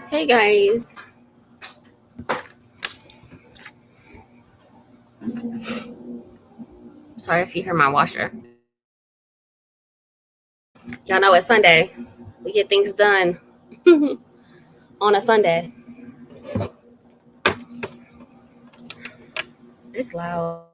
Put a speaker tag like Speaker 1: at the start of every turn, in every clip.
Speaker 1: Hey guys. Sorry if you hear my washer. Y'all know it's Sunday. We get things done on a Sunday. It's loud.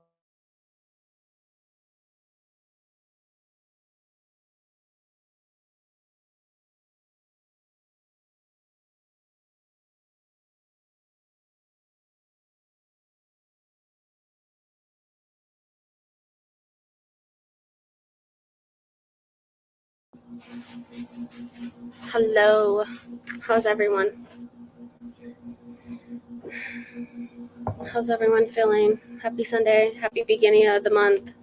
Speaker 1: Hello. How's everyone? How's everyone feeling? Happy Sunday. Happy beginning of the month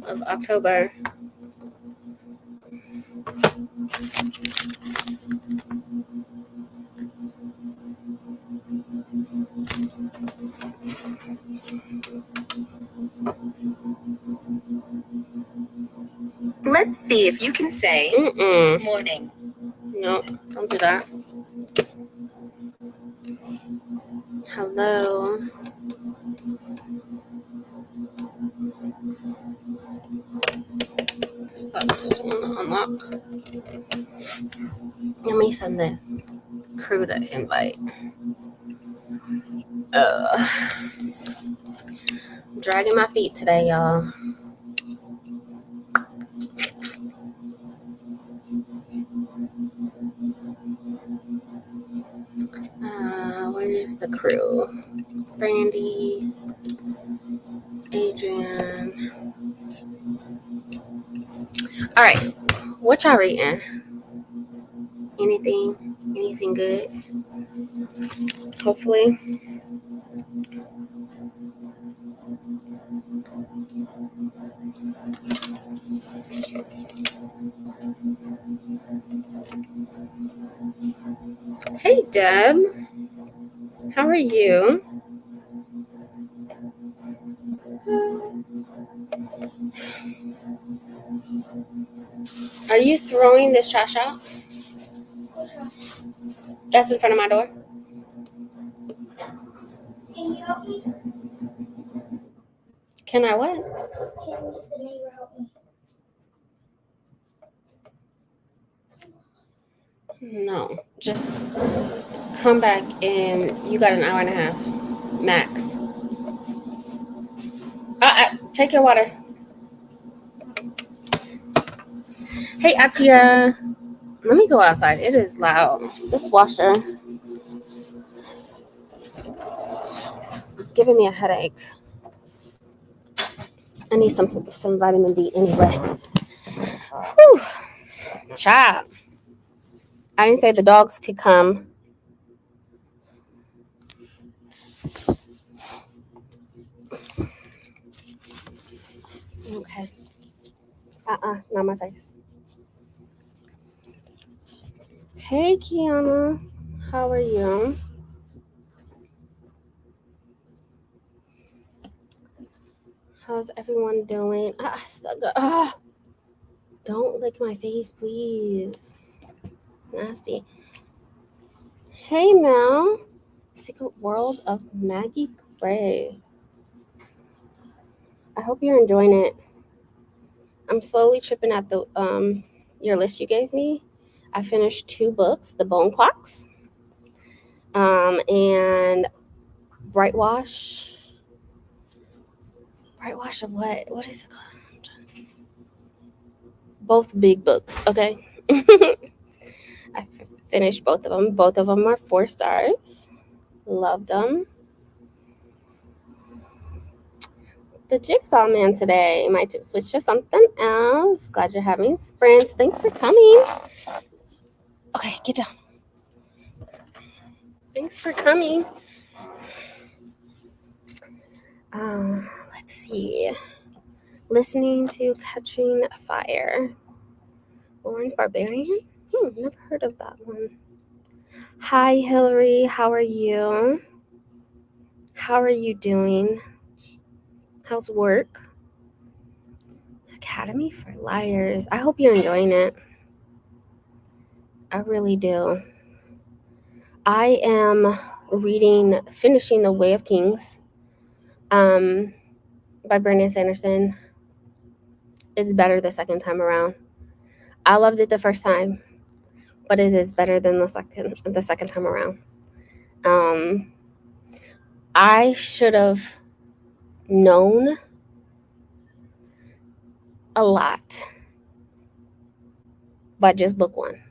Speaker 1: of October.
Speaker 2: Let's see if you can say morning.
Speaker 1: No, don't do that. Hello. Unlock. Let me send the crew the invite. Dragging my feet today, y'all. Where's the crew? Brandy, Adrian. All right, what y'all reading? Anything good? Hopefully. Hey, Deb. How are you? Are you throwing this trash out? That's in front of my door.
Speaker 3: Can you help me?
Speaker 1: Can I what?
Speaker 3: Can the neighbor help me?
Speaker 1: No, just come back and you got an hour and a half, max. Take your water. Hey, Atia. Let me go outside. It is loud. This washer is giving me a headache. I need some vitamin D anyway. Whew. Child. I didn't say the dogs could come. Okay. Not my face. Hey, Kiana. How are you? How's everyone doing? Don't lick my face, please. It's nasty. Hey, Mel. Secret World of Maggie Gray. I hope you're enjoying it. I'm slowly chipping at the your list you gave me. I finished 2 books, The Bone Clocks, and Brightwash. Brightwash of what? What is it called? Both big books, okay? I finished both of them. Both of them are 4 stars. Loved them. The Jigsaw Man today. Might switch to something else. Glad you're having sprints. Thanks for coming. Okay, get down. Thanks for coming. Let's see. Listening to Catching Fire. Lawrence Barbarian? Never heard of that one. Hi, Hillary. How are you? How are you doing? How's work? Academy for Liars. I hope you're enjoying it. I really do. I am finishing The Way of Kings by Brandon Sanderson. It's better the second time around. I loved it the first time, but it is better than the second time around. I should have known a lot by just book one.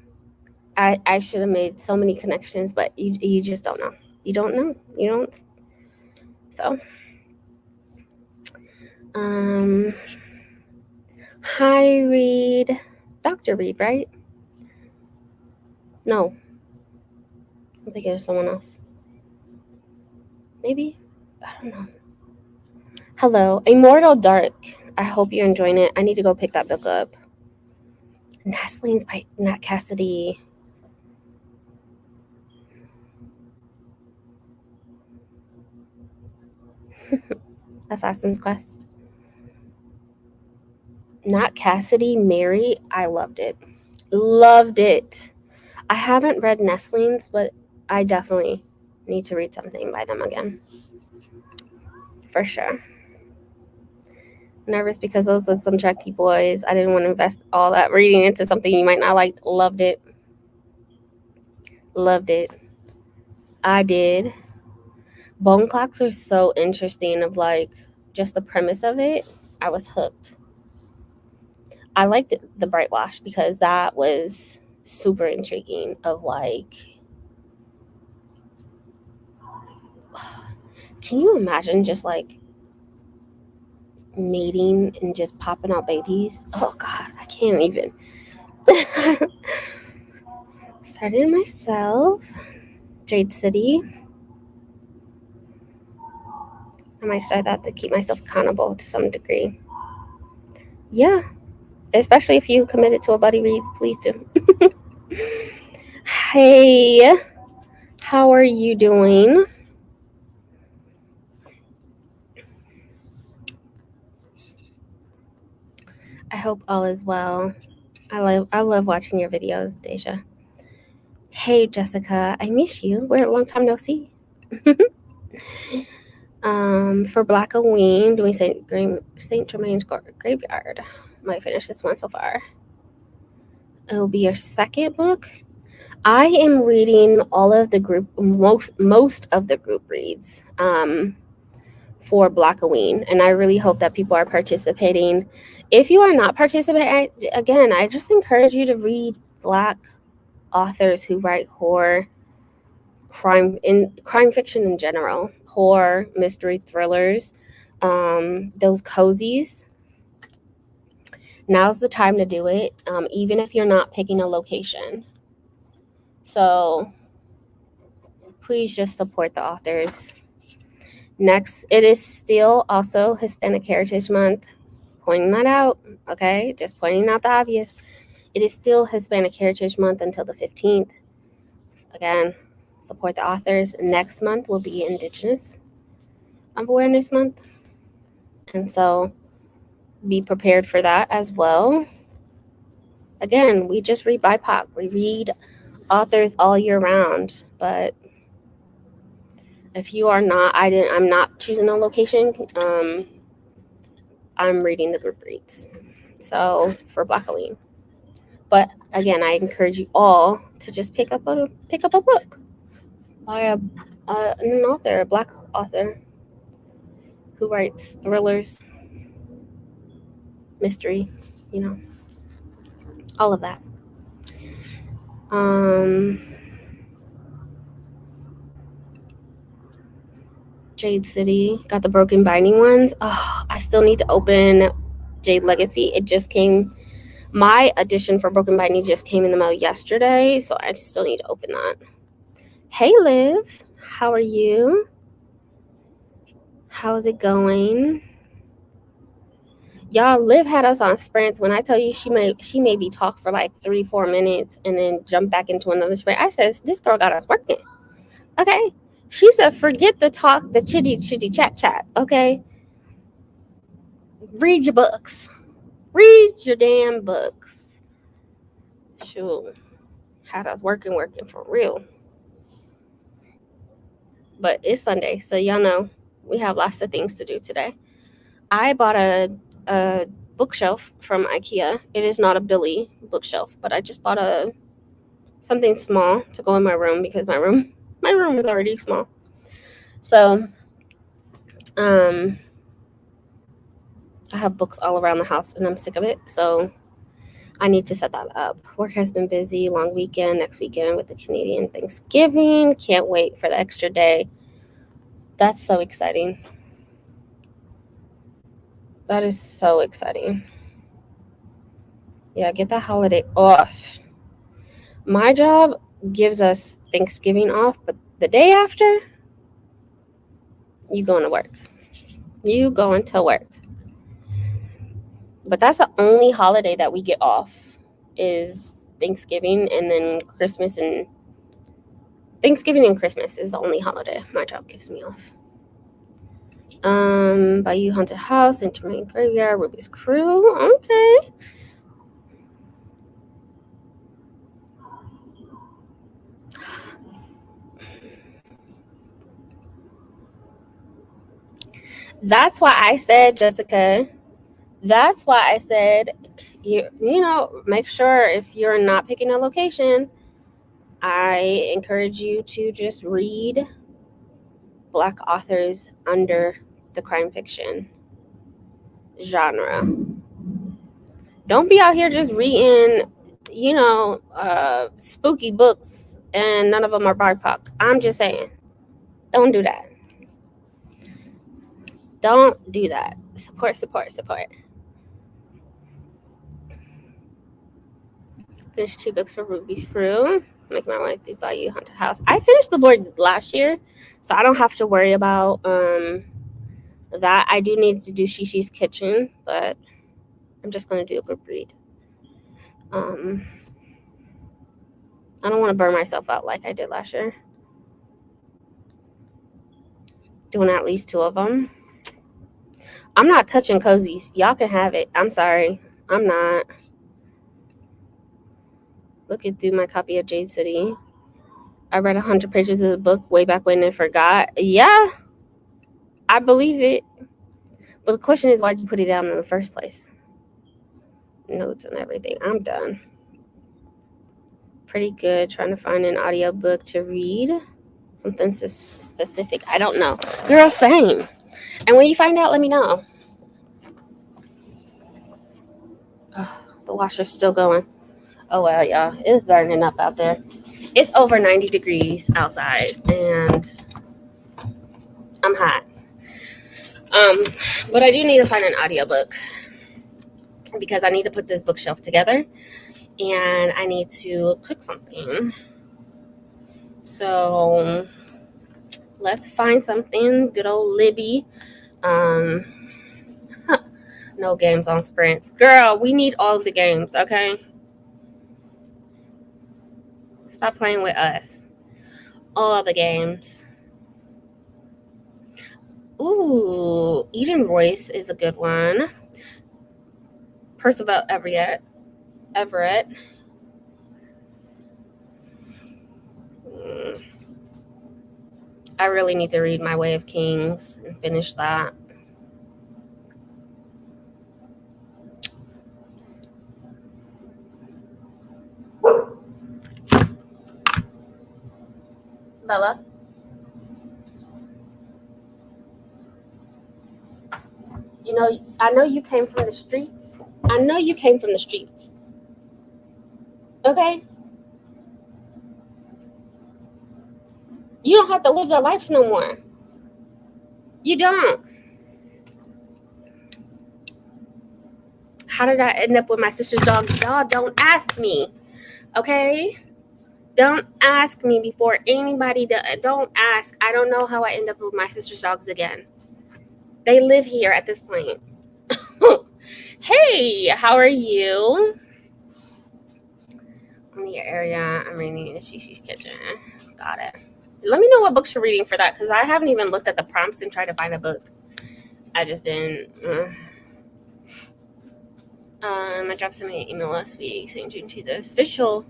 Speaker 1: I should have made so many connections, but you just don't know. You don't know. You don't. So, hi, Reed. Dr. Reed, right? No. I'm thinking of someone else. Maybe? I don't know. Hello. Immortal Dark. I hope you're enjoying it. I need to go pick that book up. Nestlings by Nat Cassidy. Assassin's Quest. Nat Cassidy, Mary. I loved it. Loved it. I haven't read Nestlings, but I definitely need to read something by them again. For sure. Nervous because those are some Chucky boys. I didn't want to invest all that reading into something you might not like. Loved it. Loved it. I did. Bone Clocks are so interesting of like just the premise of it. I was hooked. I liked the Bright Wash because that was super intriguing of like, can you imagine just like mating and just popping out babies? Oh God, I can't even. Started myself. Jade City. I might start that to keep myself accountable to some degree. Yeah, especially if you committed to a buddy read, please do. Hey, how are you doing? I hope all is well. I love watching your videos, Deja. Hey, Jessica, I miss you. We're a long time no see. For Black Halloween, doing St. Germain's Graveyard. Might finish this one so far. It will be your second book. I am reading all of the group, most of the group reads for Black Halloween, and I really hope that people are participating. If you are not participating, again, I just encourage you to read Black authors who write horror, crime fiction in general, horror, mystery thrillers, those cozies. Now's the time to do it, even if you're not picking a location. So please just support the authors. Next, it is still also Hispanic Heritage Month. Pointing that out, okay? Just pointing out the obvious. It is still Hispanic Heritage Month until the 15th. Again, support the authors. Next month will be Indigenous Awareness Month. And so be prepared for that as well. Again, we just read BIPOC. We read authors all year round. But if you are not, I'm not choosing a location. I'm reading the group reads. So for Black Halloween. But again, I encourage you all to just pick up a book by an author, a Black author who writes thrillers, mystery, all of that. Jade City, got the broken binding ones. Oh, I still need to open Jade Legacy. It just came. My edition for Broken Binding just came in the mail yesterday, so I still need to open that. Hey, Liv. How are you? How's it going? Y'all, Liv had us on sprints. When I tell you she made me talk for like 3-4 minutes and then jump back into another sprint. I said, this girl got us working. Okay. She said, forget the talk, the chitty chat. Okay. Read your books. Read your damn books. Shoot. Had us working for real. but it's Sunday, so y'all know we have lots of things to do today. I bought a bookshelf from IKEA. It is not a Billy bookshelf, but I just bought something small to go in my room because my room is already small. So I have books all around the house and I'm sick of it. So I need to set that up. Work has been busy, long weekend, next weekend with the Canadian Thanksgiving. Can't wait for the extra day. That's so exciting. That is so exciting. Yeah, get that holiday off. My job gives us Thanksgiving off, but the day after, you going to work. You going to work. But that's the only holiday that we get off is Thanksgiving, and then Christmas. And Thanksgiving and Christmas is the only holiday my job gives me off. Bayou Haunted House, Interment Graveyard, Ruby's Crew. Okay. That's why I said, Jessica, that's why I said, you know, make sure if you're not picking a location, I encourage you to just read Black authors under the crime fiction genre. Don't be out here just reading, you know, spooky books and none of them are BIPOC. I'm just saying, don't do that. Don't do that. Support. Finished 2 books for Ruby's Crew. Make my way through Bayou Haunted House. I finished the board last year, so I don't have to worry about that. I do need to do Shishi's Kitchen, but I'm just going to do a group read. I don't want to burn myself out like I did last year. Doing at least 2 of them. I'm not touching cozies. Y'all can have it. I'm sorry. I'm not. Looking through my copy of Jade City. I read 100 pages of the book way back when and forgot. Yeah, I believe it. But the question is, why'd you put it down in the first place? Notes and everything. I'm done. Pretty good. Trying to find an audiobook to read. Something specific. I don't know. Girl, same. And when you find out, let me know. Oh, the washer's still going. Oh, well, y'all. It's burning up out there. It's over 90 degrees outside, and I'm hot. But I do need to find an audiobook because I need to put this bookshelf together, and I need to cook something. So let's find something. Good old Libby. No games on sprints. Girl, we need all of the games, okay? Stop playing with us. All of the games. Ooh, Eden Royce is a good one. Percival Everett. I really need to read My Way of Kings and finish that. Bella? You know, I know you came from the streets. Okay? You don't have to live that life no more. You don't. How did I end up with my sister's dog? Y'all don't ask me. Okay? Don't ask me before anybody does. Don't ask. I don't know how I end up with my sister's dogs again. They live here at this point. Hey, how are you? In the area, I'm reading in Shishi's Kitchen. Got it. Let me know what books you're reading for that, because I haven't even looked at the prompts and tried to find a book. I just didn't. I dropped somebody an email last week saying Juneteenth the official.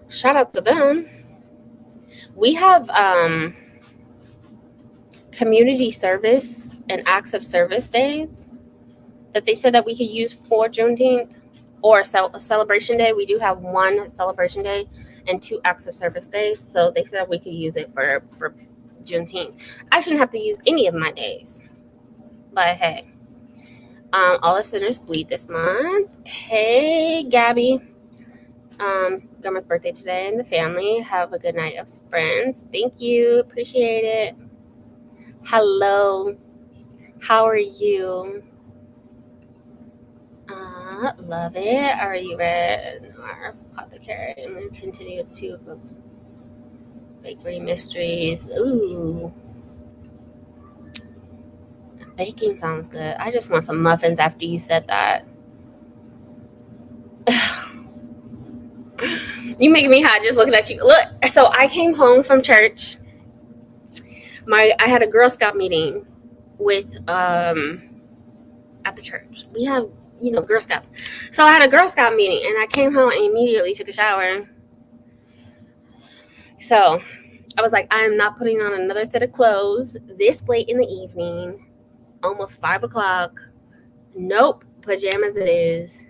Speaker 1: Shout out to them. We have community service and acts of service days that they said that we could use for Juneteenth, or a celebration day. We do have one celebration day and 2 acts of service days. So they said we could use it for Juneteenth. I shouldn't have to use any of my days. But hey, all the sinners bleed this month. Hey, Gabby. Grandma's birthday today and the family. Have a good night of sprints. Thank you. Appreciate it. Hello. How are you? Love it. Are you ready? Our apothecary. I'm going to continue with 2 bakery mysteries. Ooh. Baking sounds good. I just want some muffins after you said that. You making me hot just looking at you. Look, so I came home from church. I had a Girl Scout meeting with at the church. We have, Girl Scouts. So I had a Girl Scout meeting and I came home and immediately took a shower. So I was like, I am not putting on another set of clothes this late in the evening, almost 5 o'clock. Nope, pajamas it is.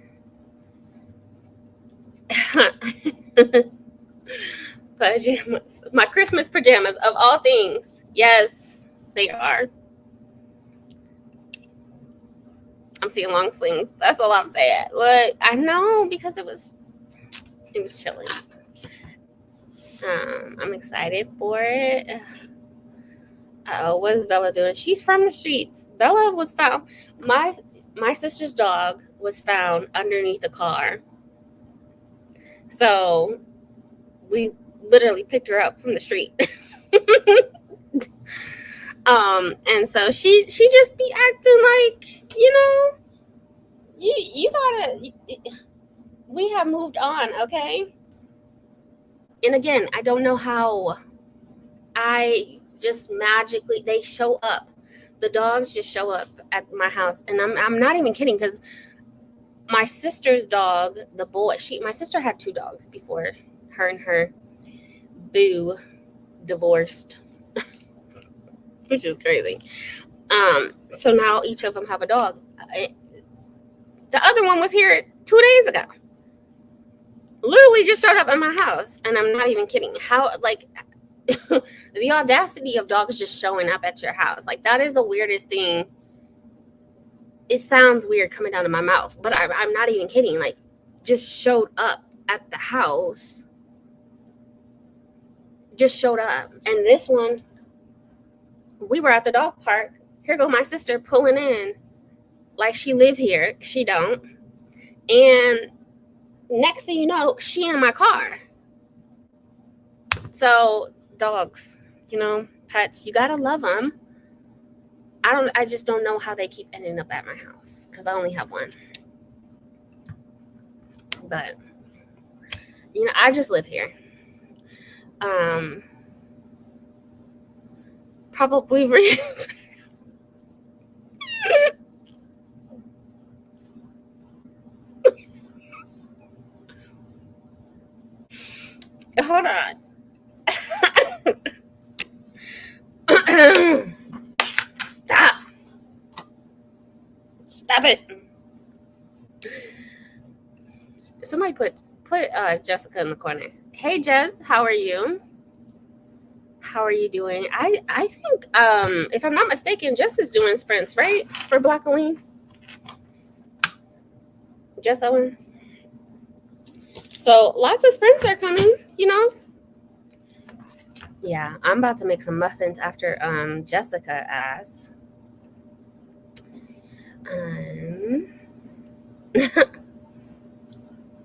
Speaker 1: Pajamas, my Christmas pajamas of all things. Yes, they are. I'm seeing long sleeves. That's all I'm saying. Look, I know, because it was chilling. I'm excited for it. What's Bella doing? She's from the streets. Bella was found. My sister's dog was found underneath a car. So we literally picked her up from the street. And so she just be acting like, you gotta, we have moved on, okay? And again, I don't know how I just magically, they show up. The dogs just show up at my house. And I'm not even kidding, because my sister's dog, the boy, my sister had 2 dogs before her and her boo divorced, which is crazy. So now each of them have a dog. The other one was here 2 days ago. Literally just showed up at my house, and I'm not even kidding. How, like, the audacity of dogs just showing up at your house, like, that is the weirdest thing. It sounds weird coming out of my mouth, but I'm not even kidding. Like, just showed up at the house. Just showed up. And this one, we were at the dog park. Here go my sister pulling in like she live here. She don't. And next thing you know, she in my car. So dogs, pets, you gotta love them. I just don't know how they keep ending up at my house, because I only have one. But I just live here. Probably hold on. Stop it. Somebody put Jessica in the corner. Hey, Jess, how are you? How are you doing? I think, if I'm not mistaken, Jess is doing sprints, right? For Black Owens. Jess Owens. So lots of sprints are coming, Yeah, I'm about to make some muffins after Jessica asks.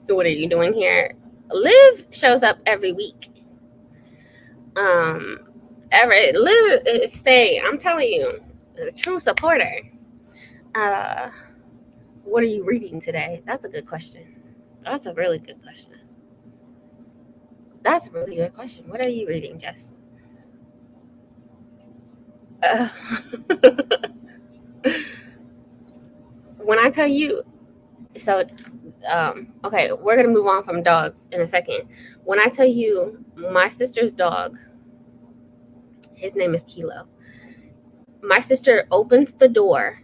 Speaker 1: What are you doing here? Liv shows up every week. Liv, stay. I'm telling you, a true supporter. What are you reading today? That's a good question. That's a really good question. That's a really good question. What are you reading, Jess? When I tell you, so, okay, we're going to move on from dogs in a second. When I tell you my sister's dog His name is 𝘐𝐸𝐴. My sister opens the door.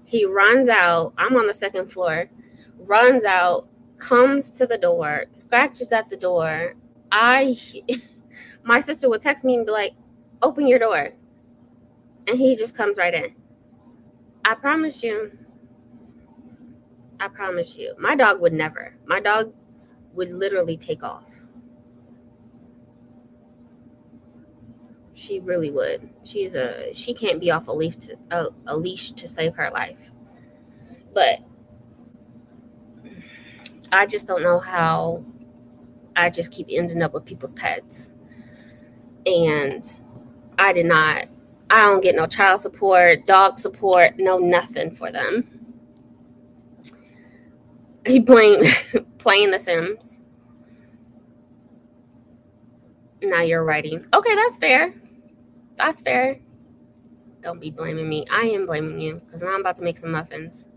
Speaker 1: He runs out. I'm on the second floor. Runs out, comes to the door, scratches at the door. My sister would text me and be like, open your door. And he just comes right in. I promise you. My dog would never. My dog would literally take off. She really would. She can't be off a leash to save her life. But I just don't know how I just keep ending up with people's pets. And I don't get no child support, dog support, no nothing for them. He playing The Sims. Now you're writing. Okay, that's fair. Don't be blaming me. I am blaming you because now I'm about to make some muffins.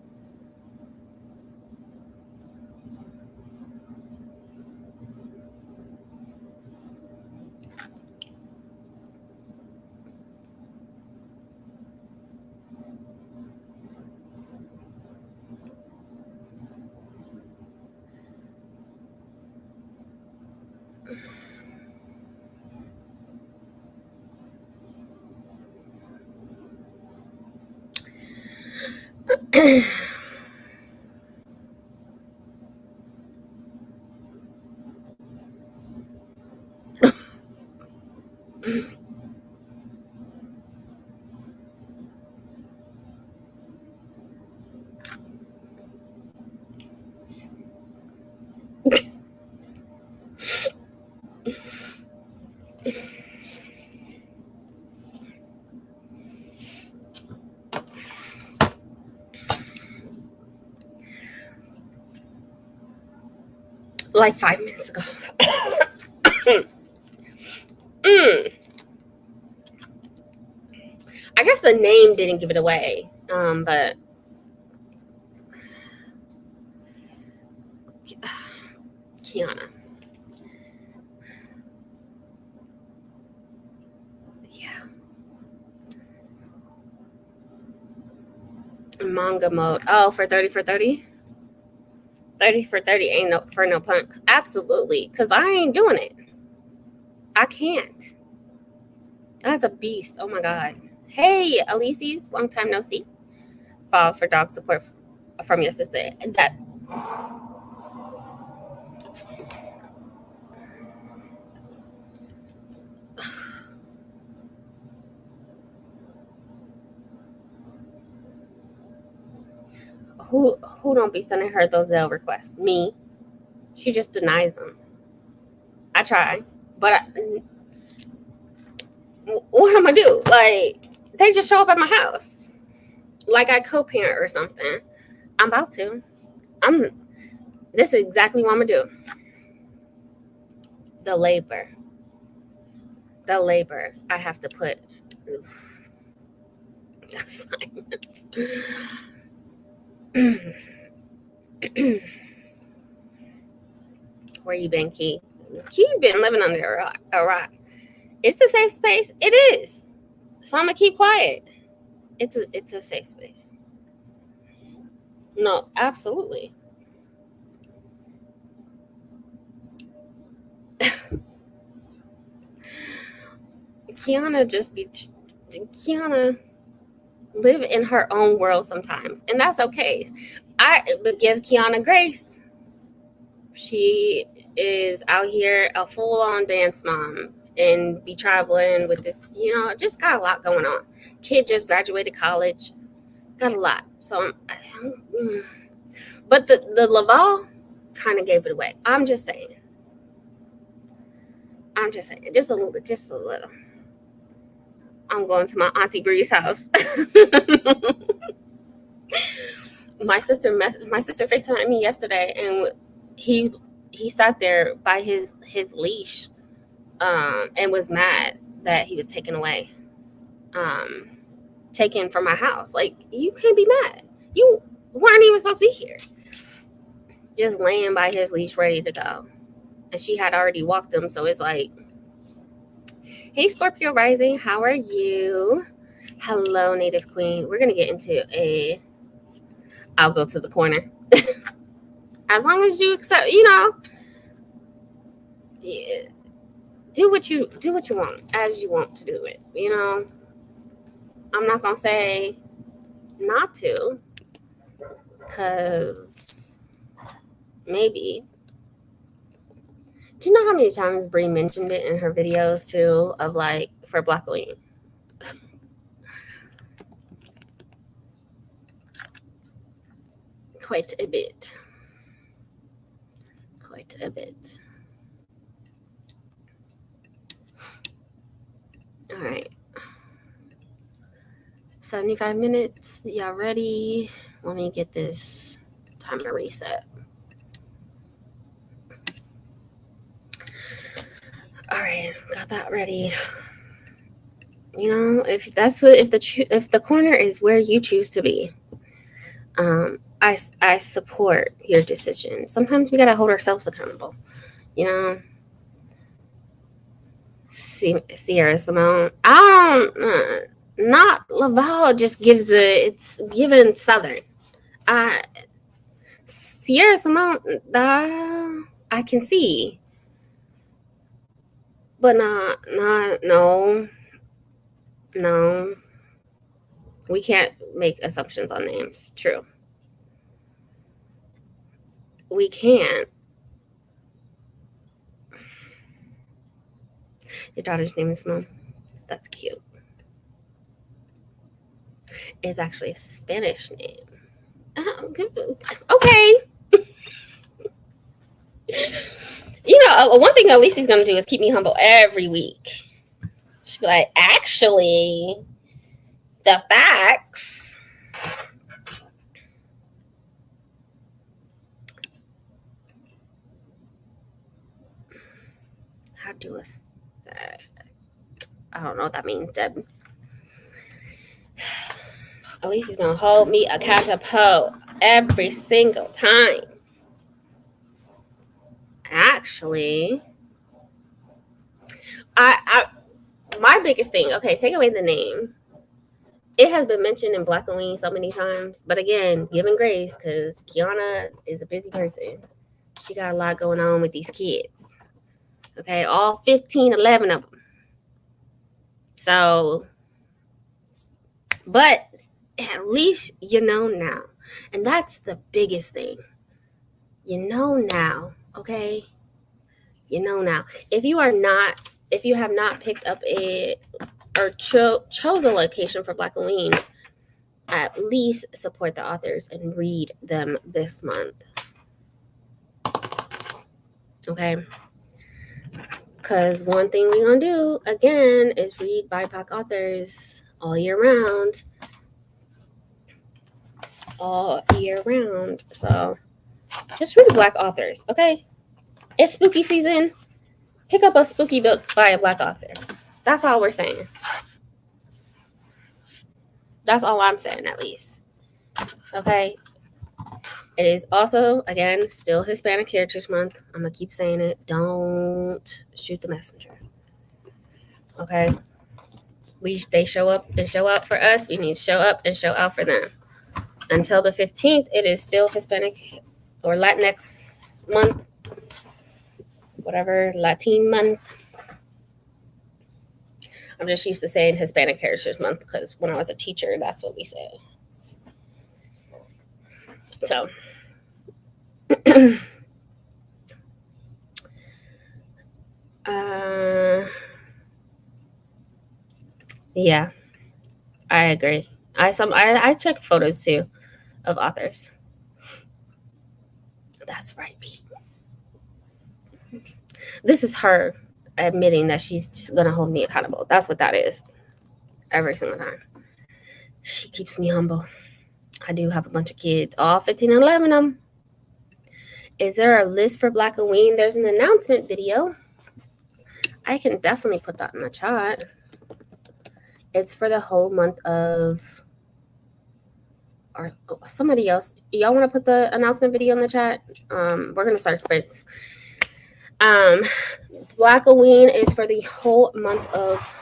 Speaker 1: Like 5 minutes ago. I guess the name didn't give it away. But Kiana. Yeah. Manga mode. Oh, for 30 for 30? 30 for 30 ain't no for no punks. Absolutely. Because I ain't doing it. I can't. That's a beast. Oh my God. Hey, Elyse's, long time no see. File for dog support from your sister. That who don't be sending her those Zelle requests? Me. She just denies them. I try, but what am I gonna do? Like, they just show up at my house, like I co-parent or something. I'm about to. This is exactly what I'm gonna do. The labor. I have to put assignments. Where you been, Key? Key been living under a rock. It's a safe space. It is. So I'm gonna keep quiet. It's a safe space. No, absolutely. Kiana live in her own world sometimes, and that's okay. But give Kiana grace. She is out here a full-on dance mom and be traveling with this, just got a lot going on. Kid just graduated college, got a lot. So, but the Laval kind of gave it away. I'm just saying, just a little. I'm going to my Auntie Bree's house. My sister FaceTimed me yesterday, and he sat there by his leash, and was mad that he was taken away, taken from my house. Like, you can't be mad. You weren't even supposed to be here. Just laying by his leash, ready to go, and she had already walked him. So it's like, Hey, Scorpio rising. How are you? Hello, Native Queen. We're going to get into I'll go to the corner. As long as you accept, yeah, do what you want as you want to do it. I'm not going to say not to, because maybe. Do you know how many times Brie mentioned it in her videos too, of like for Black Queen? Quite a bit. Quite a bit. All right. 75 minutes. Y'all ready? Let me get this timer reset. All right, got that ready. If the corner is where you choose to be, I support your decision. Sometimes we gotta hold ourselves accountable. Sierra Simone. Not Laval just gives it's given Southern. Sierra Simone, I can see. But no. We can't make assumptions on names. True. We can't. Your daughter's name is Simone. That's cute. It's actually a Spanish name. Okay. One thing Alicia's going to do is keep me humble every week. She'll be like, actually, the facts. How do a sec? I don't know what that means, Deb. Alicia's going to hold me accountable every single time. Actually, my biggest thing, okay, take away the name. It has been mentioned in Black Queen so many times, but again, giving grace, because Kiana is a busy person. She got a lot going on with these kids. Okay, all 11 of them. So, but at least you know now. And that's the biggest thing. You know now, okay? You know now. If you have not picked up or chose a location for Black Queen, at least support the authors and read them this month. Okay? Because one thing we're going to do, again, is read BIPOC authors all year round. All year round. So, just read Black authors, okay? It's spooky season. Pick up a spooky book by a Black author. That's all we're saying. That's all I'm saying, at least. Okay? It is also, again, still Hispanic Heritage Month. I'm going to keep saying it. Don't shoot the messenger. Okay? They show up and show out for us. We need to show up and show out for them. Until the 15th, it is still Hispanic or Latinx month. Whatever, Latin month. I'm just used to saying Hispanic Heritage Month because when I was a teacher, that's what we said. So, yeah, I agree. I check photos too of authors. That's right, Pete. This is her admitting that she's just gonna hold me accountable. That's what that is. Every single time. She keeps me humble. I do have a bunch of kids, all 15 and 11 of them. Is there a list for Black Queen? There's an announcement video. I can definitely put that in the chat. It's for the whole month of, or somebody else. Y'all want to put the announcement video in the chat? We're going to start sprints. Um, Black-A-Ween is for the whole month of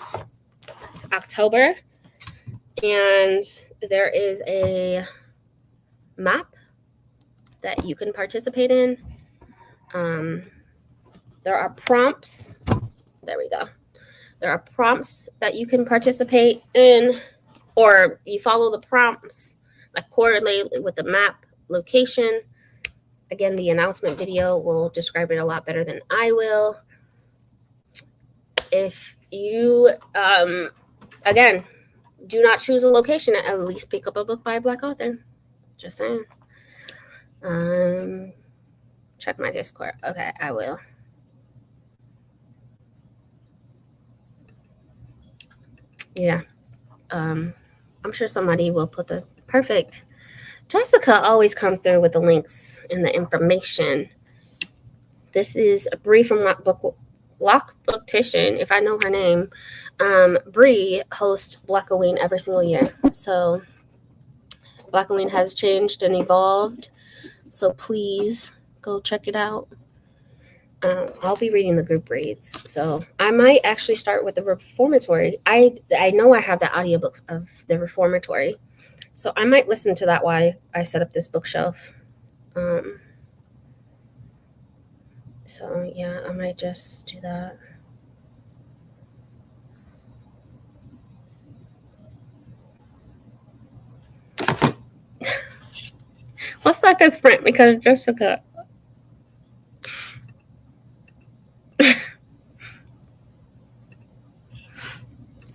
Speaker 1: October, and there is a map that you can participate in. There are prompts. There we go. There are prompts that you can participate in, or you follow the prompts that correlate with the map location. Again, the announcement video will describe it a lot better than I will. If you, again, do not choose a location, at least pick up a book by a Black author. Just saying. Check my Discord. Okay, I will. Yeah. I'm sure somebody will put the perfect. Jessica always come through with the links and the information. This is Bree from Lockbooktition, if I know her name. Bree hosts Black-A-Ween every single year. So Black-A-Ween has changed and evolved. So please go check it out. I'll be reading the group reads. So I might actually start with the Reformatory. I know I have the audiobook of the Reformatory. So I might listen to that while I set up this bookshelf. So yeah, I might just do that. Let's start this sprint because Jessica.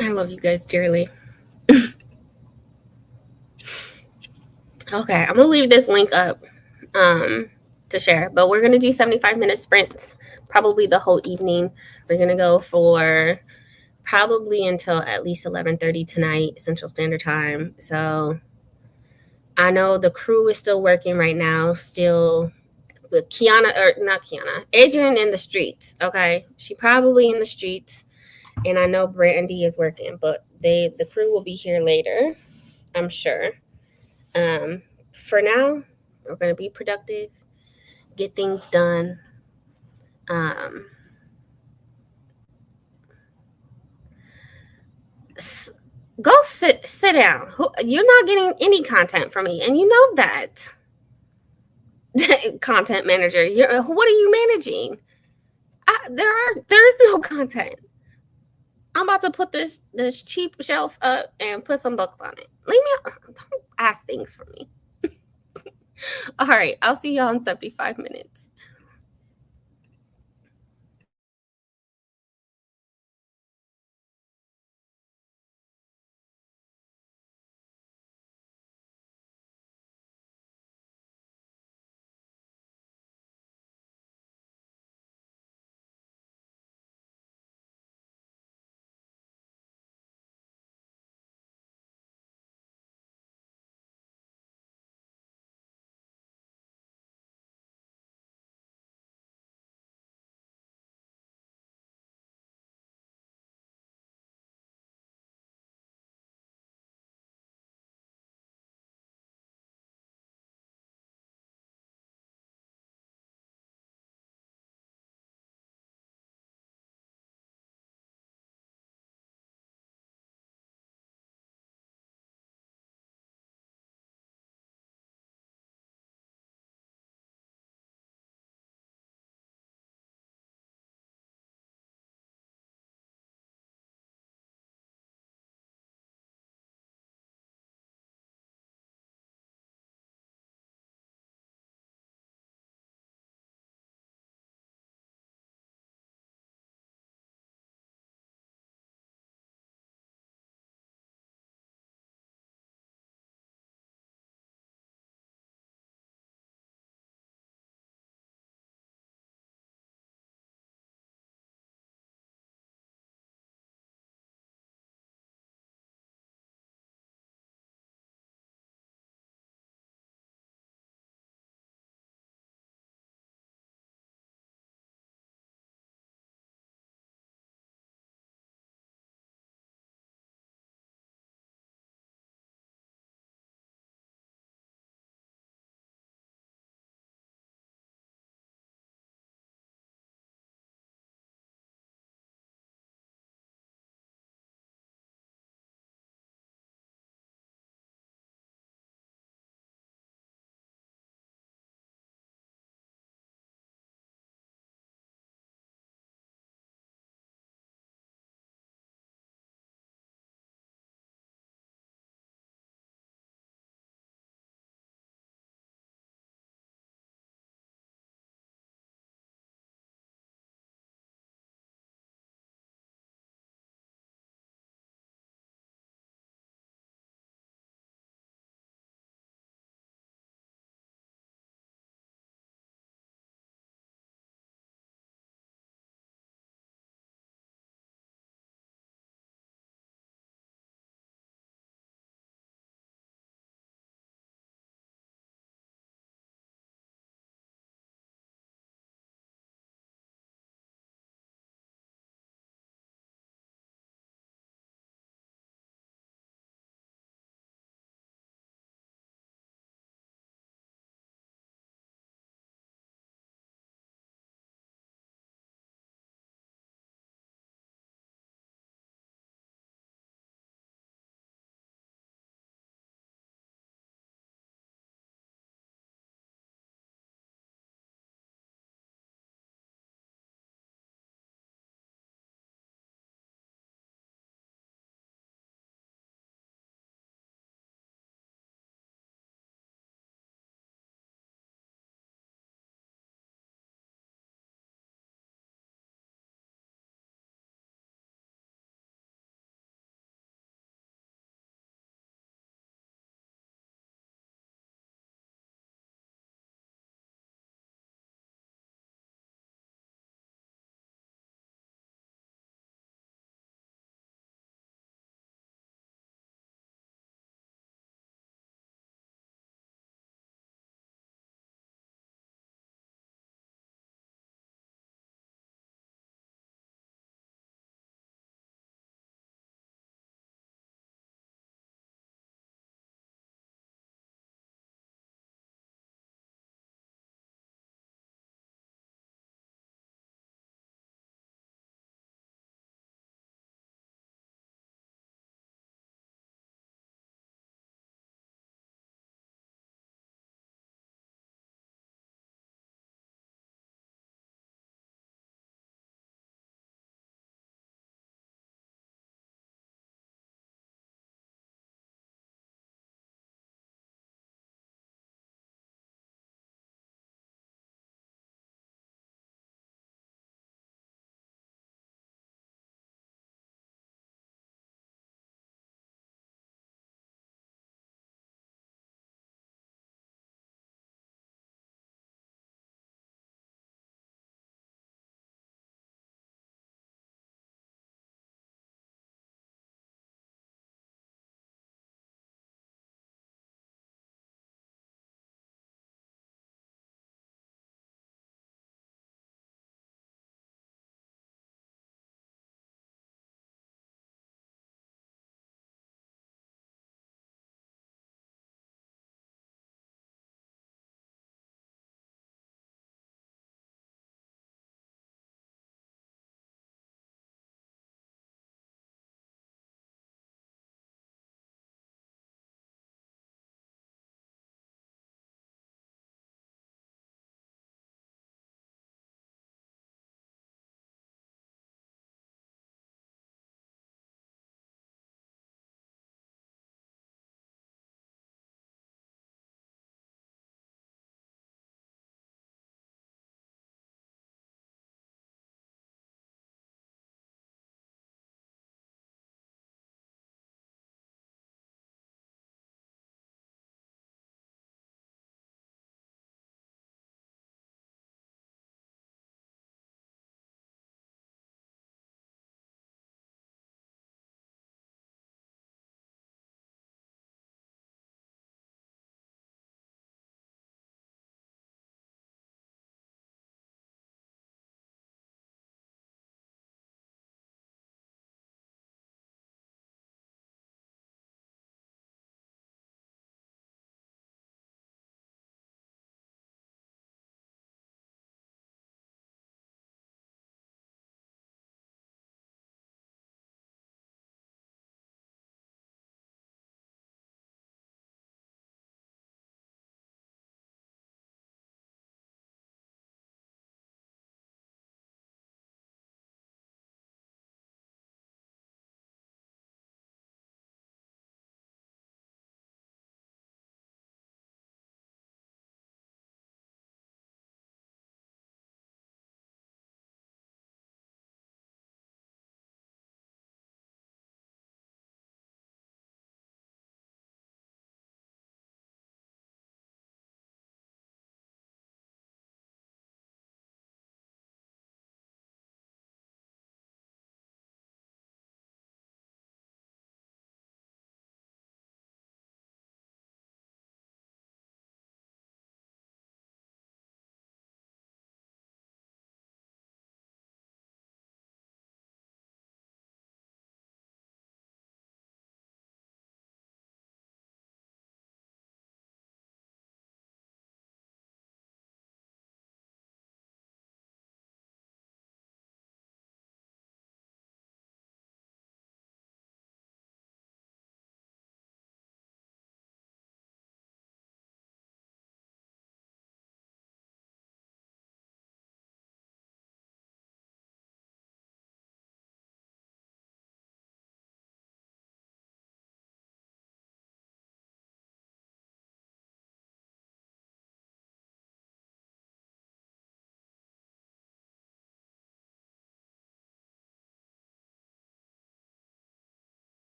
Speaker 1: I love you guys dearly. Okay, I'm gonna leave this link up to share, but we're gonna do 75-minute sprints, probably the whole evening. We're gonna go for probably until at least 11:30 tonight, Central Standard Time. So I know the crew is still working right now, still with Adrian in the streets. Okay, she probably in the streets, and I know Brandy is working, but the crew will be here later, I'm sure. For now, we're gonna be productive, get things done. Go sit down. You're not getting any content from me, and you know that. Content manager, what are you managing? There's no content. I'm about to put this cheap shelf up and put some books on it. Leave me alone. Don't ask things for me. All right, I'll see y'all in 75 minutes.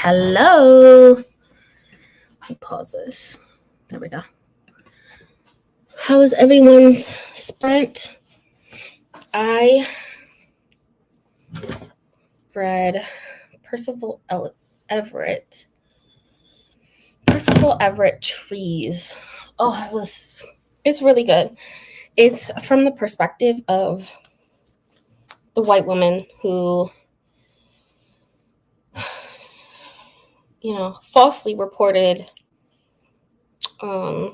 Speaker 1: Hello. Let me pause this. There we go. How was everyone's sprint? I read Percival Everett Trees. Oh, it's really good. It's from the perspective of the white woman who, falsely reported what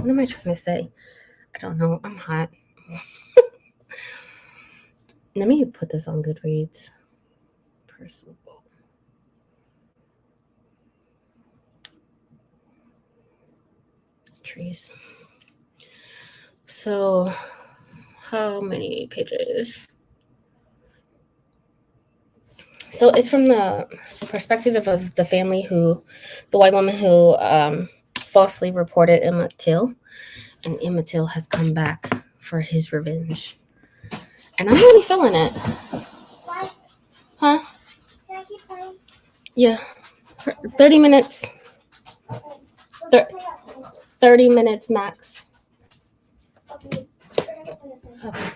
Speaker 1: am I trying to say? I don't know. I'm hot. Let me put this on Goodreads. Percival Trees. So, how many pages? So it's from the perspective of the family the white woman who falsely reported Emmett Till, and Emmett Till has come back for his revenge. And I'm really feeling it.
Speaker 3: What?
Speaker 1: Huh?
Speaker 3: Can I keep playing?
Speaker 1: Yeah. 30 minutes.
Speaker 3: Okay.
Speaker 1: 30 minutes max.
Speaker 3: Okay. We're gonna play outside.
Speaker 1: Okay.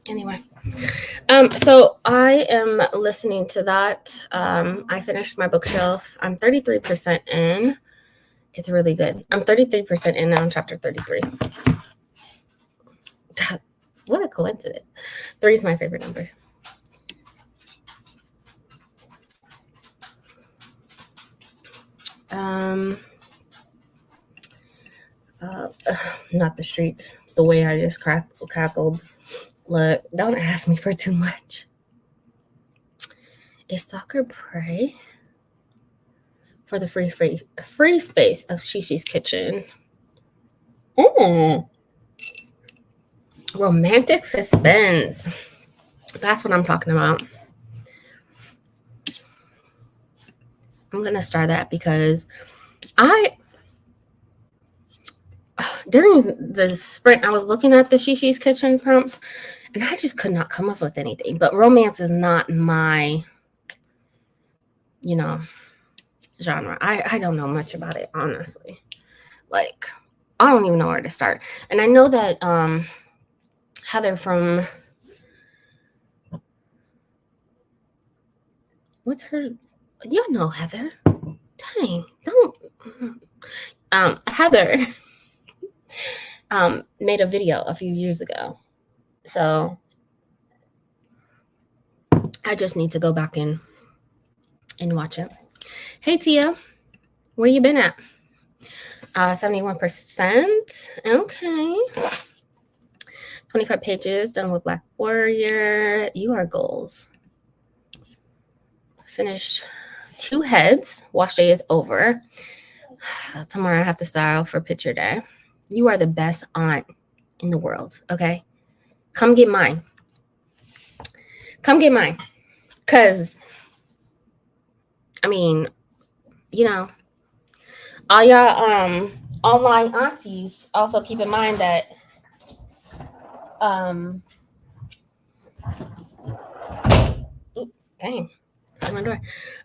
Speaker 1: Anyway, so I am listening to that. I finished my bookshelf. I'm 33% in. It's really good. I'm 33% in now. I'm chapter 33. What a coincidence. 3 is my favorite number. Not the streets. The way I just cackled. Look, don't ask me for too much. Is stalker prey for the free space of Shishi's kitchen? Romantic suspense. That's what I'm talking about. I'm gonna start that because during the sprint, I was looking at the Shishi's kitchen prompts, and I just could not come up with anything. But romance is not my, genre. I don't know much about it, honestly. Like, I don't even know where to start. And I know that Heather from, what's her? You know Heather. Dang, don't. Heather made a video a few years ago. So I just need to go back and watch it. Hey, Tia. Where you been at? 71%. Okay. 25 pages, done with Black Warrior. You are goals. Finished 2 heads. Wash day is over. Tomorrow I have to style for picture day. You are the best aunt in the world, okay? Come get mine. Because, all y'all online aunties, also keep in mind that dang, it's my door.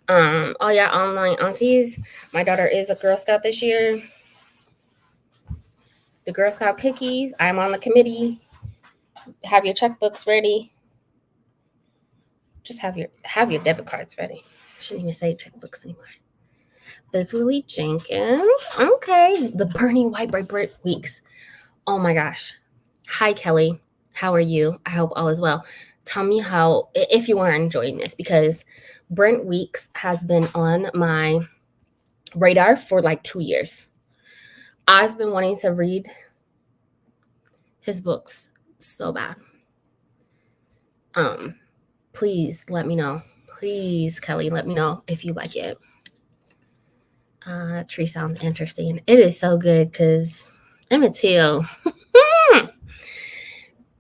Speaker 1: All y'all online aunties, my daughter is a Girl Scout this year. The Girl Scout cookies, I'm on the committee. Have your checkbooks ready. Just have your debit cards ready. Shouldn't even say checkbooks anymore. Beverly Jenkins. Okay. The Burning White Brick Weeks. Oh my gosh. Hi, Kelly. How are you? I hope all is well. Tell me if you are enjoying this, because Brent Weeks has been on my radar for like 2 years. I've been wanting to read his books so bad. Please let me know. Please, Kelly, let me know if you like it. Tree sounds interesting. It is so good because Emmett Till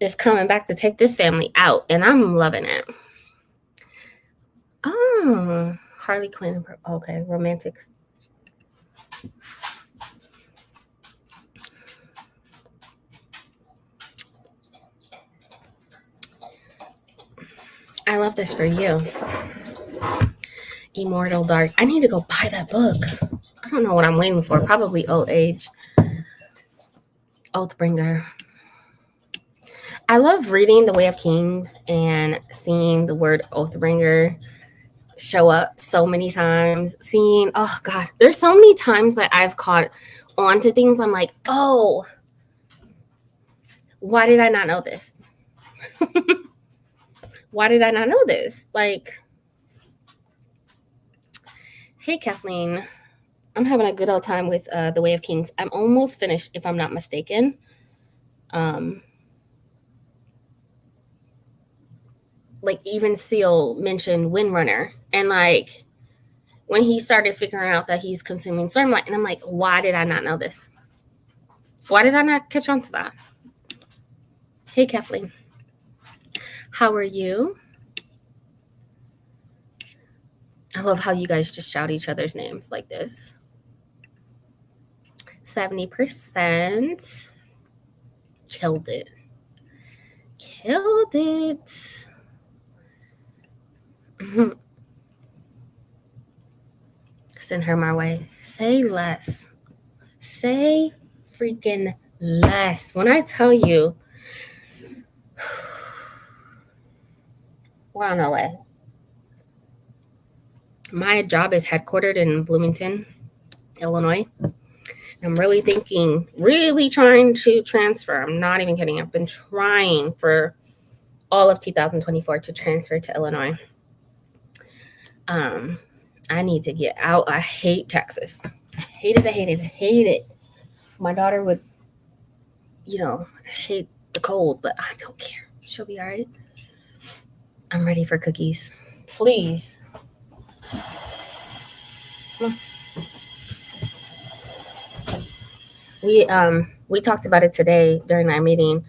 Speaker 1: is coming back to take this family out, and I'm loving it. Oh, Harley Quinn. Okay, romantics. I love this for you. Immortal Dark. I need to go buy that book. I don't know what I'm waiting for. Probably Old Age. Oathbringer. I love reading The Way of Kings and seeing the word Oathbringer show up so many times. Seeing, oh God, there's so many times that I've caught on to things. I'm like, oh, why did I not know this? Why did I not know this? Like, hey, Kathleen. I'm having a good old time with The Way of Kings. I'm almost finished, if I'm not mistaken. Like, even Seal mentioned Windrunner. And, like, when he started figuring out that he's consuming Stormlight, and I'm like, why did I not know this? Why did I not catch on to that? Hey, Kathleen. How are you? I love how you guys just shout each other's names like this. 70%. Killed it. Killed it. Send her my way. Say less. Say freaking less. When I tell you, we're on our way. My job is headquartered in Bloomington, Illinois. I'm really trying to transfer. I'm not even kidding. I've been trying for all of 2024 to transfer to Illinois. I need to get out. I hate Texas. I hate it. My daughter would, hate the cold, but I don't care. She'll be all right. I'm ready for cookies. Please. We talked about it today during our meeting.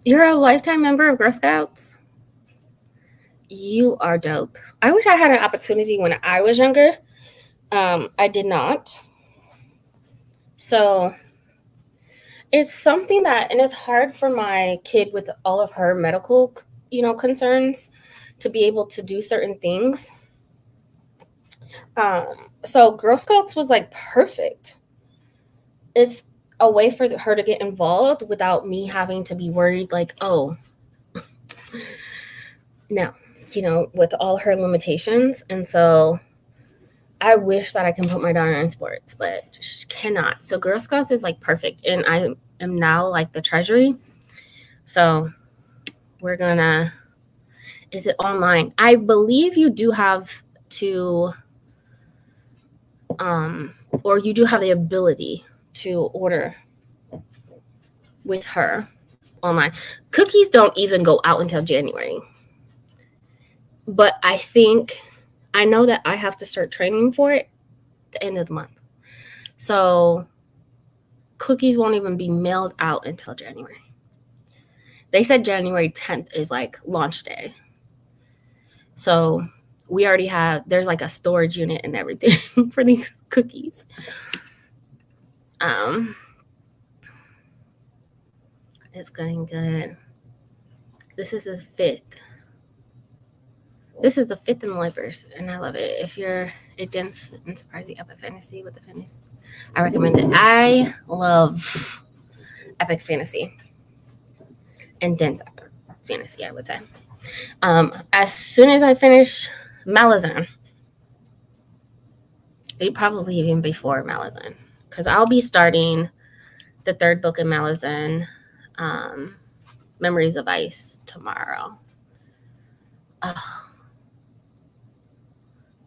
Speaker 1: You're a lifetime member of Girl Scouts? You are dope. I wish I had an opportunity when I was younger. I did not. So it's something that, and it's hard for my kid with all of her medical, concerns to be able to do certain things. So Girl Scouts was like perfect. It's a way for her to get involved without me having to be worried like, oh, no, with all her limitations. And so I wish that I can put my daughter in sports, but she cannot. So Girl Scouts is like perfect. And I am now like the treasury. So we're gonna, is it online? I believe you do have to, or you do have the ability to order with her online. Cookies don't even go out until January. But I know that I have to start training for it at the end of the month. So cookies won't even be mailed out until January. They said January 10th is like launch day. So we already there's like a storage unit and everything for these cookies. It's getting good. This is the fifth. This is the fifth in the Lifers, and I love it. If you're a dense and surprising epic fantasy with the fantasy, I recommend it. I love epic fantasy and dense epic fantasy, I would say. As soon as I finish Malazan, probably even before Malazan, because I'll be starting the third book in Malazan, Memories of Ice, tomorrow.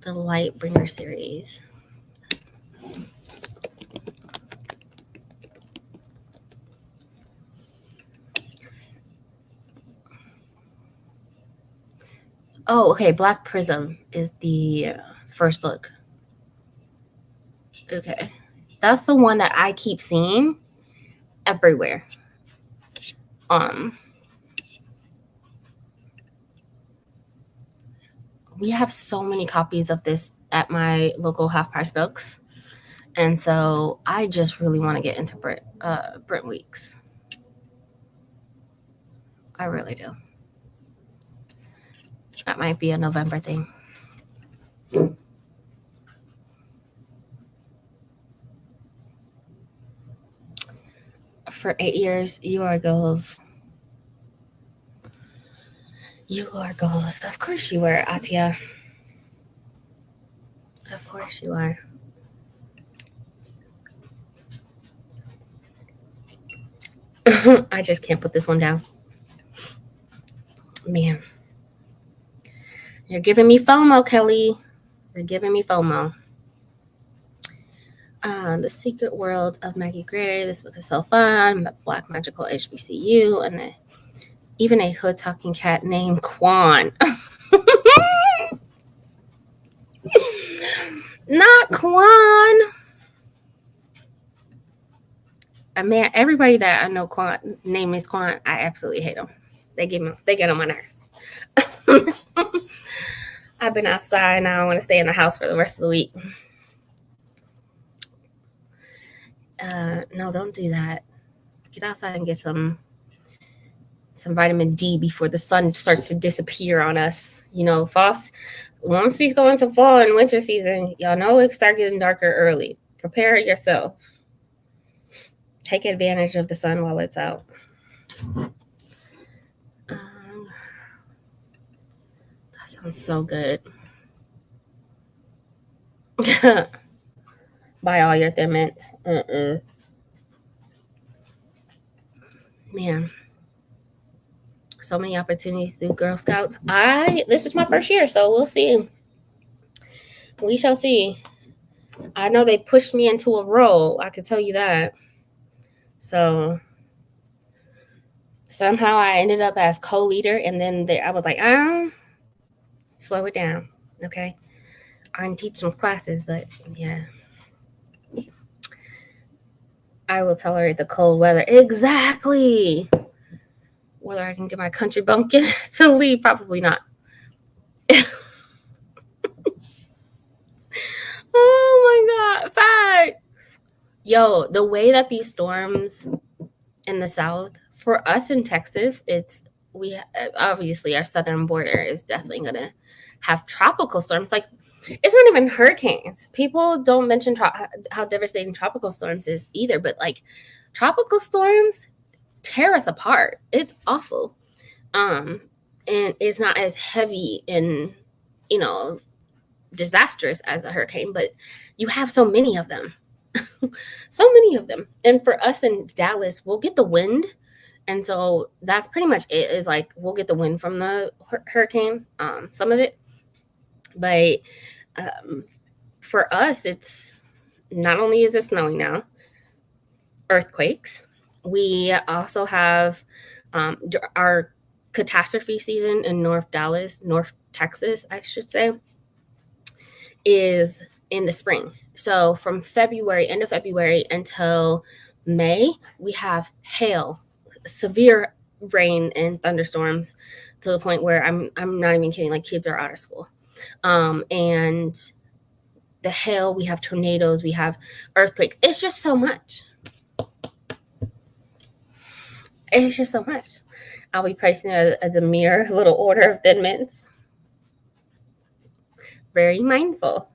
Speaker 1: The Lightbringer series. Oh, okay. Black Prism is the first book. Okay. That's the one that I keep seeing everywhere. We have so many copies of this at my local half price books, And so I just really want to get into Brent Weeks. I really do. That might be a November thing. For 8 years, you are goals. You are goals. Of course you are, Atia. Of course you are. I just can't put this one down. Man. You're giving me FOMO, Kelly. You're giving me FOMO. The Secret World of Maggie Gray. This book is so fun. Black Magical HBCU. And even a hood talking cat named Quan. Not Quan. Man, everybody that I know name is Quan, I absolutely hate them. They get on my nerves. I've been outside now. I want to stay in the house for the rest of the week. No, don't do that. Get outside and get some vitamin D before the sun starts to disappear on us. You know, once we go into fall and winter season, y'all know it starts getting darker early. Prepare yourself. Take advantage of the sun while it's out. That sounds so good. Buy all your Thin Mints. Man. So many opportunities through Girl Scouts. This is my first year, so we'll see. We shall see. I know they pushed me into a role. I can tell you that. So somehow I ended up as co-leader, and then I was like, slow it down, okay? I can teach some classes, but yeah. I will tolerate the cold weather. Exactly. Whether I can get my country bumpkin to leave, probably not. Oh my God, facts. Yo, the way that these storms in the South, for us in Texas, we obviously our southern border is definitely gonna have tropical storms. Like, it's not even hurricanes. People don't mention how devastating tropical storms is either, but like tropical storms tear us apart. It's awful. And it's not as heavy and, disastrous as a hurricane, but you have so many of them. So many of them. And for us in Dallas, we'll get the wind. And so that's pretty much it, is like we'll get the wind from the hurricane, some of it. But for us, it's not only is it snowing now, earthquakes. We also have our catastrophe season in North Texas, I should say, is in the spring. So from end of February until May, we have hail, severe rain and thunderstorms to the point where I'm not even kidding, like kids are out of school. And the hail, we have tornadoes, we have earthquakes. It's just so much. It's just so much. I'll be placing a demure little order of Thin Mints. Very mindful.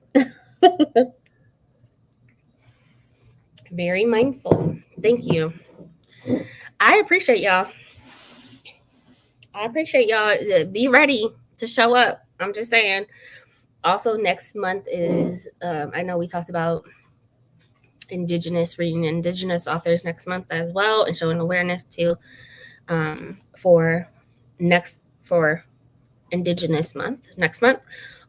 Speaker 1: Very mindful. Thank you. I appreciate y'all. Be ready to show up. I'm just saying. Also, next month is, I know we talked about reading Indigenous authors next month as well, and showing awareness to for Indigenous month next month.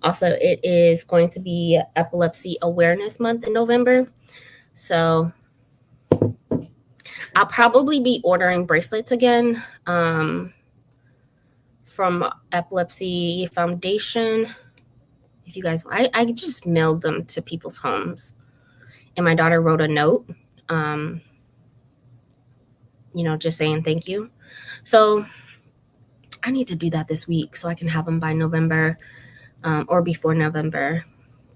Speaker 1: Also, it is going to be Epilepsy Awareness Month in November. So I'll probably be ordering bracelets again from Epilepsy Foundation. If you guys, I just mailed them to people's homes, and my daughter wrote a note, just saying thank you. So I need to do that this week so I can have them by November or before November.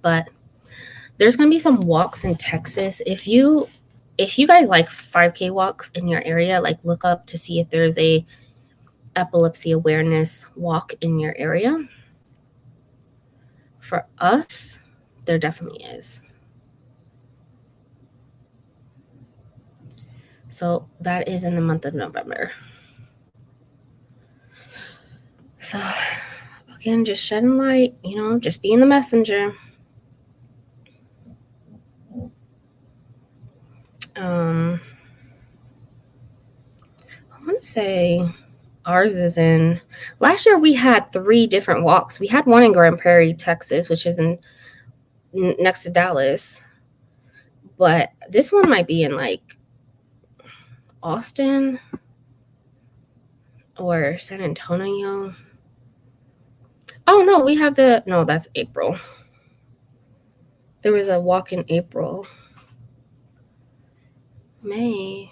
Speaker 1: But there's going to be some walks in Texas. If you guys like 5K walks in your area, like look up to see if there's a epilepsy awareness walk in your area. For us, there definitely is. So that is in the month of November. So again, just shedding light, just being the messenger. I want to say ours is in, last year we had 3 different walks. We had one in Grand Prairie, Texas, which is next to Dallas. But this one might be in like Austin or San Antonio. Oh no, we have no, that's April. There was a walk in April. May.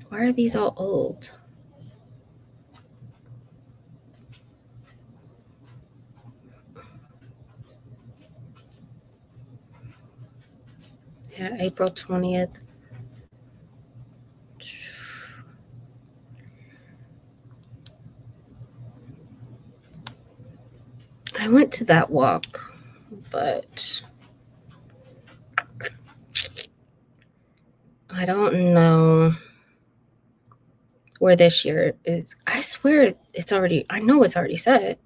Speaker 1: Why are these all old? Yeah, April 20th. I went to that walk, but I don't know where this year is. I swear I know it's already set.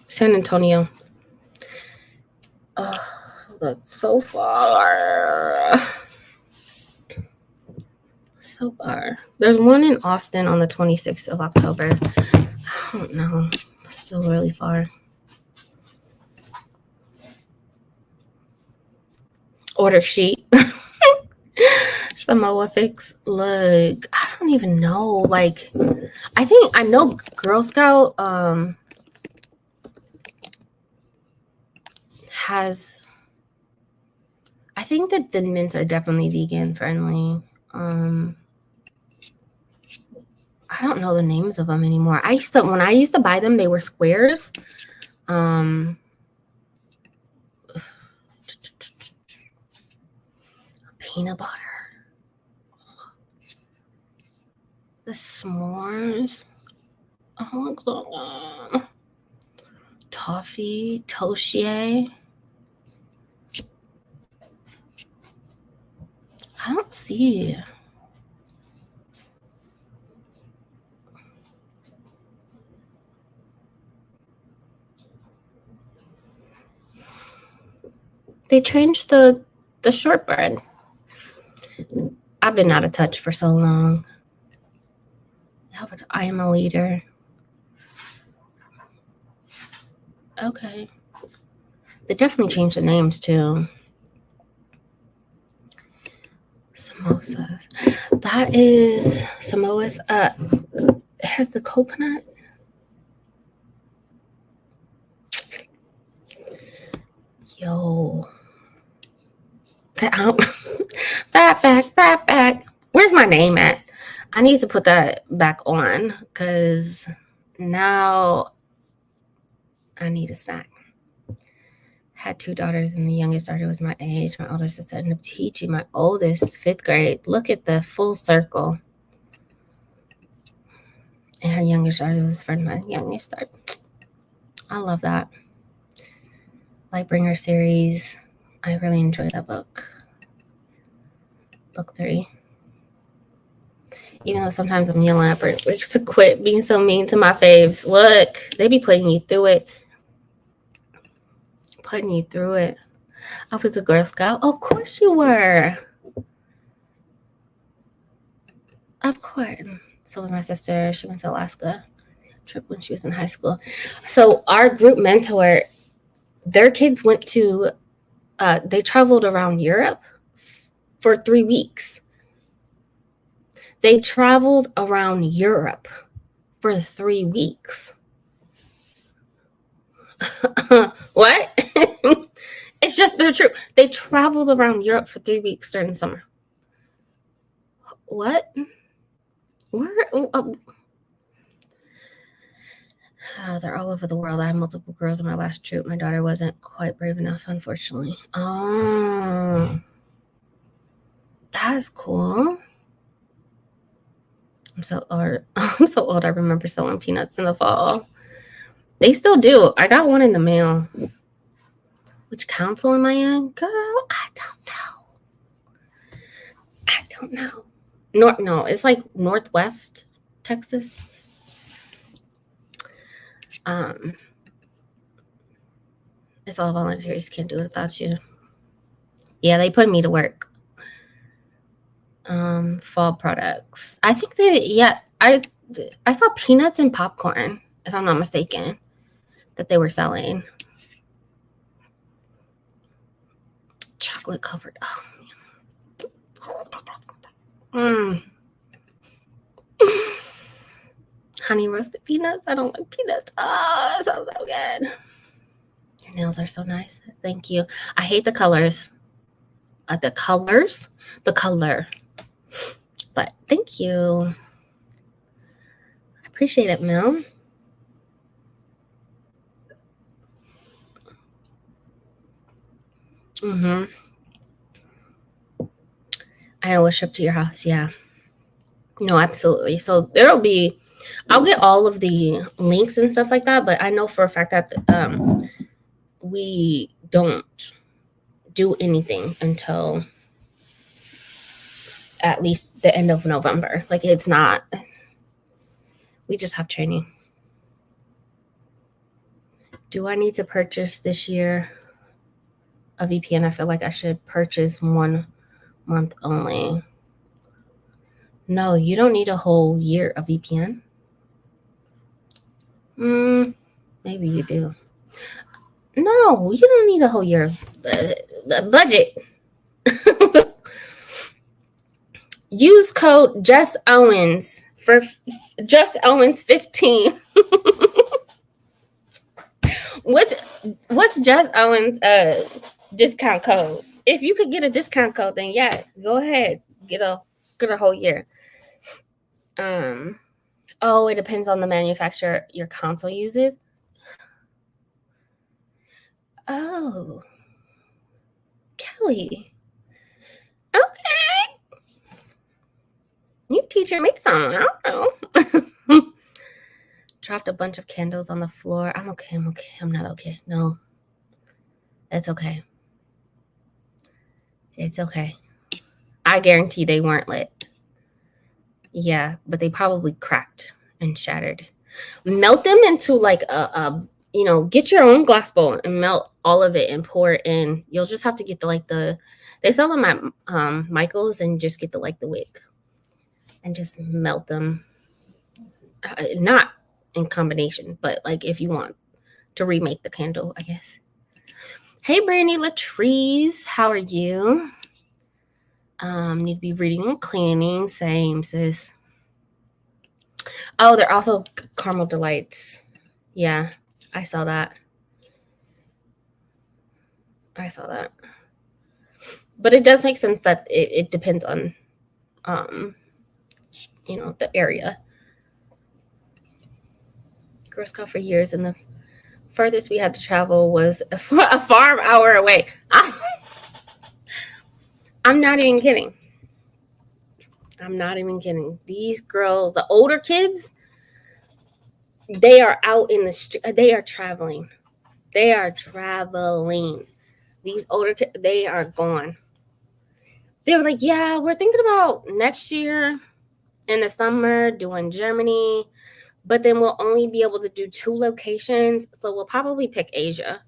Speaker 1: San Antonio. Oh, that's so far. So far. There's one in Austin on the 26th of October. I don't know. That's still really far. Order sheet. Samoa fix. Look, I don't even know. Like, I know Girl Scout has, I think that the mints are definitely vegan friendly. I don't know the names of them anymore. When I used to buy them, they were squares. Peanut butter. The s'mores. Oh my god. Toffee, Toshie. I don't see. They changed the shortbread. I've been out of touch for so long. Yeah, but I am a leader. Okay. They definitely changed the names too. Samosas. That is Samoa's. It has the coconut. Yo. Fat back. Where's my name at? I need to put that back on because now I need a snack. Had 2 daughters and the youngest daughter was my age. My older sister ended up teaching my oldest 5th grade. Look at the full circle. And her youngest daughter was a friend of my youngest daughter. I love that. Lightbringer series. I really enjoyed that book. Book 3. Even though sometimes I'm yelling at her to quit being so mean to my faves. Look, they be putting you through it. I was a Girl Scout. Of course you were. Of course. So was my sister. She went to Alaska trip when she was in high school. So our group mentor, their kids went to, they traveled around Europe for 3 weeks. They traveled around Europe for 3 weeks. What? It's just they're true. They traveled around Europe for 3 weeks during the summer. What? Where? Oh, they're all over the world. I have multiple girls on my last trip. My daughter wasn't quite brave enough, unfortunately. Oh, that's cool. I'm so old. I'm so old. I remember selling peanuts in the fall. They still do. I got one in the mail. Which council am I in? Girl, I don't know. No, it's like Northwest Texas. It's all volunteers. Can't do it without you. Yeah, they put me to work. Fall products. I think I saw peanuts and popcorn, if I'm not mistaken, that they were selling. Chocolate covered. Honey roasted peanuts. I don't like peanuts. Oh, that sounds so good. Your nails are so nice. Thank you. I hate the colors. The color. But thank you. I appreciate it, Mel. I will ship to your house. Yeah. No, absolutely. So I'll get all of the links and stuff like that, but I know for a fact that we don't do anything until at least the end of November. Like it's not, we just have training. Do I need to purchase this year a VPN? I feel like I should purchase 1 month only. No, you don't need a whole year of VPN. Maybe you do. No, you don't need a whole year. Budget. Use code JessOwens for JessOwens15. What's Jess Owens discount code? If you could get a discount code, then yeah, go ahead. Get a whole year. Oh, it depends on the manufacturer your console uses. Oh, Kelly. Okay. You teaching me something. I don't know. Dropped a bunch of candles on the floor. I'm okay. I'm not okay. No. It's okay. It's okay. I guarantee they weren't lit. Yeah, but they probably cracked and shattered. Melt them into like a get your own glass bowl and melt all of it and pour it in. You'll just have to get they sell them at Michael's and just get the wick and just melt them. Not in combination, but like if you want to remake the candle, I guess. Hey, Brandy Latrice, how are you? Need to be reading and cleaning. Same, sis. Oh, they're also caramel delights. Yeah, I saw that. But it does make sense that it depends on, the area. Girl Scout for years, and the furthest we had to travel was a farm hour away. I'm not even kidding. These girls, the older kids, they are out in the street. They are traveling. These older kids, they are gone. They were like, yeah, we're thinking about next year in the summer doing Germany, but then we'll only be able to do 2 locations. So we'll probably pick Asia.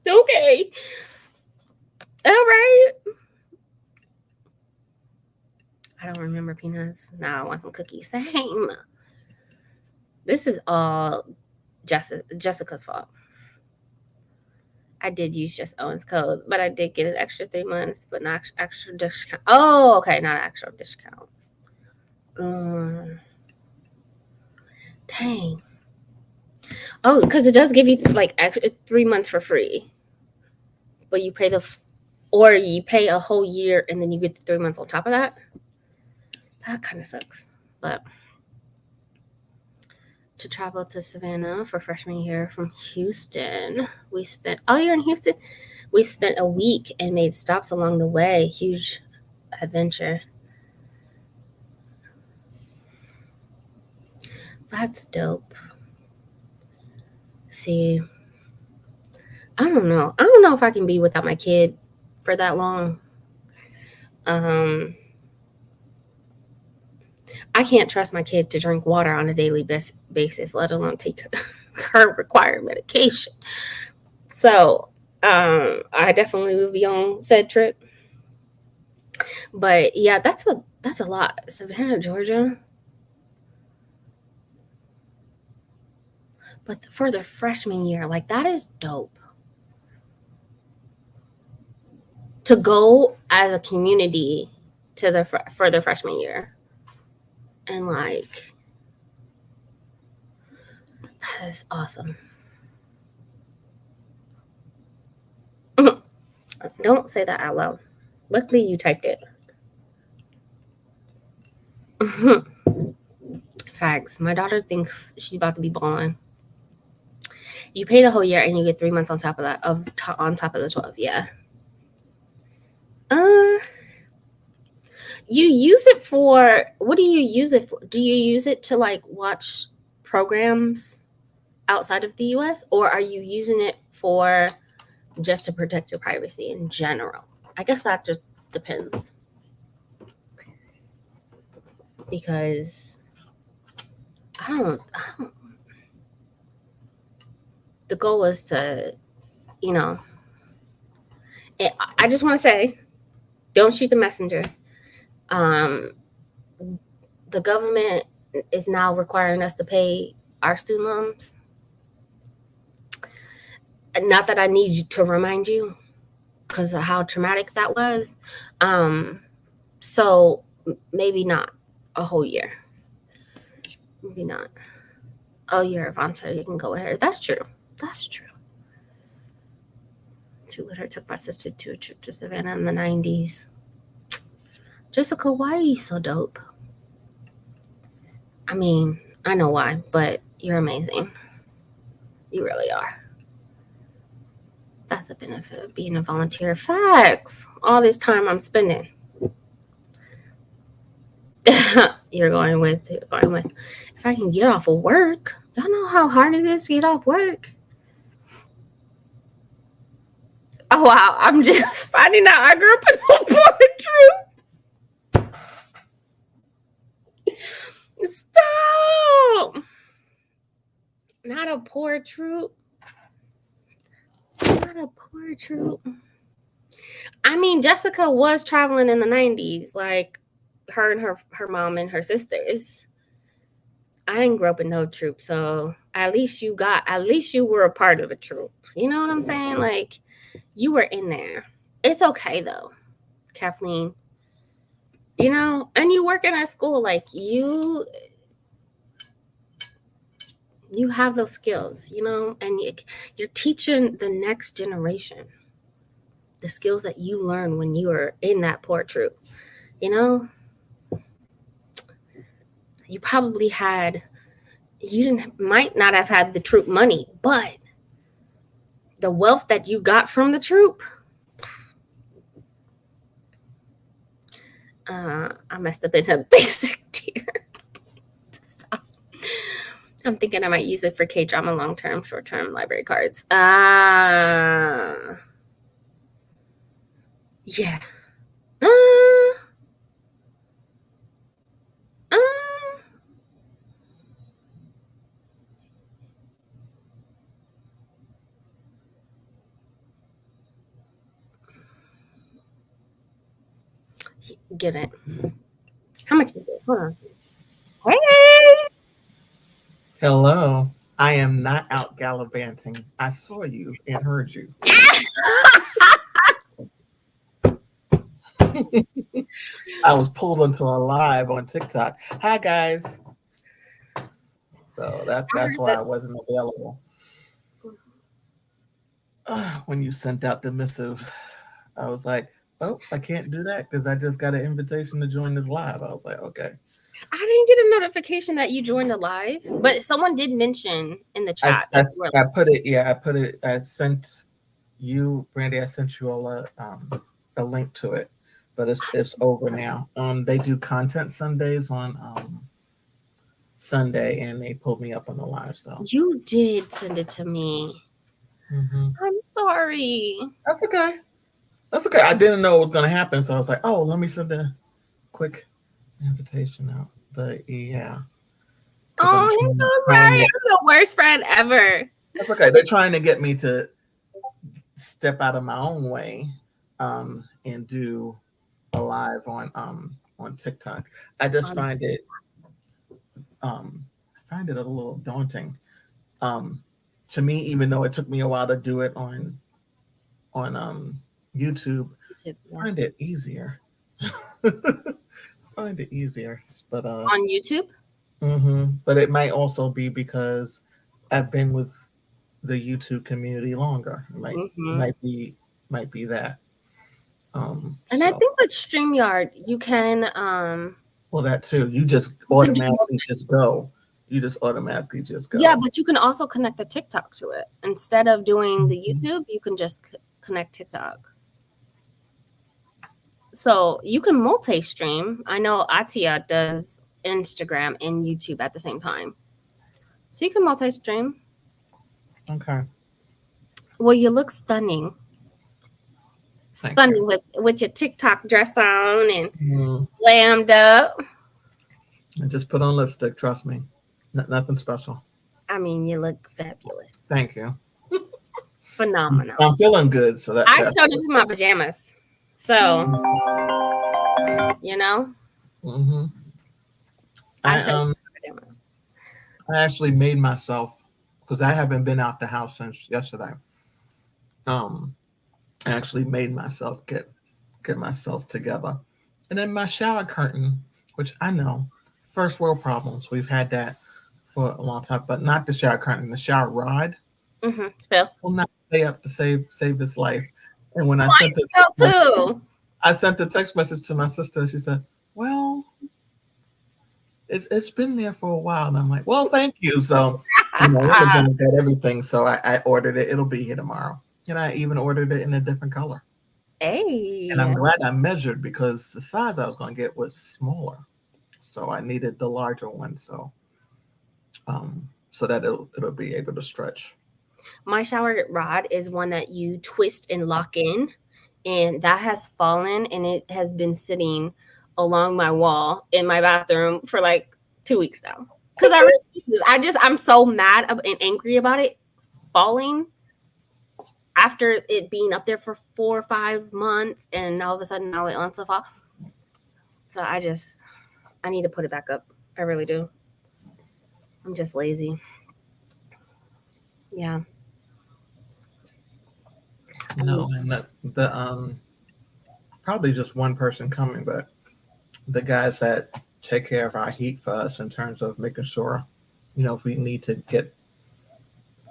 Speaker 1: Okay. All right. I don't remember peanuts. Now I want some cookies. Same. This is all Jessica's fault. I did use Just Owens code, but I did get an extra 3 months, but not extra discount. Oh, okay, not extra discount. Dang. Oh, because it does give you like 3 months for free, but you pay or you pay a whole year and then you get the 3 months on top of that. That kind of sucks. But to travel to Savannah for freshman year from Houston, we spent, oh, you're in Houston? We spent a week and made stops along the way. Huge adventure. That's dope. See, I don't know. I don't know if I can be without my kid for that long. I can't trust my kid to drink water on a daily basis, let alone take her required medication. So I definitely will be on said trip. But yeah, that's a lot. Savannah, Georgia. But for the freshman year, like, that is dope. To go as a community to for the freshman year. And like, that is awesome. Don't say that out loud. Luckily you typed it. Facts. My daughter thinks she's about to be balling. You pay the whole year and you get 3 months on top of that, on top of the 12. Yeah. You use it for, what do you use it for? Do you use it to like watch programs outside of the US, or are you using it for just to protect your privacy in general? I guess that just depends. Because I don't the goal is to, I just want to say, don't shoot the messenger. The government is now requiring us to pay our student loans. Not that I need you to remind you, because of how traumatic that was. So maybe not a whole year. Maybe not. Oh, you're Avanta. You can go ahead. That's true. That's true. Two later took my sister to a trip to Savannah in the 90s. Jessica, why are you so dope? I mean, I know why, but you're amazing. You really are. That's a benefit of being a volunteer. Facts. All this time I'm spending. You're going with. If I can get off of work. Y'all know how hard it is to get off work. Oh, wow. I'm just finding out I grew up in a poor troop. Stop. Not a poor troop. Not a poor troop. I mean, Jessica was traveling in the 90s, like her and her mom and her sisters. I didn't grow up in no troop, so at least you were a part of a troop. You know what I'm saying? Like, you were in there. It's okay though, Kathleen. And you working at school, like you have those skills, and you're teaching the next generation the skills that you learned when you were in that poor troop. You probably might not have had the troop money, but the wealth that you got from the troop, I must have been a basic tier. I'm thinking I might use it for K-drama long-term, short-term library cards. Yeah. Get it. How much is it? Hold on. Hey!
Speaker 4: Hello. I am not out gallivanting. I saw you and heard you. I was pulled into a live on TikTok. Hi, guys. So that's why I wasn't available. When you sent out the missive, I was like, oh, I can't do that because I just got an invitation to join this live. I was like, okay.
Speaker 1: I didn't get a notification that you joined the live, but someone did mention in the chat.
Speaker 4: I put it. Yeah, I put it. I sent you, Brandy. I sent you all a link to it, but it's over now. They do content Sundays on Sunday, and they pulled me up on the live. So
Speaker 1: you did send it to me. I'm sorry.
Speaker 4: That's okay. That's okay. I didn't know it was going to happen, so I was like, oh, let me send a quick invitation out. But yeah.
Speaker 1: Oh, I'm so sorry. I'm the worst friend ever.
Speaker 4: That's okay. They're trying to get me to step out of my own way and do a live on TikTok. I just find it a little daunting. To me, even though it took me a while to do it on YouTube, I find it easier. But
Speaker 1: on YouTube.
Speaker 4: But it might also be because I've been with the YouTube community longer. Might be that.
Speaker 1: And I think with StreamYard, you can
Speaker 4: well, that too. You just automatically just go. Yeah,
Speaker 1: but you can also connect the TikTok to it. Instead of doing the YouTube, you can just connect TikTok. So you can multi-stream. I know Atia does Instagram and YouTube at the same time. So you can multi-stream.
Speaker 4: Okay.
Speaker 1: Well, you look stunning. Stunning with your TikTok dress on and glammed up.
Speaker 4: And just put on lipstick, trust me. Nothing special.
Speaker 1: I mean, you look fabulous.
Speaker 4: Thank you.
Speaker 1: Phenomenal.
Speaker 4: I'm feeling good. So
Speaker 1: I showed up in my pajamas. So, you know.
Speaker 4: I actually made myself, because I haven't been out the house since yesterday. I actually made myself get myself together. And then my shower curtain, which I know, first world problems. We've had that for a long time, but not the shower curtain, the shower rod. Will not stay up to save his life. And when I sent the text message to my sister, she said, well, it's been there for a while. And I'm like, well, thank you. So Amazon got everything. So I ordered it. It'll be here tomorrow. And I even ordered it in a different color.
Speaker 1: Hey.
Speaker 4: And I'm glad I measured because the size I was going to get was smaller. So I needed the larger one. So that it'll be able to stretch.
Speaker 1: My shower rod is one that you twist and lock in, and that has fallen, and it has been sitting along my wall in my bathroom for like 2 weeks now. Because I'm so mad and angry about it falling after it being up there for 4 or 5 months, and all of a sudden now it wants to fall. So I need to put it back up. I really do. I'm just lazy. Yeah.
Speaker 4: No, and the probably just one person coming, but the guys that take care of our heat for us in terms of making sure, if we need to get,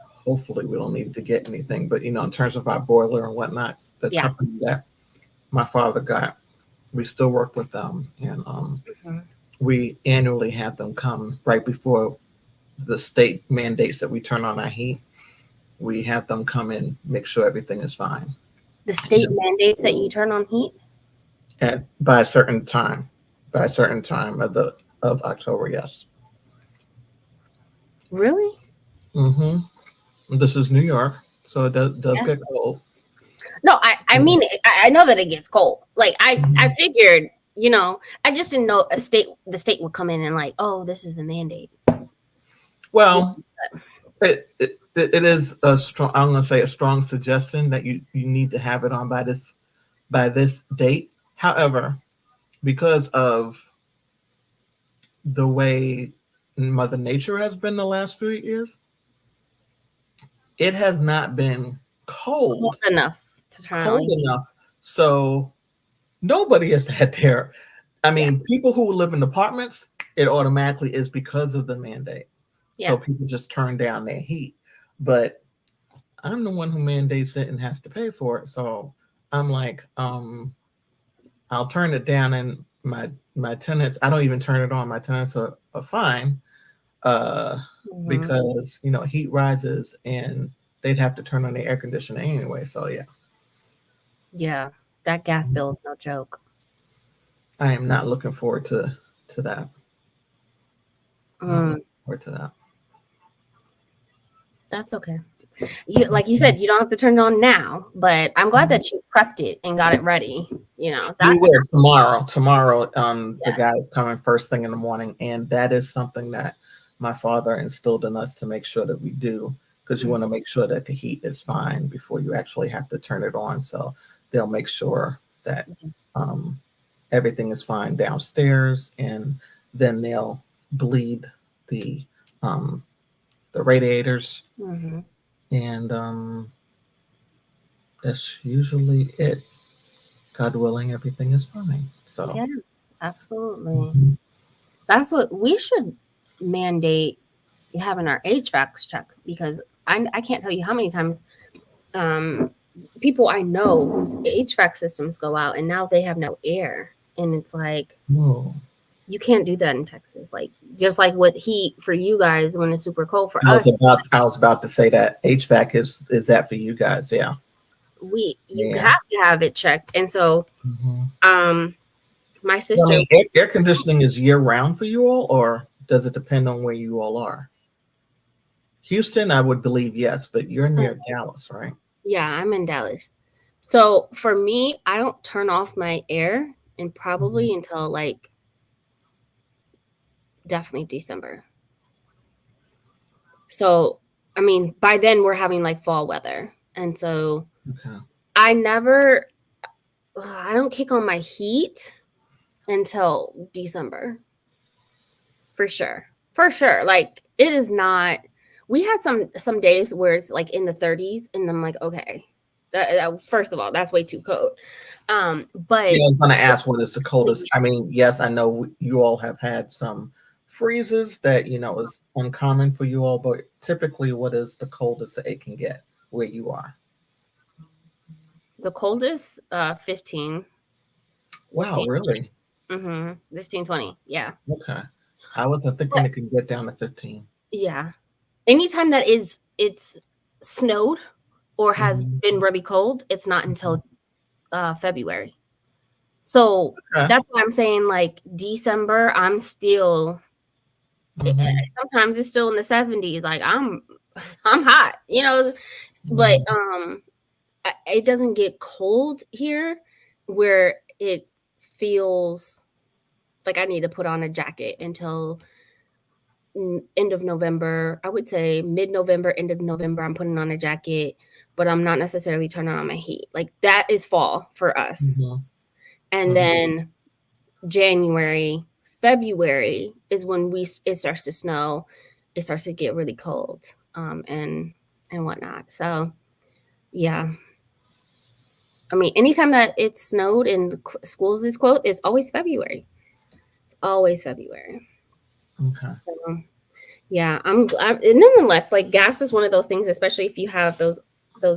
Speaker 4: hopefully we don't need to get anything, but in terms of our boiler and whatnot, the company that my father got, we still work with them, and we annually have them come right before the state mandates that we turn on our heat. We have them come in, make sure everything is fine.
Speaker 1: The state mandates that you turn on heat?
Speaker 4: By a certain time of October, yes.
Speaker 1: Really?
Speaker 4: This is New York, so it does get cold.
Speaker 1: No, I mean, I know that it gets cold. Like I figured, I just didn't know the state would come in and like, oh, this is a mandate.
Speaker 4: Well, it is a strong, I'm going to say a strong suggestion that you need to have it on by this date. However, because of the way Mother Nature has been the last few years, it has not been cold
Speaker 1: enough to turn on.
Speaker 4: So nobody has had their, people who live in apartments, it automatically is because of the mandate. So people just turn down their heat. But I'm the one who mandates it and has to pay for it. So I'm like, I'll turn it down, and my tenants, I don't even turn it on. My tenants are fine because, you know, heat rises and they'd have to turn on the air conditioner anyway. So yeah.
Speaker 1: Yeah, that gas bill is no joke.
Speaker 4: I am not looking forward to that. Not looking forward to that.
Speaker 1: That's okay. You, like you said, you don't have to turn it on now, but I'm glad that you prepped it and got it ready. You know,
Speaker 4: we will tomorrow. Tomorrow, the guy's coming first thing in the morning, and that is something that my father instilled in us to make sure that we do, because you want to make sure that the heat is fine before you actually have to turn it on. So they'll make sure that everything is fine downstairs, and then they'll bleed the radiators. And that's usually it. God willing, everything is fine. So
Speaker 1: yes, absolutely. That's what we should mandate having our HVAC checks, because I can't tell you how many times people I know whose HVAC systems go out and now they have no air, and it's like, you can't do that in Texas. Like, just like with heat for you guys when it's super cold, for us.
Speaker 4: I was about to say that HVAC is that for you guys. Yeah.
Speaker 1: You have to have it checked. And so my sister,
Speaker 4: I mean, air conditioning is year round for you all, or does it depend on where you all are? Houston, I would believe yes, but you're near Dallas, right?
Speaker 1: Yeah, I'm in Dallas. So for me, I don't turn off my air and probably until like definitely December. So I mean, by then we're having like fall weather, and so I don't kick on my heat until December. For sure. Like, it is not, we had some days where it's like in the 30s, and I'm like, okay, first of all, that's way too cold. But
Speaker 4: yeah, I was going to ask what is the coldest. I mean, yes, I know you all have had some freezes that, you know, is uncommon for you all, but typically what is the coldest that it can get where you are?
Speaker 1: The coldest, 15.
Speaker 4: Wow,
Speaker 1: 15,
Speaker 4: really?
Speaker 1: 15, 20. Yeah.
Speaker 4: Okay. I wasn't thinking it could get down to 15.
Speaker 1: Yeah. Anytime that it's snowed or has been really cold, it's not until February. So that's why I'm saying, like, December, I'm still sometimes it's still in the 70s. Like, I'm hot, you know, but it doesn't get cold here where it feels like I need to put on a jacket until end of November. I would say mid-November, end of November, I'm putting on a jacket, but I'm not necessarily turning on my heat. Like, that is fall for us. And then January, February is when it starts to snow. It starts to get really cold, and whatnot. So yeah. I mean, anytime that it snowed and schools is closed, it's always February. It's always February.
Speaker 4: Okay.
Speaker 1: So, yeah, I'm nonetheless, like, gas is one of those things, especially if you have those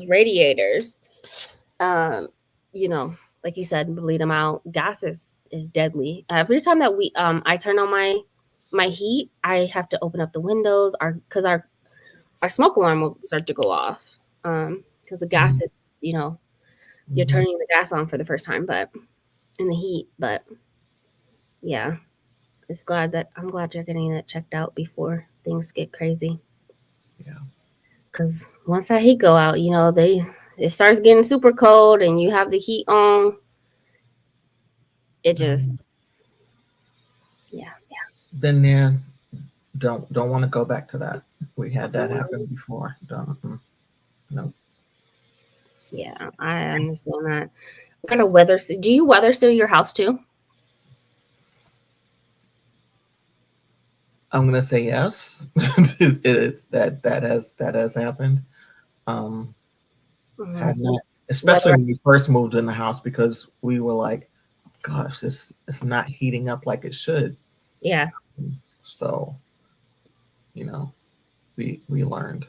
Speaker 1: radiators. You know, like you said, bleed them out. Gas is deadly. Every time that I turn on my heat, I have to open up the windows, because our smoke alarm will start to go off. Because the gas is, you know, you're turning the gas on for the first time, but in the heat. But yeah, I'm glad you're getting it checked out before things get crazy.
Speaker 4: Yeah.
Speaker 1: Because once that heat go out, you know, it starts getting super cold and you have the heat on. It just, yeah.
Speaker 4: Been there. Don't want to go back to that. We had that happen before. No.
Speaker 1: Yeah, I understand that. What kind of weather? Do you weather seal your house too?
Speaker 4: I'm gonna say yes. that has happened. Have not, especially when we first moved in the house, because we were like, gosh, it's not heating up like it should.
Speaker 1: Yeah.
Speaker 4: So, you know, we learned.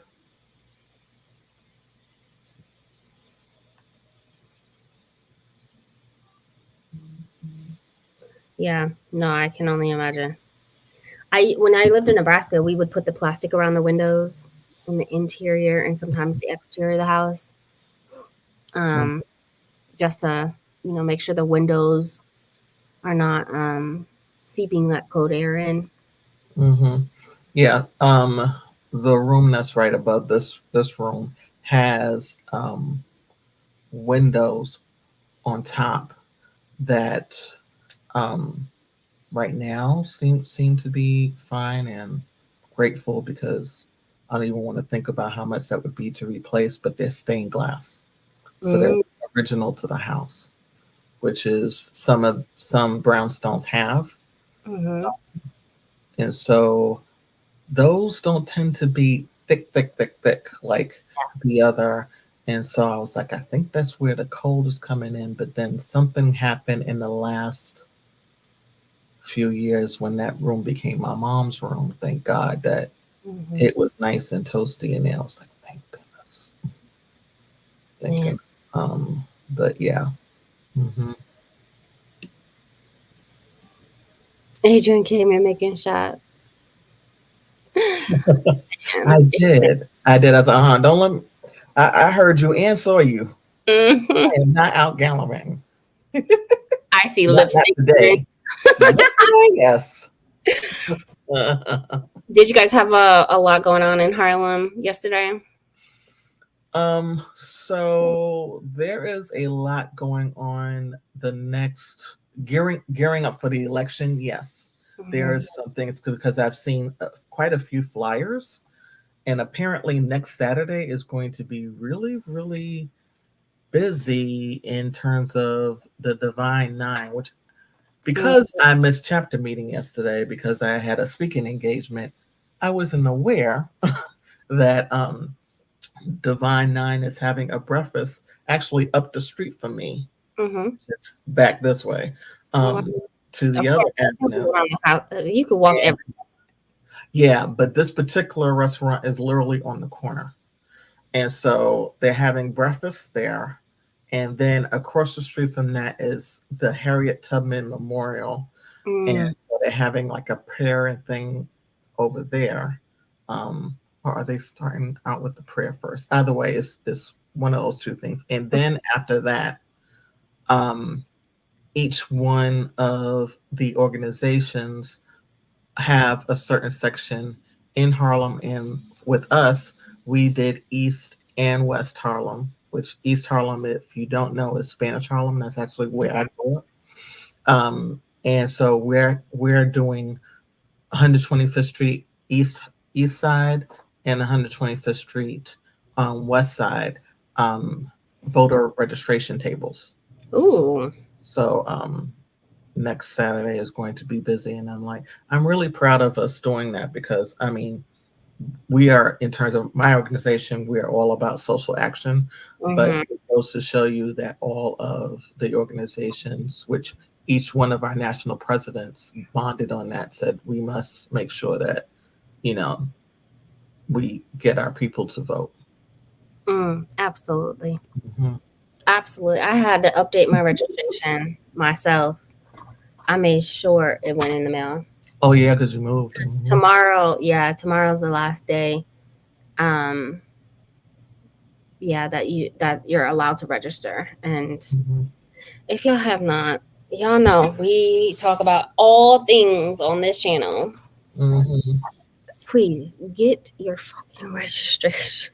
Speaker 1: Yeah, no, I can only imagine. When I lived in Nebraska, we would put the plastic around the windows in the interior and sometimes the exterior of the house, just to make sure the windows are not seeping that cold air in.
Speaker 4: Yeah. The room that's right above this room has windows on top that right now seem to be fine, and grateful because I don't even want to think about how much that would be to replace, but they're stained glass. So they're original to the house, which is some brownstones have. And so those don't tend to be thick like the other. And so I was like, I think that's where the cold is coming in. But then something happened in the last few years when that room became my mom's room. Thank God that it was nice and toasty in there. I was like, thank goodness. Thank goodness. But yeah.
Speaker 1: Adrian came in making shots.
Speaker 4: I did. I was like, don't let me. I heard you and saw you. I am not out gallivanting.
Speaker 1: I see lipstick
Speaker 4: today. Yes.
Speaker 1: Did you guys have a lot going on in Harlem yesterday?
Speaker 4: So there is a lot going on. The next gearing up for the election. Yes, there's some things because I've seen quite a few flyers, and apparently next Saturday is going to be really, really busy in terms of the Divine Nine, which because I missed chapter meeting yesterday because I had a speaking engagement, I wasn't aware that Divine Nine is having a breakfast actually up the street from me. It's back this way to the other avenue.
Speaker 1: You could walk everywhere.
Speaker 4: Yeah, but this particular restaurant is literally on the corner. And so they're having breakfast there. And then across the street from that is the Harriet Tubman Memorial. And so they're having like a prayer thing over there. Or are they starting out with the prayer first? Either way, it's one of those two things. And then after that, each one of the organizations have a certain section in Harlem. And with us, we did East and West Harlem, which East Harlem, if you don't know, is Spanish Harlem. That's actually where I grew up. And so we're doing 125th Street East Side and 125th Street West Side voter registration tables.
Speaker 1: Ooh.
Speaker 4: So next Saturday is going to be busy, and I'm really proud of us doing that because I mean, we are, in terms of my organization, we are all about social action, but it goes to show you that all of the organizations, which each one of our national presidents bonded on that, said we must make sure that, we get our people to vote.
Speaker 1: Absolutely. Absolutely. I had to update my registration myself. I made sure it went in the mail.
Speaker 4: Oh yeah, because you moved.
Speaker 1: Tomorrow's the last day. That you're allowed to register. And if y'all have not, y'all know we talk about all things on this channel. Please get your fucking registration.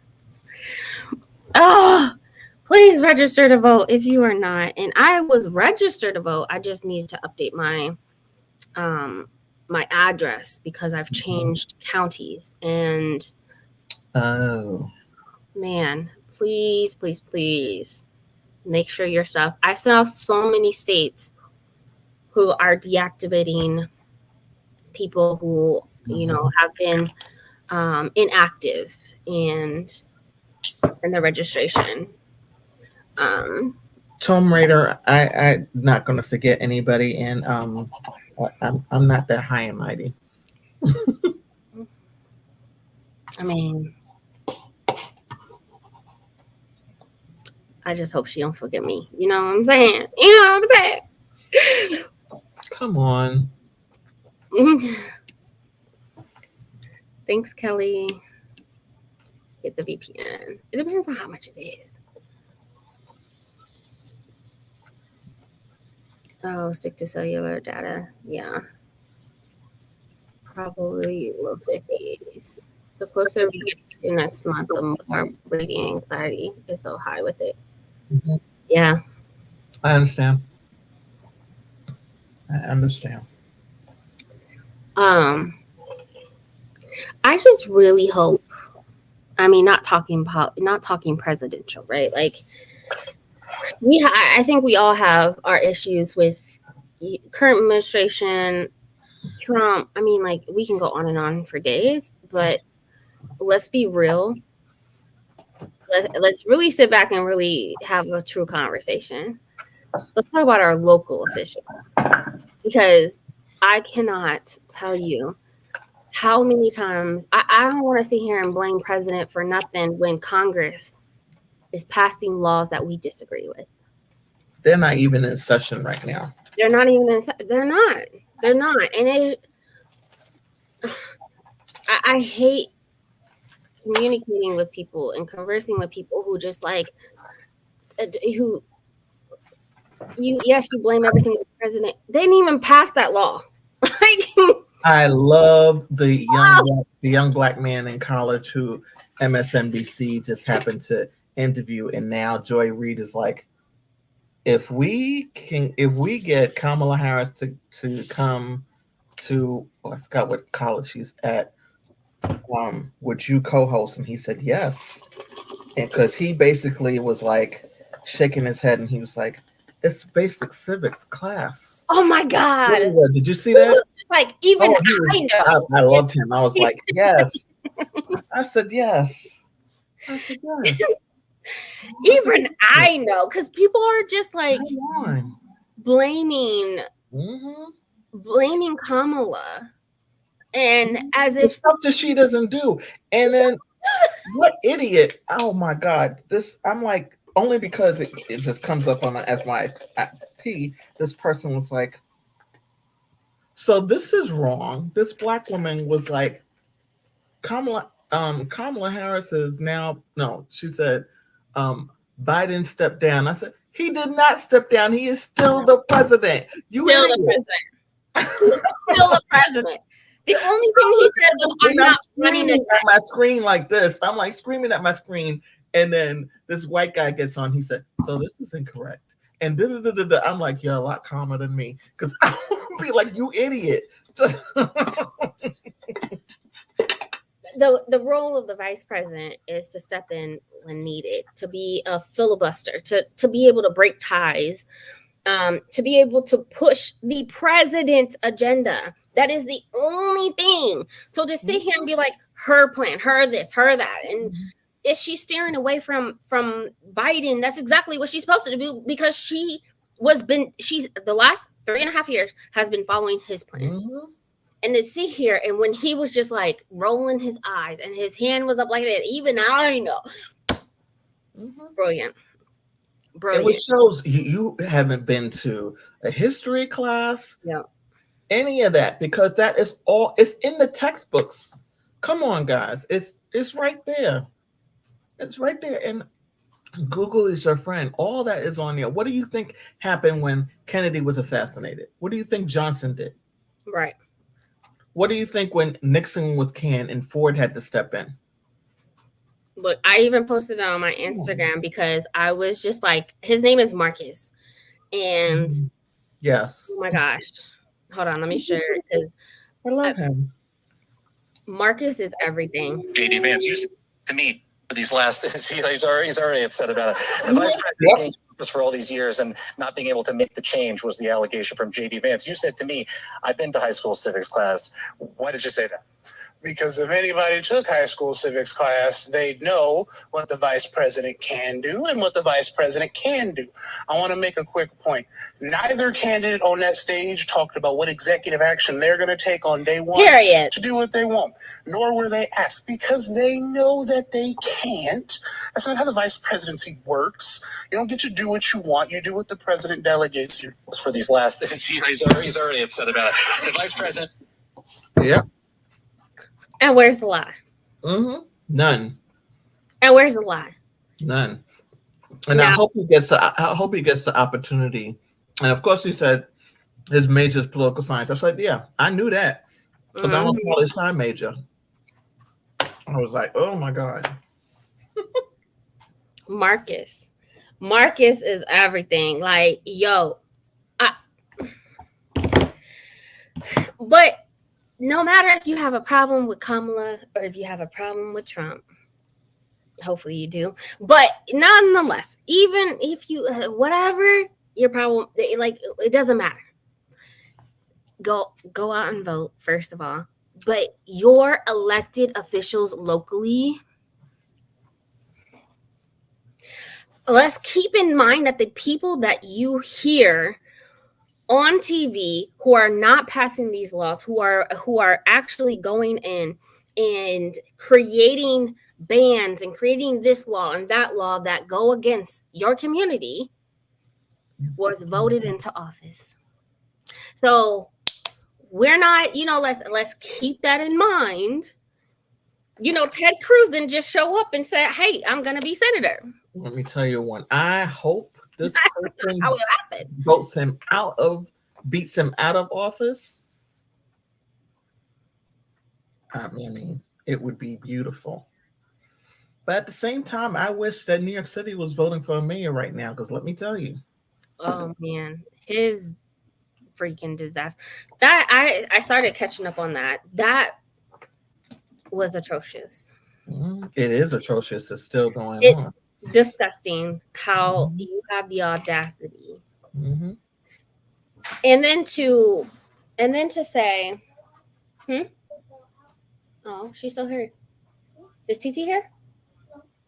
Speaker 1: Please register to vote if you are not. And I was registered to vote. I just needed to update my my address because I've changed counties. And man, please make sure your stuff. I saw so many states who are deactivating people who have been inactive and in the registration.
Speaker 4: Tomb Raider, I'm not going to forget anybody, and I'm not that high and mighty.
Speaker 1: I mean, I just hope she don't forget me. You know what I'm saying? You know what I'm saying?
Speaker 4: Come on.
Speaker 1: Thanks, Kelly. Get the VPN. It depends on how much it is. Oh, stick to cellular data. Yeah. Probably low 50s. The closer we get to next month, the more radiant anxiety is so high with it.
Speaker 4: Mm-hmm.
Speaker 1: Yeah.
Speaker 4: I understand.
Speaker 1: I just really hope, I mean, not talking presidential, right? Like, I think we all have our issues with current administration, Trump. I mean, like, we can go on and on for days, but let's be real. Let's really sit back and really have a true conversation. Let's talk about our local officials, because I cannot tell you how many times I don't want to sit here and blame president for nothing when Congress is passing laws that we disagree with.
Speaker 4: They're not even in session right now.
Speaker 1: They're not even in. They're not. And I hate communicating with people and conversing with people who just like you blame everything on the president. They didn't even pass that law. Like,
Speaker 4: I love the young black man in college who MSNBC just happened to interview, and now Joy Reid is like, if we get Kamala Harris to come to, I forgot what college she's at, would you co-host? And he said yes, and because he basically was like shaking his head, and he was like, it's basic civics class.
Speaker 1: Oh my God!
Speaker 4: Did you see that?
Speaker 1: Like, even I know.
Speaker 4: I loved him. I was like, yes. I said yes. Even
Speaker 1: I know, because people are just like blaming Kamala, and as if
Speaker 4: stuff that she doesn't do. And then what idiot? Oh my God! I'm like, only because it just comes up on as my P. This person was like, so this is wrong. This black woman was like, Kamala Harris is now, no, she said, Biden stepped down. I said, he did not step down. He is still the president. Still the
Speaker 1: president. The only thing he said was, I'm not
Speaker 4: screaming at my screen like this. I'm like screaming at my screen. And then this white guy gets on. He said, so this is incorrect. And I'm like, you're a lot calmer than me, because I would be like, you idiot.
Speaker 1: The role of the vice president is to step in when needed, to be a filibuster, to be able to break ties, to be able to push the president's agenda. That is the only thing. So to sit here and be like, her plan, her this, her that, and if she's steering away from Biden, that's exactly what she's supposed to do, because she's the last 3.5 years has been following his plan. And to sit here, and when he was just like rolling his eyes and his hand was up like that, even I know. Brilliant.
Speaker 4: It shows you haven't been to a history class, any of that, because that is all, it's in the textbooks. Come on, guys. It's right there. It's right there. And Google is your friend. All that is on there. What do you think happened when Kennedy was assassinated? What do you think Johnson did?
Speaker 1: Right.
Speaker 4: What do you think when Nixon was canned and Ford had to step in?
Speaker 1: Look, I even posted it on my Instagram because I was just like, his name is Marcus. And
Speaker 4: yes.
Speaker 1: Oh my gosh. Hold on, let me share it, because
Speaker 4: I love him.
Speaker 1: Marcus is everything.
Speaker 2: J.D. Vance used to me for these last, see, he's already upset about it. The vice president being office for all these years and not being able to make the change was the allegation from J.D. Vance. You said to me, I've been to high school civics class. Why did you say that? Because if anybody took high school civics class, they'd know what the vice president can do and what the vice president can do. I want to make a quick point. Neither candidate on that stage talked about what executive action they're going to take on day one to do what they want, nor were they asked, because they know that they can't. That's not how the vice presidency works. You don't get to do what you want. You do what the president delegates you. For these last, he's already upset about it. The vice president.
Speaker 4: Yeah.
Speaker 1: And where's the lie?
Speaker 4: None.
Speaker 1: And where's the lie?
Speaker 4: None. And now, I hope he gets the opportunity. And of course, he said his major is political science. I said, yeah, I knew that. Because I'm a poli-sci major. I was like, oh my God.
Speaker 1: Marcus is everything. Like, yo. But no matter if you have a problem with Kamala or if you have a problem with Trump, hopefully you do. But nonetheless, even if you, whatever your problem, like, it doesn't matter. Go out and vote, first of all. But your elected officials locally, let's keep in mind that the people that you hear on TV who are not passing these laws, who are actually going in and creating bans and creating this law and that law that go against your community, was voted into office. So we're not, let's keep that in mind. Ted Cruz didn't just show up and say, hey, I'm going to be senator.
Speaker 4: Let me tell you one. I hope this person
Speaker 1: how will happen.
Speaker 4: beats him out of office. I mean, it would be beautiful. But at the same time, I wish that New York City was voting for a mayor right now, because let me tell you.
Speaker 1: Oh, man. His freaking disaster. That I started catching up on that. That was atrocious.
Speaker 4: It is atrocious. It's still going on.
Speaker 1: Disgusting how you have the audacity. And then to say, oh, she's still here. Is TT here?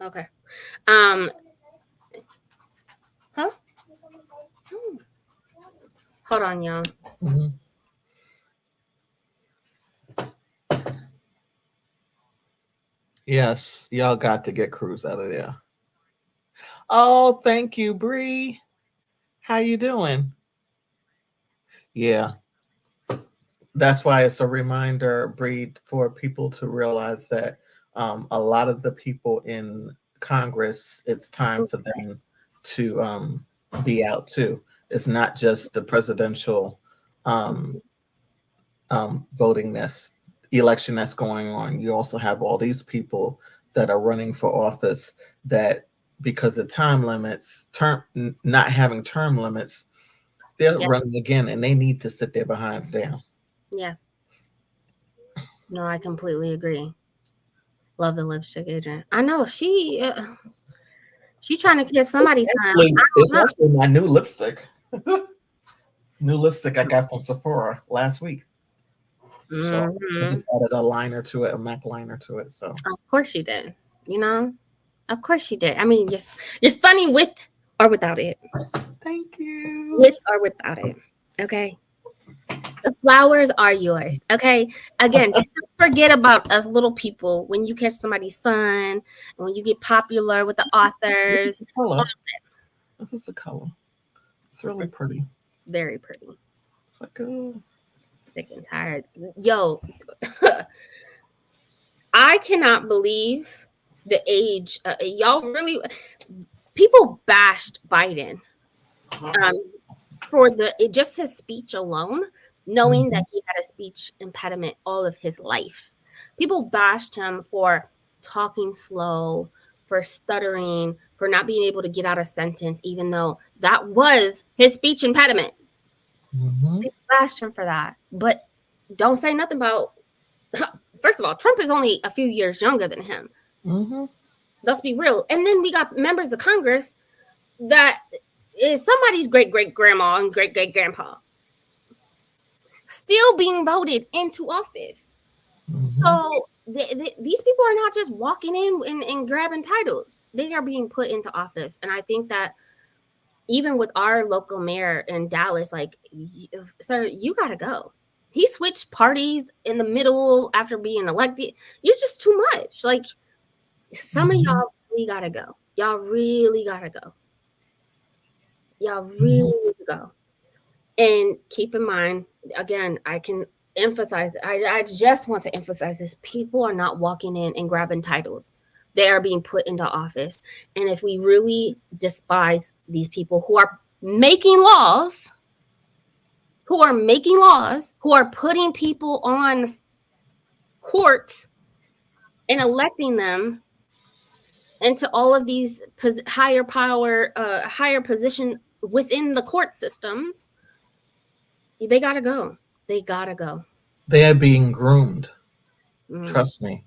Speaker 1: Okay. Huh? Hold on, y'all.
Speaker 4: Yes, y'all got to get Cruz out of there. Oh, thank you, Bree. How you doing? Yeah. That's why it's a reminder, Bree, for people to realize that a lot of the people in Congress, it's time for them to be out too. It's not just the presidential election that's going on. You also have all these people that are running for office that, because of time limits, not having term limits, they're running again, and they need to sit their behinds down.
Speaker 1: Yeah. No, I completely agree. Love the lipstick agent. I know she trying to kiss somebody's time.
Speaker 4: It's actually my new lipstick. New lipstick I got from Sephora last week. So I just added a liner to it, a MAC liner to it. So
Speaker 1: of course you did. Of course you did. I mean, you're stunning with or without it.
Speaker 4: Thank you.
Speaker 1: With or without it. Okay. The flowers are yours. Okay. Again, just don't forget about us little people when you catch somebody's son and when you get popular with the authors.
Speaker 4: This is the color. It's really pretty.
Speaker 1: Very pretty.
Speaker 4: It's like, oh.
Speaker 1: Sick and tired. Yo, I cannot believe the age. Y'all really, people bashed Biden for just his speech alone, knowing that he had a speech impediment all of his life. People bashed him for talking slow, for stuttering, for not being able to get out a sentence, even though that was his speech impediment. They bashed him for that. But don't say nothing about, first of all, Trump is only a few years younger than him. Let's be real. And then we got members of Congress that is somebody's great-great-grandma and great-great-grandpa still being voted into office. So these people are not just walking in and grabbing titles. They are being put into office. And I think that even with our local mayor in Dallas, like, sir, you got to go. He switched parties in the middle after being elected. You're just too much. Like, some of y'all really got to go. Y'all really got to go. Y'all really need to go. And keep in mind, again, I can emphasize, I just want to emphasize this. People are not walking in and grabbing titles. They are being put into office. And if we really despise these people who are making laws, who are putting people on courts and electing them into all of these higher power, higher position within the court systems, they gotta go. They gotta go.
Speaker 4: They are being groomed. Trust me.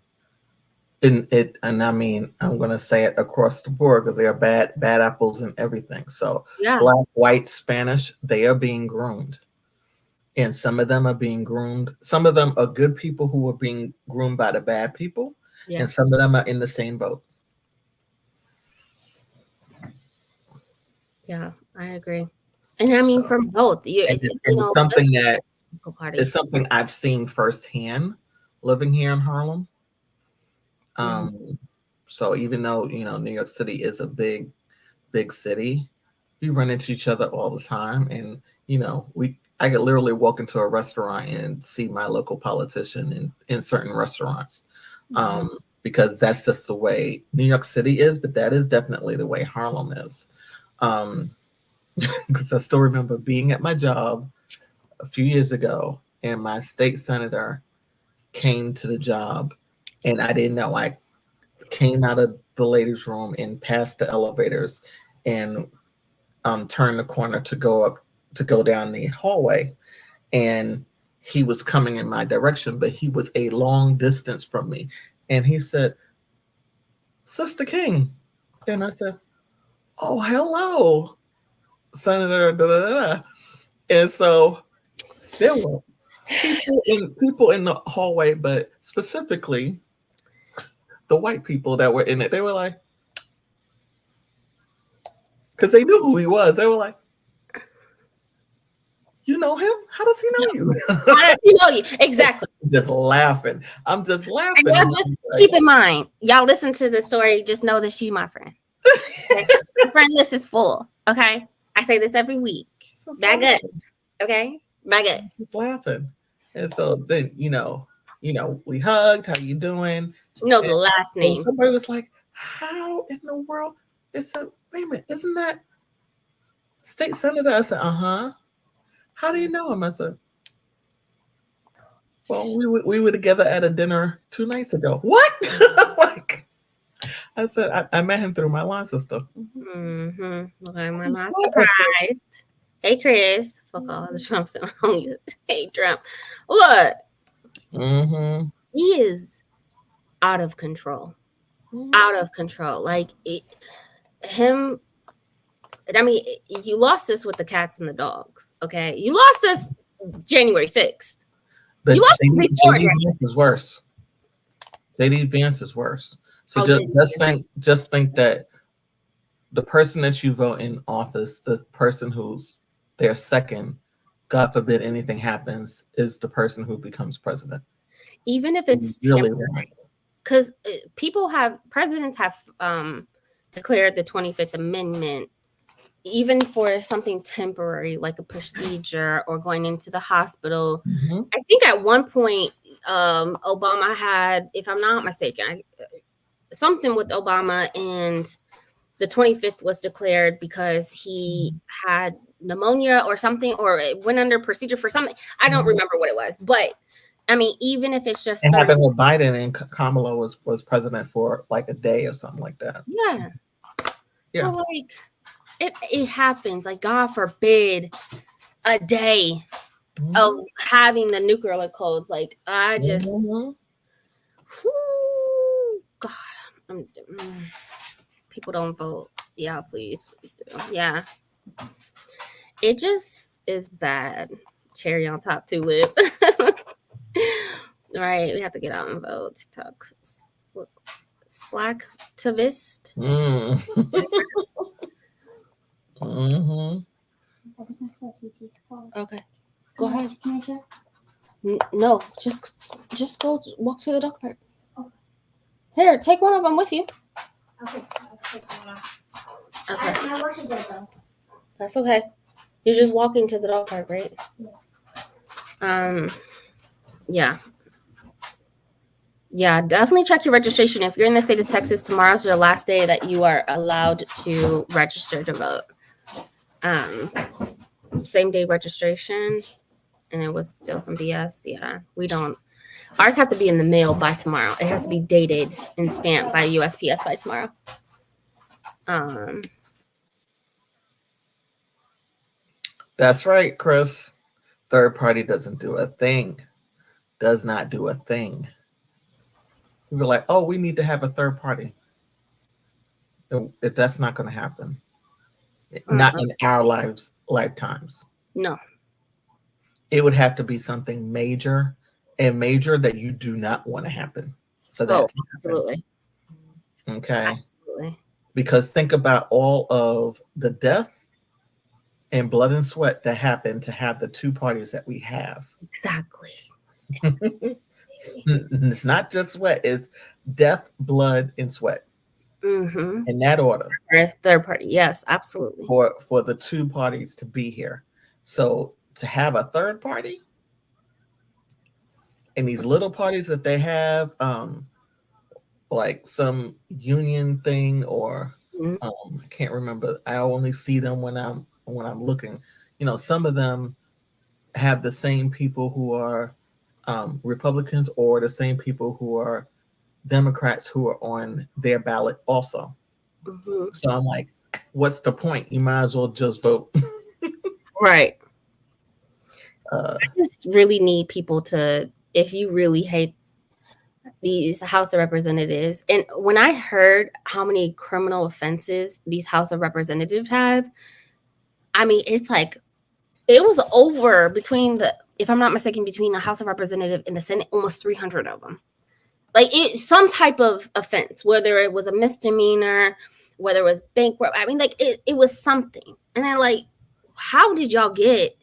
Speaker 4: And I mean, I'm gonna say it across the board because they are bad apples and everything. So Black, white, Spanish, they are being groomed. And some of them are being groomed. Some of them are good people who are being groomed by the bad people. Yeah. And some of them are in the same boat.
Speaker 1: Yeah, I agree. And I mean, from both.
Speaker 4: It's something that it's something I've seen firsthand living here in Harlem. So even though, New York City is a big city, we run into each other all the time. And, I could literally walk into a restaurant and see my local politician in certain restaurants. Because that's just the way New York City is, but that is definitely the way Harlem is. Because I still remember being at my job a few years ago, and my state senator came to the job, and I didn't know. I came out of the ladies' room and passed the elevators, and turned the corner to go down the hallway, and he was coming in my direction, but he was a long distance from me, and he said, "Sister King," and I said, "Oh, hello, Senator." Da, da, da. And so there were people in the hallway, but specifically the white people that were in it. They were like, because they knew who he was. They were like, "You know him? How does he know you?"
Speaker 1: How does he know you? Exactly.
Speaker 4: Just laughing. I'm just laughing.
Speaker 1: And y'all just keep in mind, y'all listen to the story. Just know that she's my friend. Okay? My friend list is full. Okay, I say this every week. Bag up. Okay, bag up.
Speaker 4: Just laughing, and so then we hugged. How you doing?
Speaker 1: No, the last name.
Speaker 4: Somebody was like, "How in the world?" It said, "Wait a minute, isn't that state senator?" I said, "Uh-huh." "How do you know him?" I said, "Well, we were together at a dinner 2 nights ago." "What?" Like, I said, I met him through my line sister.
Speaker 1: Okay, I'm not surprised. Hey, Chris. Fuck all the Trumps and homies. Hey, Trump. Look. He is out of control. Out of control. Like, him. I mean, you lost this with the cats and the dogs. Okay, you lost this January 6th.
Speaker 4: But you lost JD Vance is worse. JD Vance is worse. So just think that the person that you vote in office, the person who's their second, God forbid anything happens, is the person who becomes president.
Speaker 1: Even if it's
Speaker 4: really,
Speaker 1: because presidents have declared the 25th Amendment, even for something temporary like a procedure or going into the hospital. I think at one point Obama had, if I'm not mistaken, something with Obama, and the 25th was declared because he had pneumonia or something, or it went under procedure for something. I don't remember what it was, but I mean, even if it's just...
Speaker 4: It happened with Biden, and Kamala was president for like a day or something like that.
Speaker 1: Yeah. So like, it happens. Like, God forbid a day of having the nuclear codes. Like, I just... God, people don't vote. Yeah, please do. Yeah. It just is bad. Cherry on top, tulip. Right, we have to get out and vote. TikTok, Slacktivist.
Speaker 4: Mm. hmm
Speaker 3: I think I saw TT's phone.
Speaker 1: Okay, go ahead.
Speaker 3: Can I check?
Speaker 1: No, just go walk to the dog park. Here, take one of them with you.
Speaker 3: Okay, I'll take one off.
Speaker 1: Okay,
Speaker 3: My watch is there though.
Speaker 1: that's okay. You're just walking to the dog park, right? Yeah. Yeah, definitely check your registration. If you're in the state of Texas, tomorrow's your last day that you are allowed to register to vote. Same day registration, and it was still some BS. Yeah, we don't. Ours have to be in the mail by tomorrow. It has to be dated and stamped by USPS by tomorrow.
Speaker 4: That's right, Chris. Third party doesn't do a thing. Does not do a thing. We were like, oh, we need to have a third party. That's not going to happen. Not in our lifetimes.
Speaker 1: No.
Speaker 4: It would have to be something major that you do not want to happen. So that
Speaker 1: absolutely.
Speaker 4: Okay.
Speaker 1: Absolutely.
Speaker 4: Because think about all of the death and blood and sweat that happened to have the two parties that we have.
Speaker 1: Exactly.
Speaker 4: It's not just sweat, it's death, blood, and sweat.
Speaker 1: Mm-hmm.
Speaker 4: In that order.
Speaker 1: Third party, yes, absolutely.
Speaker 4: For the two parties to be here. So to have a third party and these little parties that they have, like some union thing or I can't remember. I only see them when I'm looking. You know, some of them have the same people who are Republicans or the same people who are Democrats who are on their ballot also. Mm-hmm. So I'm like, what's the point? You might as well just vote.
Speaker 1: Right. I just really need people to, if you really hate these House of Representatives, and when I heard how many criminal offenses these House of Representatives have, I mean, it's like, it was over between if I'm not mistaken, between the House of Representatives and the Senate, almost 300 of them. Like some type of offense, whether it was a misdemeanor, whether it was bankrupt. I mean, like it was something. And then like, how did y'all get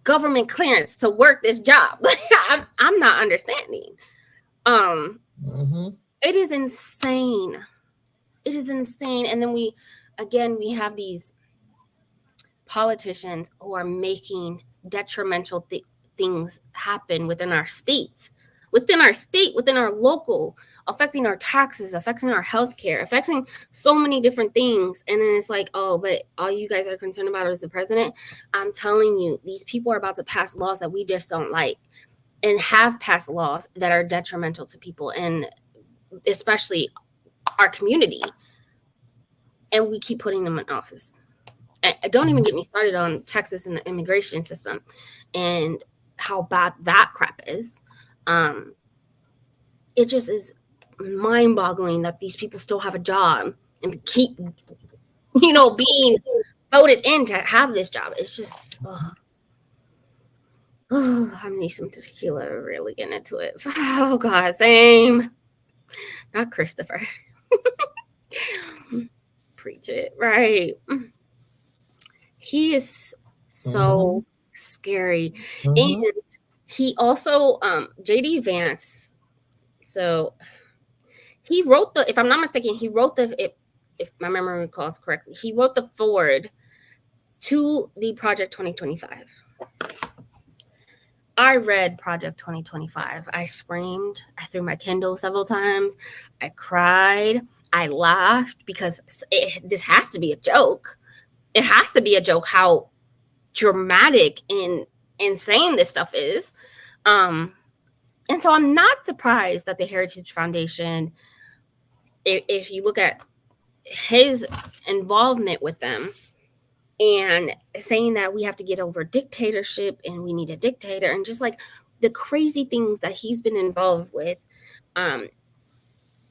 Speaker 1: government clearance to work this job? I'm not understanding. It is insane. It is insane. And then we have these politicians who are making detrimental things happen within our states, within our local, affecting our taxes, affecting our healthcare, affecting so many different things. And then it's like, oh, but all you guys are concerned about is the president. I'm telling you, these people are about to pass laws that we just don't like, and have passed laws that are detrimental to people, and especially our community. And we keep putting them in office. Don't even get me started on Texas and the immigration system and how bad that crap is. It just is mind-boggling that these people still have a job and keep, being voted in to have this job. It's just, I need some tequila, really get into it. Oh God, same. Not Christopher. Preach it, right? He is so scary. And he also, J.D. Vance, so he wrote if I'm not mistaken, if my memory recalls correctly, he wrote the foreword to the Project 2025. I read Project 2025. I screamed. I threw my Kindle several times. I cried. I laughed because this has to be a joke. It has to be a joke how dramatic and insane this stuff is. And so I'm not surprised that the Heritage Foundation, if you look at his involvement with them and saying that we have to get over dictatorship and we need a dictator, and just like the crazy things that he's been involved with,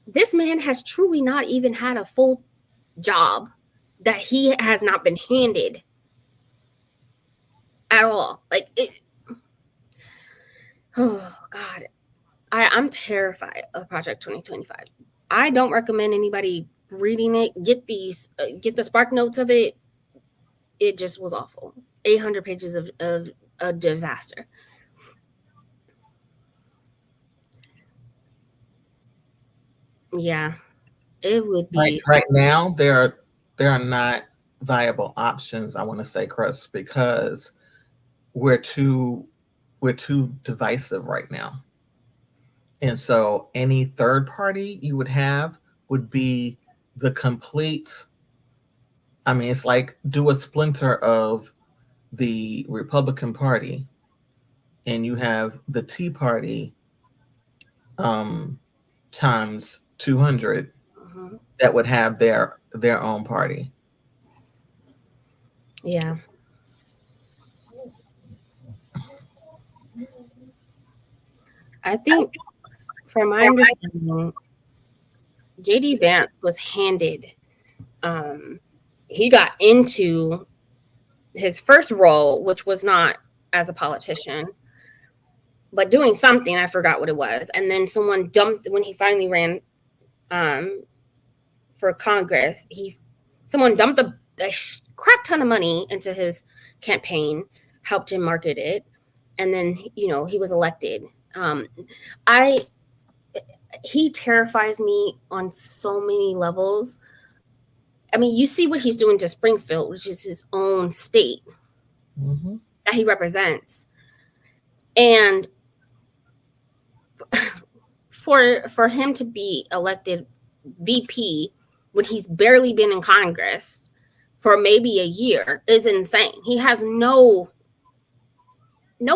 Speaker 1: this man has truly not even had a full job that he has not been handed at all. Like Oh God, I'm terrified of Project 2025. I don't recommend anybody reading it. Get the spark notes of it. It just was awful. 800 pages of a disaster. Yeah, it would be.
Speaker 4: Right now, there are not viable options. I want to say, Chris, because we're too divisive right now, and so any third party you would have would be the complete. I mean, it's like do a splinter of the Republican Party, and you have the Tea Party times 200 that would have their own party.
Speaker 1: Yeah. I think, from my understanding, JD Vance was handed. He got into his first role, which was not as a politician, but doing something. I forgot what it was. And then someone dumped when he finally ran for Congress. Someone dumped a crap ton of money into his campaign, helped him market it, and then he was elected. He terrifies me on so many levels. I mean, you see what he's doing to Springfield, which is his own state that he represents, and for him to be elected VP when he's barely been in Congress for maybe a year is insane. He has no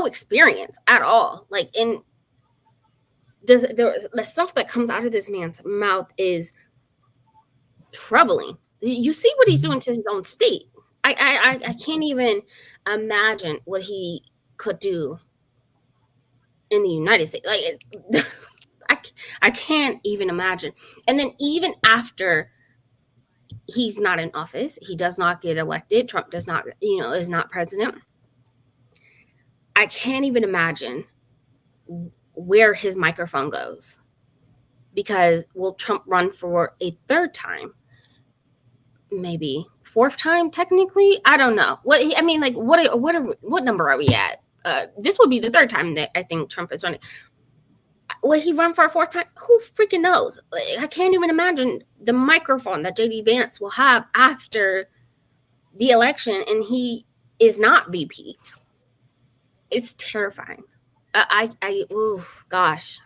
Speaker 1: experience at all. Like, in the stuff that comes out of this man's mouth is troubling. You see what he's doing to his own state. I can't even imagine what he could do in the United States. Like, I can't even imagine. And then even after he's not in office, he does not get elected, Trump does not, is not president, I can't even imagine where his microphone goes. Because will Trump run for a third time? Maybe fourth time, technically. I don't know. What number are we at? This would be the third time that I think Trump is running. Will he run for a fourth time? Who freaking knows? I can't even imagine the microphone that JD Vance will have after the election, and he is not VP. It's terrifying. Oh gosh.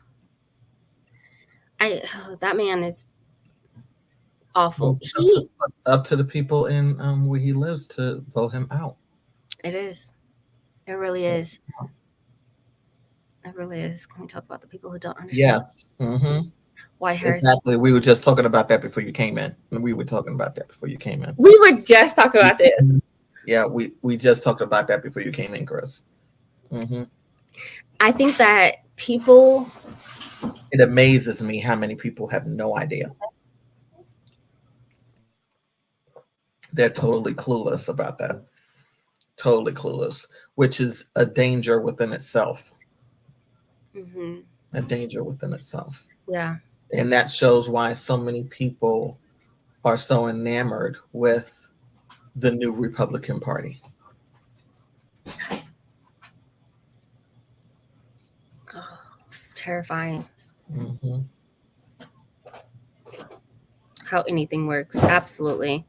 Speaker 1: That man is awful.
Speaker 4: Up to the people in where he lives to vote him out.
Speaker 1: It is. It really is. It really is. Can we talk about the people who don't understand?
Speaker 4: Yes.
Speaker 1: Why Harris?
Speaker 4: Exactly. We were just talking about that before you came in. We were talking about that before you came in.
Speaker 1: We were just talking about this.
Speaker 4: Yeah, we just talked about that before you came in, Chris.
Speaker 1: I think that people...
Speaker 4: It amazes me how many people have no idea. They're totally clueless about that. Totally clueless, which is a danger within itself. A danger within itself.
Speaker 1: Yeah.
Speaker 4: And that shows why so many people are so enamored with the new Republican Party.
Speaker 1: Oh, it's terrifying. How anything works. Absolutely.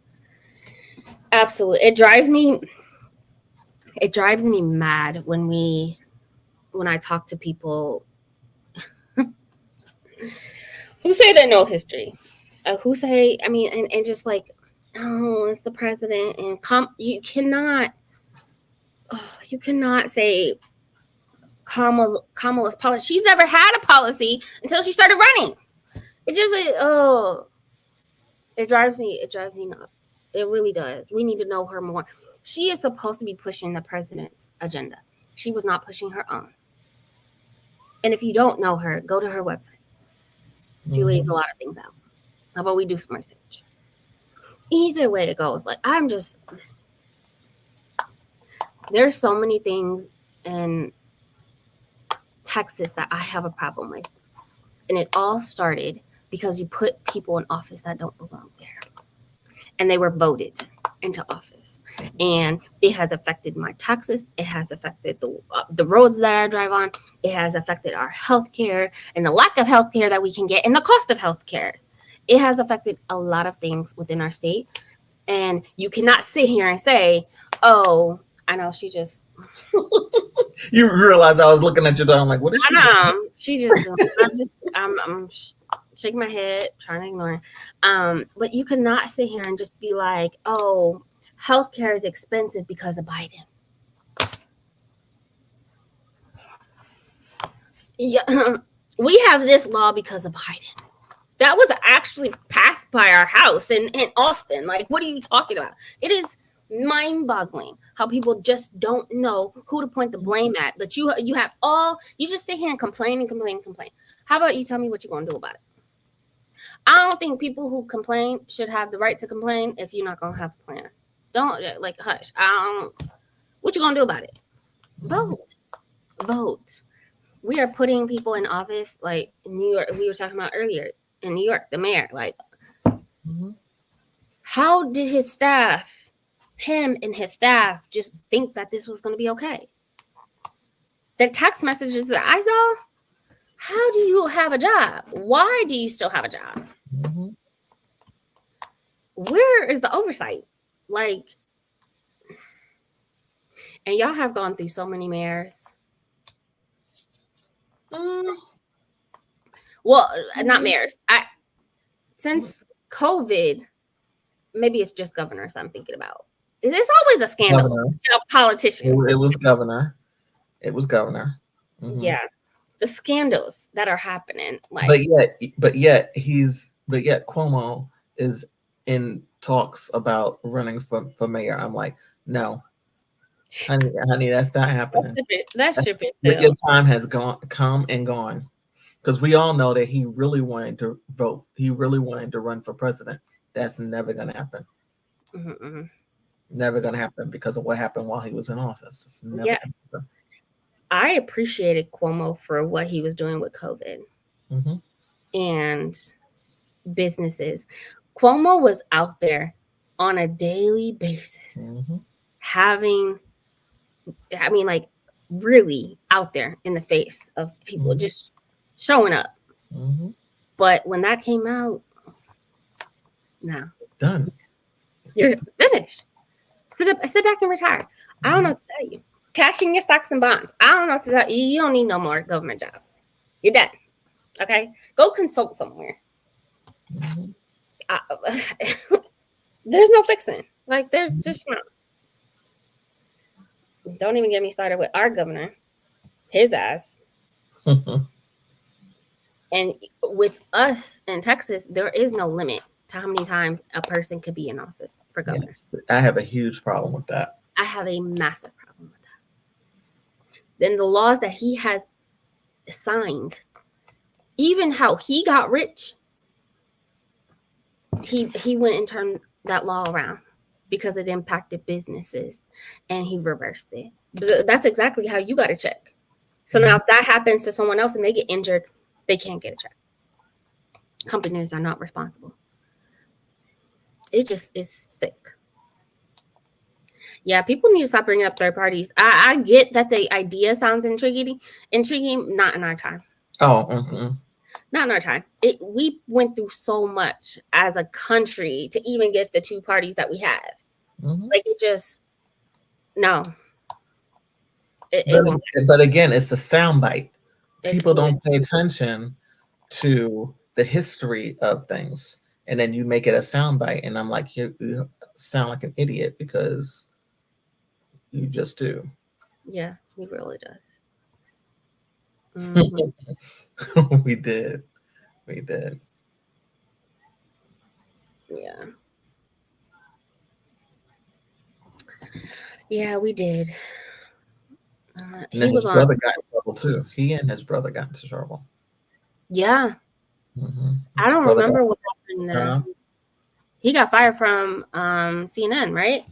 Speaker 1: It drives me mad when I talk to people who say they know history, who say, and just like, oh, it's the president, and you cannot say Kamala's policy. She's never had a policy until she started running. It just it drives me nuts. It really does. We need to know her more. She is supposed to be pushing the president's agenda. She was not pushing her own. And if you don't know her, go to her website. She lays a lot of things out. How about we do some research? Either way it goes, like, there's so many things and Texas that I have a problem with. And it all started because you put people in office that don't belong there. And they were voted into office. And it has affected my taxes. It has affected the roads that I drive on. It has affected our healthcare and the lack of healthcare that we can get and the cost of healthcare. It has affected a lot of things within our state. And you cannot sit here and say, oh, I know she just...
Speaker 4: You realize I was looking at you down like, what is she
Speaker 1: doing? She just... I'm shaking my head, trying to ignore it. But you cannot sit here and just be like, oh, healthcare is expensive because of Biden. Yeah, we have this law because of Biden. That was actually passed by our house in Austin. Like, what are you talking about? It is mind-boggling how people just don't know who to point the blame at. But you just sit here and complain. How about you tell me what you're going to do about it? I don't think people who complain should have the right to complain if you're not going to have a plan. Don't, like, hush. What you going to do about it? Vote. We are putting people in office like in New York. We were talking about earlier in New York, the mayor. Like, how did him and his staff, just think that this was going to be okay? The text messages that I saw, how do you have a job? Why do you still have a job? Where is the oversight? Like, and y'all have gone through so many mayors. Well, not mayors. Since COVID, maybe it's just governors I'm thinking about. There's always a scandal. Politicians.
Speaker 4: It was governor.
Speaker 1: Yeah, the scandals that are happening. Like,
Speaker 4: but yet Cuomo is in talks about running for mayor. I'm like, no, honey, that's not happening.
Speaker 1: That should be.
Speaker 4: Your time has come and gone. Because we all know that he really wanted to vote. He really wanted to run for president. That's never going to happen. Never going to happen because of what happened while he was in office. It's never going to happen.
Speaker 1: I appreciated Cuomo for what he was doing with COVID and businesses. Cuomo was out there on a daily basis, really out there in the face of people, just showing up. But when that came out, no.
Speaker 4: Done.
Speaker 1: You're finished. Sit back and retire. I don't know what to tell you. Cashing your stocks and bonds. I don't know what to tell you. You don't need no more government jobs. You're done. Okay? Go consult somewhere. There's no fixing. Like, there's just not. Don't even get me started with our governor. His ass. And with us in Texas, there is no limit to how many times a person could be in office for governor.
Speaker 4: Yes, I have a huge problem with that.
Speaker 1: I have a massive problem with that. Then the laws that he has signed, even how he got rich, he went and turned that law around because it impacted businesses, and he reversed it. That's exactly how you got a check. So now if that happens to someone else and they get injured, they can't get a check. Companies are not responsible. It just is sick. Yeah, people need to stop bringing up third parties. I get that the idea sounds intriguing. Not in our time. Not in our time. We went through so much as a country to even get the two parties that we have. Like, it just, no.
Speaker 4: But again, it's a soundbite. People don't pay attention to the history of things, and then you make it a soundbite, and I'm like, you sound like an idiot because you just do.
Speaker 1: Yeah, he really does.
Speaker 4: We did.
Speaker 1: Yeah, we did.
Speaker 4: And then his brother got in trouble too. He and his brother got into trouble.
Speaker 1: Yeah. I don't remember what happened. He got fired from CNN, right?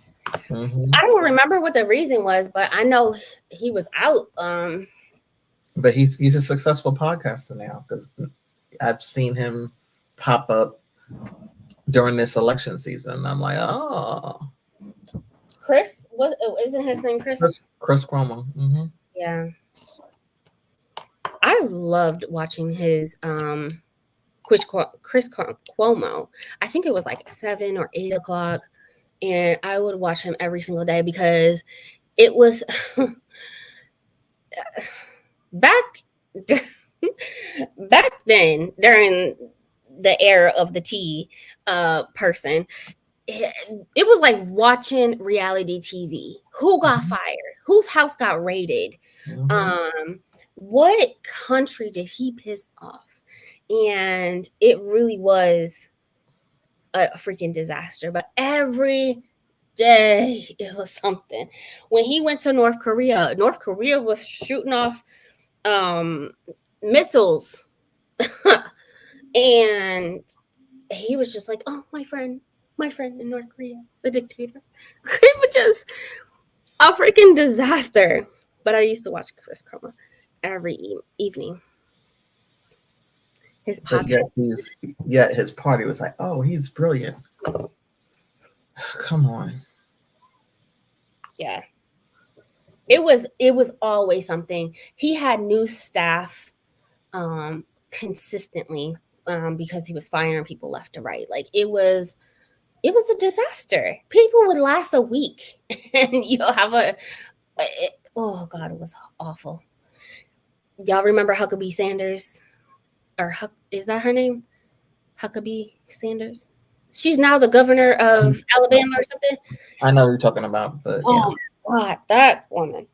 Speaker 1: I don't remember what the reason was, but I know he was out
Speaker 4: But he's a successful podcaster now because I've seen him pop up during this election season. I'm like, oh,
Speaker 1: Chris, what isn't his name? Chris
Speaker 4: Cuomo. Mm-hmm.
Speaker 1: Yeah, I loved watching his Chris Cuomo. I think it was like 7 or 8 o'clock, and I would watch him every single day because it was back then during the era of the T person. It was like watching reality TV. Who got fired? Whose house got raided? What country did he piss off? And it really was a freaking disaster. But every day it was something. When he went to North Korea was shooting off missiles. And he was just like, oh, my friend in North Korea, the dictator. It was just a freaking disaster. But I used to watch Chris Cuomo every evening. His podcast.
Speaker 4: Yet his party was like, oh, he's brilliant. Come on.
Speaker 1: Yeah. It was always something. He had new staff consistently because he was firing people left to right. Like it was a disaster. People would last a week and you'll have oh God, it was awful. Y'all remember Huckabee Sanders? Or is that her name? Huckabee Sanders? She's now the governor of Alabama or something.
Speaker 4: I know who you're talking about, but
Speaker 1: oh my God, that woman.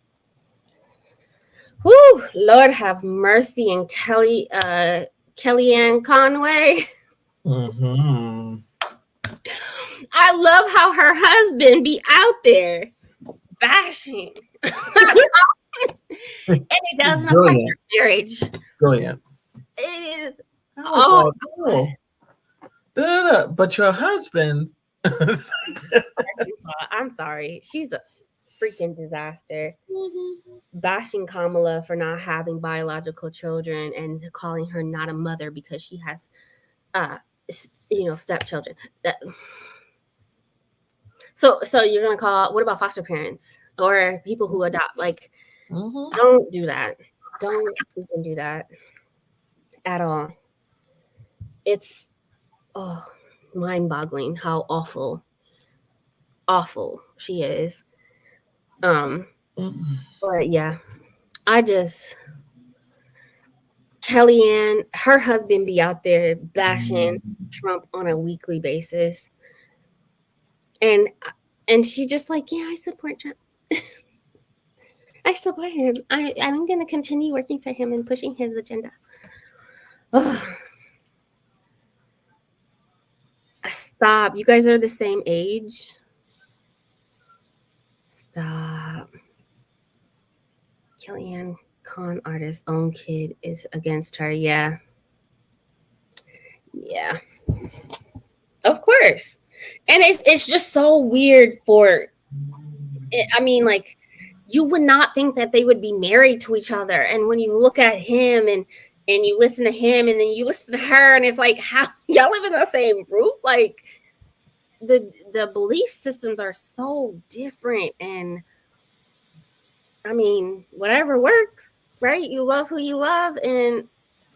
Speaker 1: Whoo, Lord have mercy. And Kellyanne Conway.
Speaker 4: Mm-hmm.
Speaker 1: I love how her husband be out there bashing. And it doesn't affect their marriage.
Speaker 4: Brilliant.
Speaker 1: It is.
Speaker 4: Oh, but your husband.
Speaker 1: I'm sorry. She's a freaking disaster. Bashing Kamala for not having biological children and calling her not a mother because she has, stepchildren. So you're gonna call? What about foster parents or people who adopt? Like, don't do that. Don't even do that at all. It's mind-boggling how awful she is. But yeah, Kellyanne, her husband be out there bashing Trump on a weekly basis. And she just like, yeah, I support Trump. I support him. I'm going to continue working for him and pushing his agenda. Oh. Stop. You guys are the same age. Stop. Kellyanne, con artist, own kid is against her. Yeah. Yeah. Of course. And it's just so weird like, you would not think that they would be married to each other. And when you look at him and you listen to him and then you listen to her and it's like, how y'all live in the same roof? Like the belief systems are so different. And I mean, whatever works, right? You love who you love. And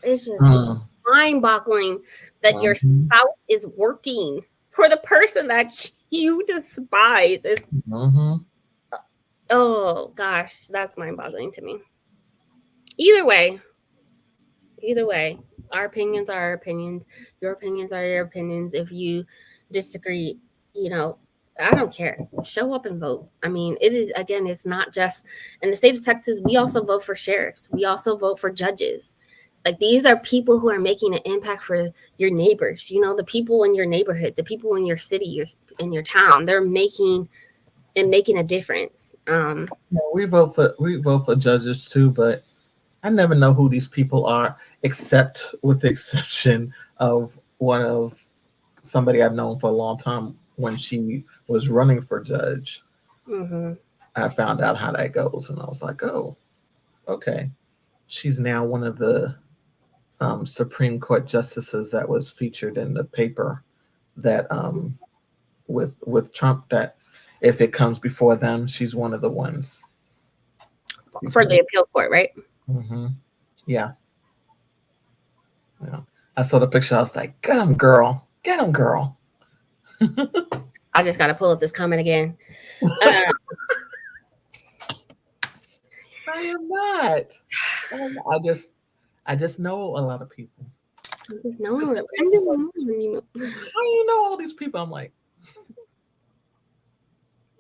Speaker 1: it's just mind-boggling that your spouse is working for the person that you despise. Oh gosh, that's mind-boggling to me. Either way, our opinions are our opinions. Your opinions are your opinions. If you disagree, I don't care. Show up and vote. I mean, it's not just in the state of Texas. We also vote for sheriffs. We also vote for judges. Like, these are people who are making an impact for your neighbors. The people in your neighborhood, the people in your city, in your town. They're making a difference.
Speaker 4: We vote for judges too, but I never know who these people are, except with the exception of somebody I've known for a long time. When she was running for judge, I found out how that goes, and I was like, oh, okay. she's now one of the Supreme Court justices that was featured in the paper that with Trump, that if it comes before them, she's one of the ones.
Speaker 1: For the appeal court, right?
Speaker 4: Mm-hmm. Yeah. I saw the picture. I was like, get him, girl. Get him, girl.
Speaker 1: I just got to pull up this comment again.
Speaker 4: I am not. I just know a lot of people.
Speaker 1: I just know.
Speaker 4: How you know all these people? I'm like,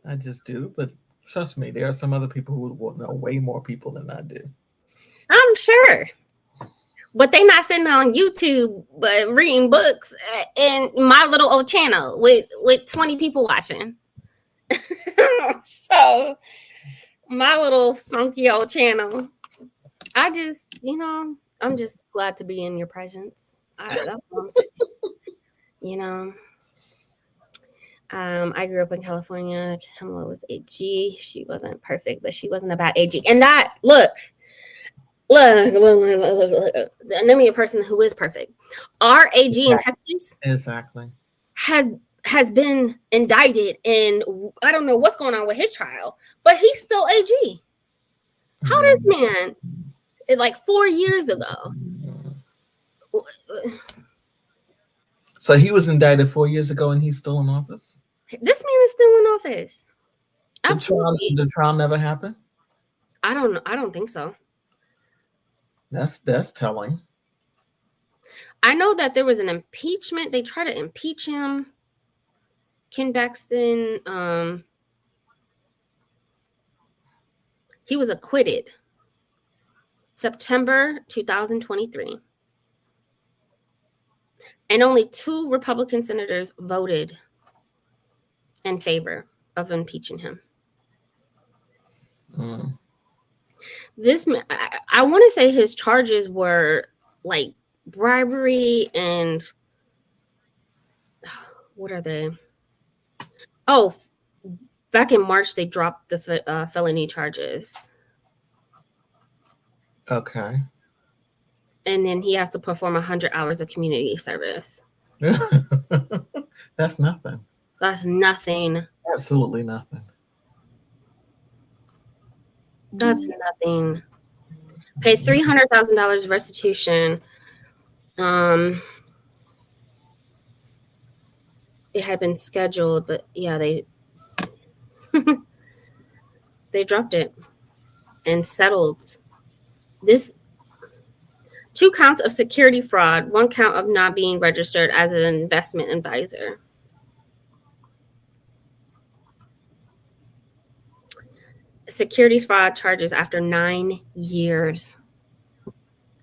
Speaker 4: I just do. But trust me, there are some other people who will know way more people than I do.
Speaker 1: I'm sure. But they not sitting on YouTube, but reading books in my little old channel with 20 people watching. So my little funky old channel, I just, I'm just glad to be in your presence. That's what I'm saying. I grew up in California. Kamala was AG. She wasn't perfect, but she wasn't a bad AG. And that, look. Name me a person who is perfect. Our AG in Texas has been indicted, and I don't know what's going on with his trial, but he's still AG. How this man, like 4 years ago.
Speaker 4: So he was indicted 4 years ago, and he's still in office?
Speaker 1: This man is still in office. Absolutely.
Speaker 4: The trial never happened?
Speaker 1: I don't know. I don't think so.
Speaker 4: That's telling.
Speaker 1: I know that there was an impeachment. They tried to impeach him. Ken Paxton, he was acquitted September 2023. And only 2 Republican senators voted in favor of impeaching him. This, I want to say his charges were like bribery and what are they? Oh, back in March, they dropped the felony charges.
Speaker 4: Okay.
Speaker 1: And then he has to perform 100 hours of community service.
Speaker 4: That's nothing.
Speaker 1: That's nothing.
Speaker 4: Absolutely nothing.
Speaker 1: That's nothing. Pay $300,000 restitution. It had been scheduled, but yeah, they they dropped it and settled. This 2 counts of security fraud, 1 count of not being registered as an investment advisor. Securities fraud charges after 9 years.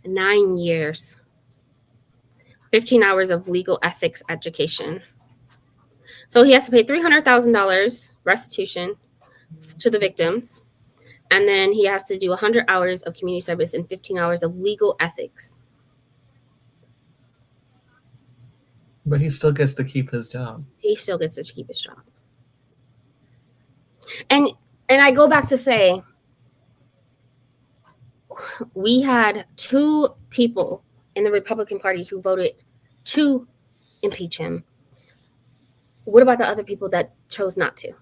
Speaker 1: 9 years. 15 hours of legal ethics education. So he has to pay $300,000 restitution to the victims. And then he has to do 100 hours of community service and 15 hours of legal ethics.
Speaker 4: But he still gets to keep his job.
Speaker 1: He still gets to keep his job. And I go back to say, we had 2 people in the Republican Party who voted to impeach him. What about the other people that chose not to?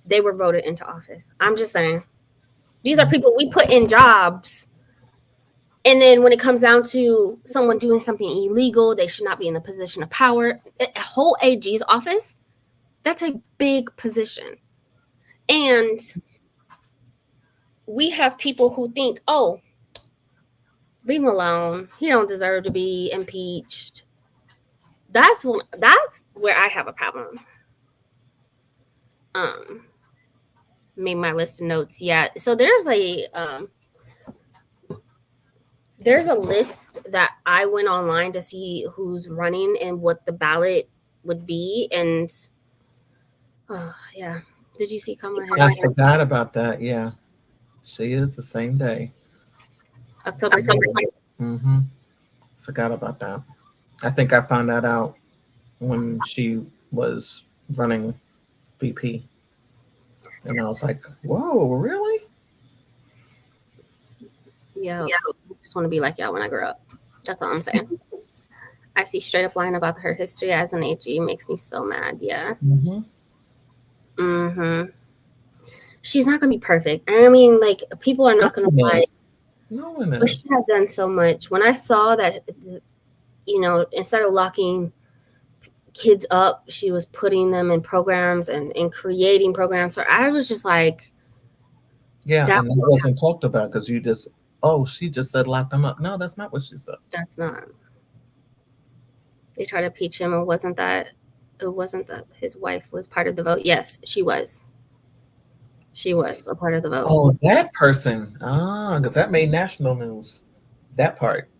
Speaker 1: They were voted into office. I'm just saying, these are people we put in jobs. And then when it comes down to someone doing something illegal, they should not be in the position of power. A whole AG's office, that's a big position. And we have people who think, oh, leave him alone. He don't deserve to be impeached. That's where I have a problem. Made my list of notes. Yeah. So there's a list that I went online to see who's running and what the ballot would be. And yeah. Did you see Kamala Harris?
Speaker 4: I forgot about that. Yeah. She is the same day.
Speaker 1: October 20th.
Speaker 4: Mm-hmm. Forgot about that. I think I found that out when she was running VP. And I was like, whoa, really?
Speaker 1: Yeah. just want to be like y'all when I grow up. That's all I'm saying. I see straight up line about her history as an AG. Makes me so mad. Yeah. She's not gonna be perfect. I mean, like, people are not gonna lie.
Speaker 4: No one is.
Speaker 1: But she has done so much. When I saw that, you know, instead of locking kids up, she was putting them in programs and creating programs. So I was just like,
Speaker 4: yeah, and that wasn't talked about because you just, she just said lock them up. No, that's not what she said.
Speaker 1: That's not. They tried to impeach him. It wasn't that his wife was part of the vote. Yes, she was. She was a part of the vote.
Speaker 4: Oh, that person. Because that made national news. That part.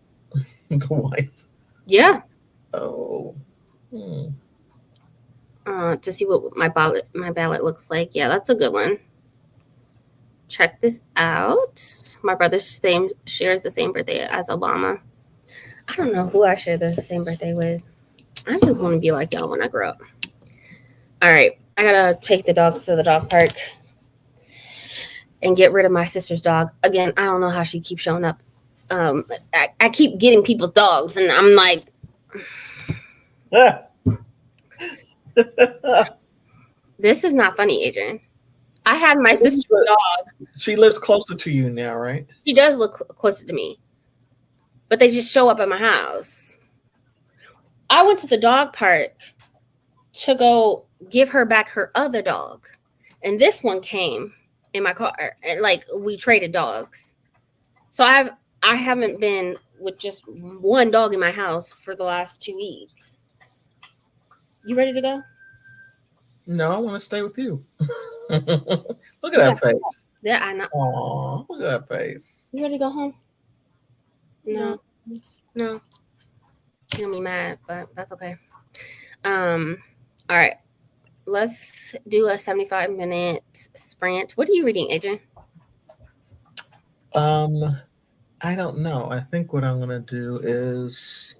Speaker 4: The wife.
Speaker 1: Yeah.
Speaker 4: Oh.
Speaker 1: To see what my ballot looks like. Yeah, that's a good one. Check this out. My brother shares the same birthday as Obama. I don't know who I share the same birthday with. I just want to be like y'all when I grow up. All right. I gotta take the dogs to the dog park and get rid of my sister's dog. Again, I don't know how she keeps showing up. I keep getting people's dogs, and I'm like, this is not funny, Adrian. I had my sister's dog.
Speaker 4: She lives closer to you now, right?
Speaker 1: She does look closer to me, but they just show up at my house. I went to the dog park to go give her back her other dog, and this one came in my car, and like we traded dogs. So I haven't been with just one dog in my house for the last 2 weeks. You ready to go?
Speaker 4: No, I want to stay with you. Look at that face.
Speaker 1: Yeah, I know.
Speaker 4: Aw, look at that face.
Speaker 1: You ready to go home? No. You're gonna be mad, but that's okay. All right. Let's do a 75-minute sprint. What are you reading, Adrian?
Speaker 4: I don't know. I think what I'm gonna do is,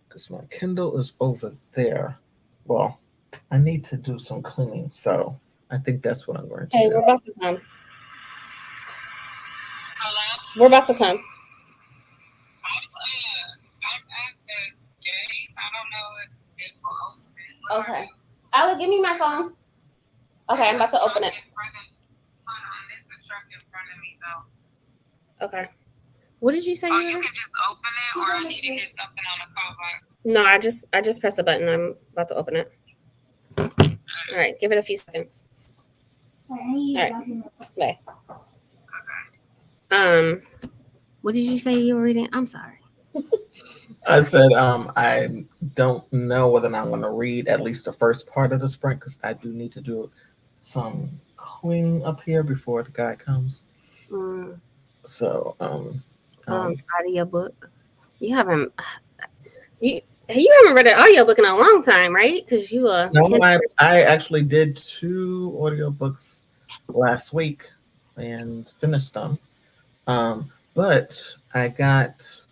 Speaker 4: because my Kindle is over there. Well, I need to do some cleaning, so I think that's what I'm going to do.
Speaker 1: Hey, we're about to come. Hello? We're about to come.
Speaker 5: I'm at the gate. I don't know if it will open.
Speaker 1: Okay. Alec, give me my phone. Okay, I'm about to open it.
Speaker 5: There's a truck in front of me, though.
Speaker 1: Okay. What did you say?
Speaker 5: You can just open it, or I need to get something on the call box.
Speaker 1: No, I just pressed a button. I'm about to open it. All right, give it a few seconds. All right. Bye.
Speaker 5: Okay.
Speaker 1: What did you say you were reading? I'm sorry.
Speaker 4: I said I don't know whether or not I'm going to read at least the first part of the sprint because I do need to do some cleaning up here before the guy comes. So
Speaker 1: audiobook. You haven't read an audiobook in a long time, right? Because you
Speaker 4: no, I actually did 2 audiobooks last week and finished them. But I got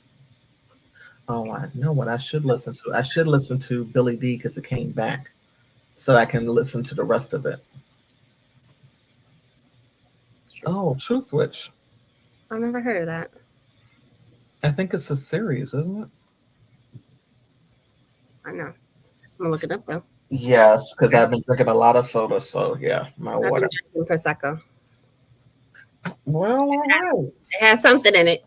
Speaker 4: I know what I should listen to. I should listen to Billy D because it came back, so I can listen to the rest of it. Oh, Truth Witch.
Speaker 1: I've never heard of that.
Speaker 4: I think it's a series, isn't it?
Speaker 1: I know. I'm gonna look it up though.
Speaker 4: Yes, because I've been drinking a lot of soda, so yeah, my
Speaker 1: I've
Speaker 4: water.
Speaker 1: been drinking Prosecco.
Speaker 4: Well, all right.
Speaker 1: It has something in it.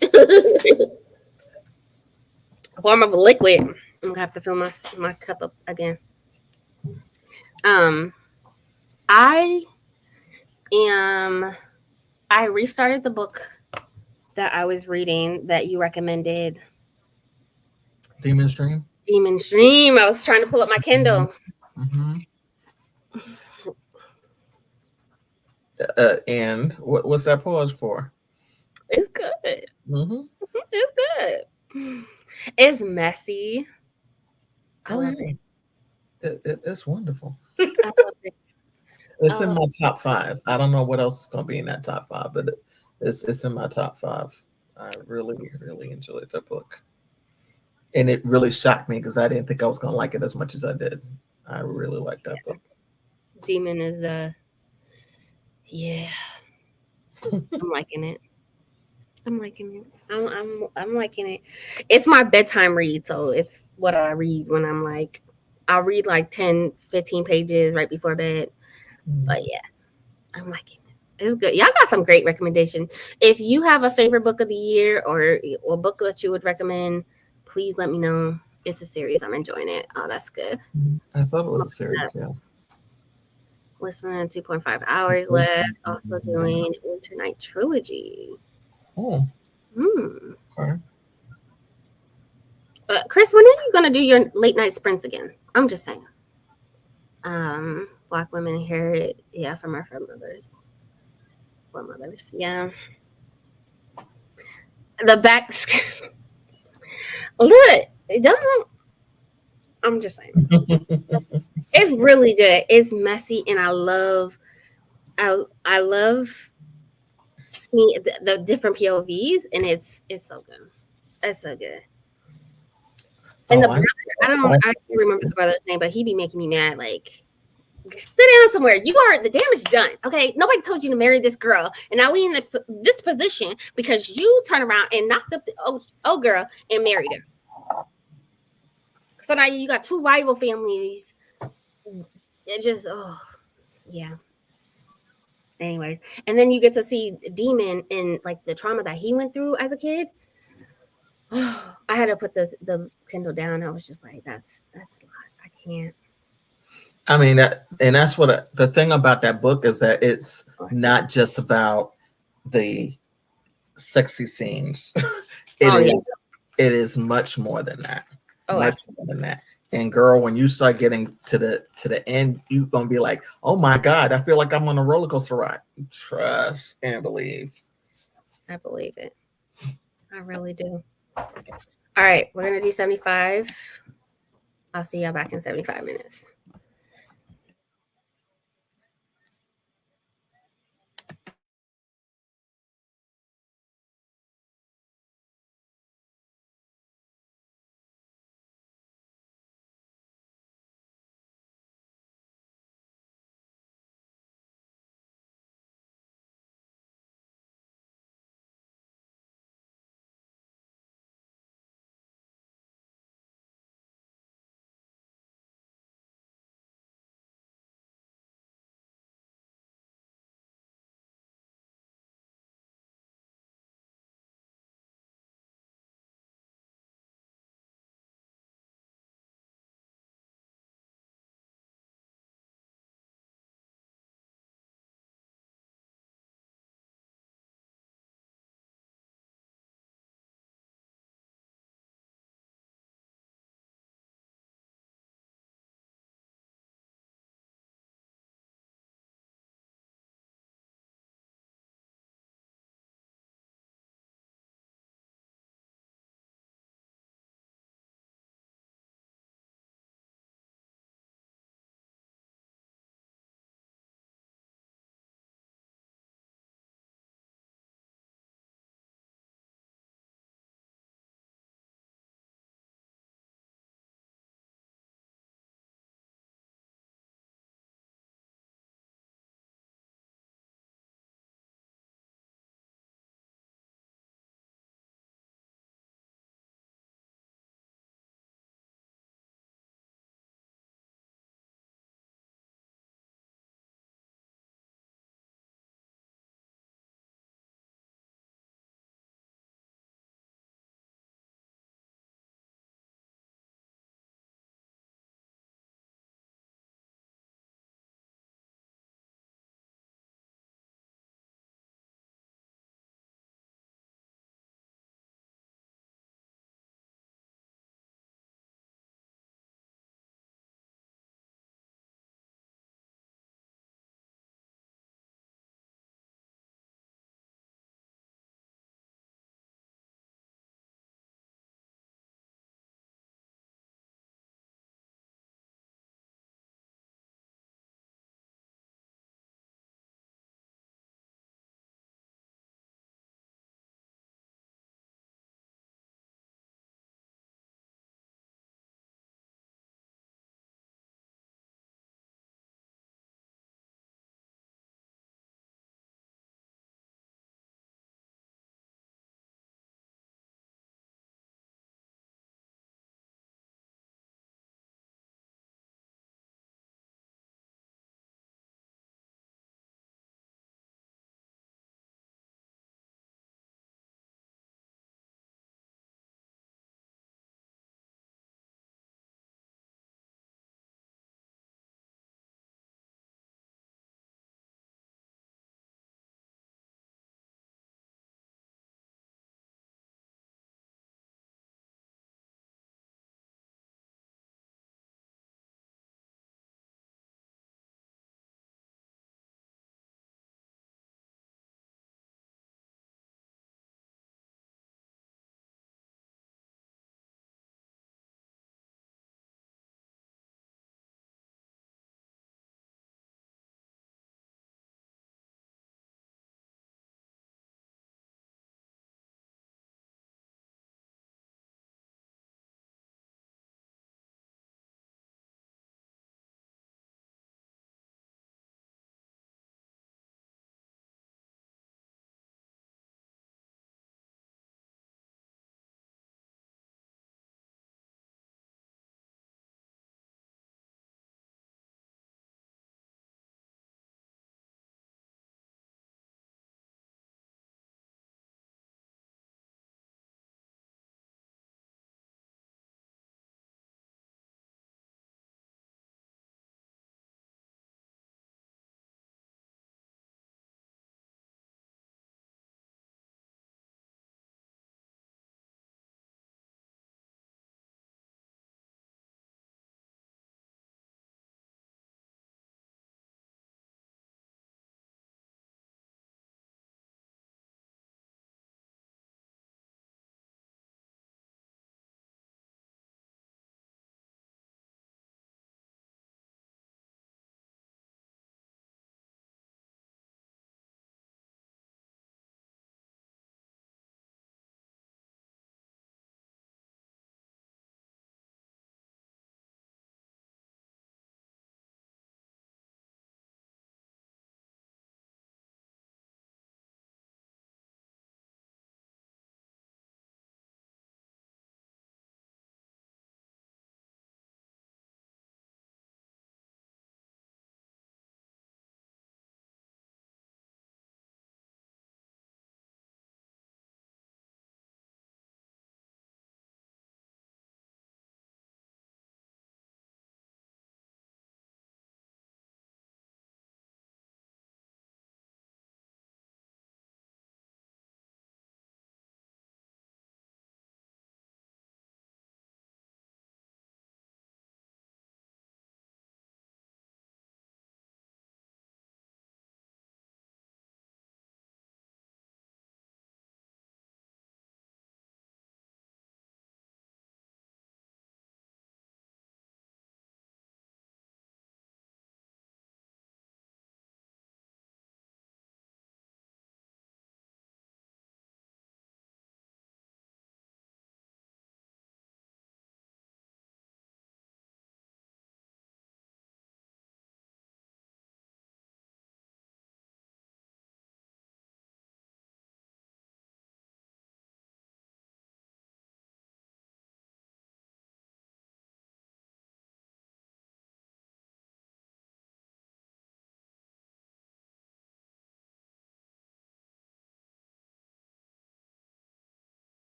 Speaker 1: Form of a liquid. I'm gonna have to fill my cup up again. I restarted the book that I was reading that you recommended.
Speaker 4: Demon's Dream.
Speaker 1: Demon's Dream. I was trying to pull up my Kindle.
Speaker 4: Mm-hmm. And what's that pause for?
Speaker 1: It's good.
Speaker 4: Mm-hmm.
Speaker 1: It's good. It's messy. I love it.
Speaker 4: It's wonderful.
Speaker 1: I love it.
Speaker 4: It's in my top 5. I don't know what else is going to be in that top 5, but it's in my top 5. I really, really enjoyed that book. And it really shocked me because I didn't think I was going to like it as much as I did. I really liked that book.
Speaker 1: Demon is yeah. I'm liking it. I'm liking it. I'm liking it. It's my bedtime read, so it's what I read when I'm like, I'll read like 10, 15 pages right before bed. But yeah, I'm liking it. It's good. Y'all got some great recommendations. If you have a favorite book of the year or a book that you would recommend, please let me know. It's a series. I'm enjoying it. Oh, that's good.
Speaker 4: I thought it was a series, yeah.
Speaker 1: Listening 2.5 hours left. Also doing Winter Night Trilogy.
Speaker 4: Oh,
Speaker 1: Hmm.
Speaker 4: okay.
Speaker 1: Chris, when are you gonna do your late night sprints again? I'm just saying. Black women inherit, yeah, from our foremothers, yeah. The back, look, don't. I'm just saying, it's really good. It's messy, and I love seeing the different POVs, and it's so good. It's so good. And the brother, I can't remember the brother's name, but he be making me mad. Like, sit down somewhere. The damage done. Okay, nobody told you to marry this girl, and now we in this position because you turn around and knocked up the old girl and married her. So now you got two rival families. It just, oh yeah. Anyways, and then you get to see Demon in like the trauma that he went through as a kid. I had to put the Kindle down. I was just like, that's a lot. I can't.
Speaker 4: I mean, that's what the thing about that book is, that it's not just about the sexy scenes. It is much more than that. Much more than that. And girl, when you start getting to the end, you're gonna be like, oh my God, I feel like I'm on a roller coaster ride. Trust and believe.
Speaker 1: I believe it. I really do. All right, we're gonna do 75. I'll see y'all back in 75 minutes.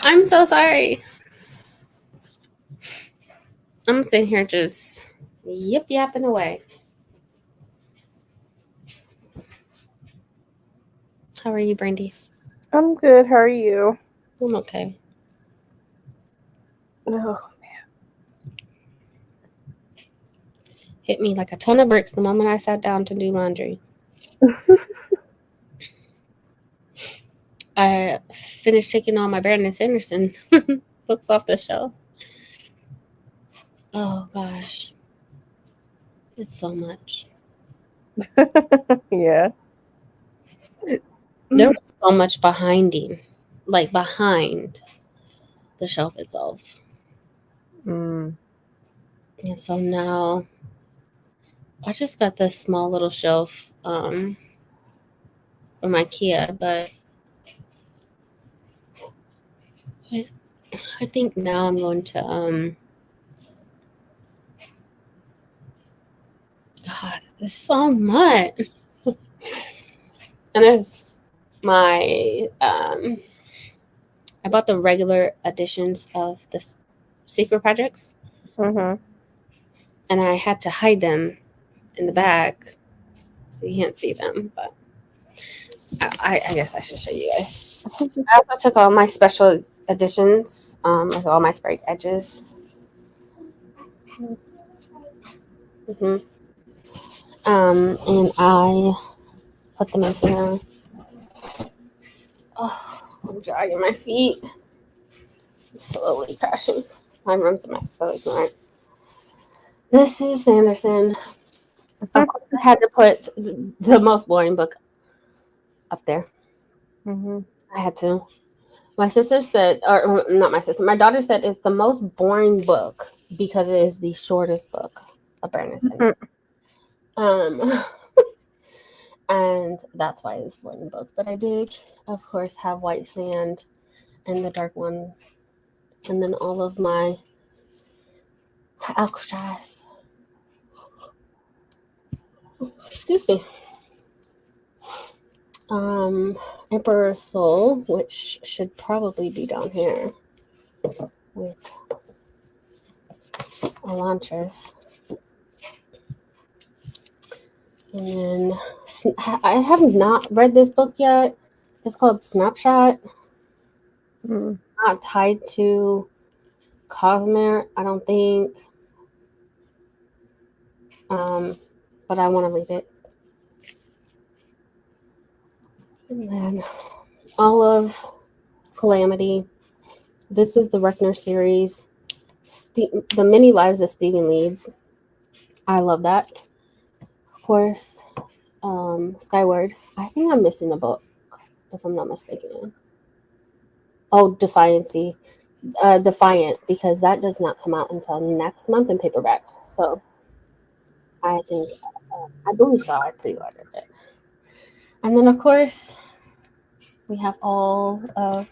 Speaker 1: I'm so sorry. I'm sitting here just yapping away. How are you, Brandy?
Speaker 6: I'm good. How are you?
Speaker 1: I'm okay.
Speaker 6: Oh,
Speaker 1: Hit me like a ton of bricks the moment I sat down to do laundry. I finished taking all my Brandon Sanderson books off the shelf. Oh gosh. It's so much.
Speaker 6: yeah.
Speaker 1: There was so much behind the shelf itself.
Speaker 6: Mm.
Speaker 1: And so now I just got this small little shelf from IKEA, but I think now I'm going to God, there's so much. And there's my I bought the regular editions of the Secret Projects,
Speaker 6: Mm-hmm.
Speaker 1: and I had to hide them in the back so you can't see them. But I guess I should show you guys. I also took all my special editions, like all my sprayed edges. And I put them in here. Oh, I'm dragging my feet. I'm slowly crashing. My room's in my stomach, right? This is Sanderson. Of course, I had to put the most boring book up there.
Speaker 6: Mm-hmm.
Speaker 1: I had to. My sister said, or not my sister, my daughter said it's the most boring book because it is the shortest book of Brandon Sanderson. And that's why it's one book. But I did, of course, have White Sand and the dark one, and then all of my 𝐿𝐶𝐸𝑎𝑠. Excuse me. Emperor's Soul, which should probably be down here with Elantris. And then I have not read this book yet. It's called Snapshot.
Speaker 6: Mm.
Speaker 1: Not tied to 𝘐𝐶𝐸𝘴𝘵, I don't think. But I want to read it. And then all of Calamity. This is the Reckner series. The Many Lives of Stephen Leeds. I love that. Of course, Skyward. I think I'm missing a book, if I'm not mistaken. Oh, Defiant, because that does not come out until next month in paperback. So I think, I believe so. I pre-ordered it. And then, of course, we have all of,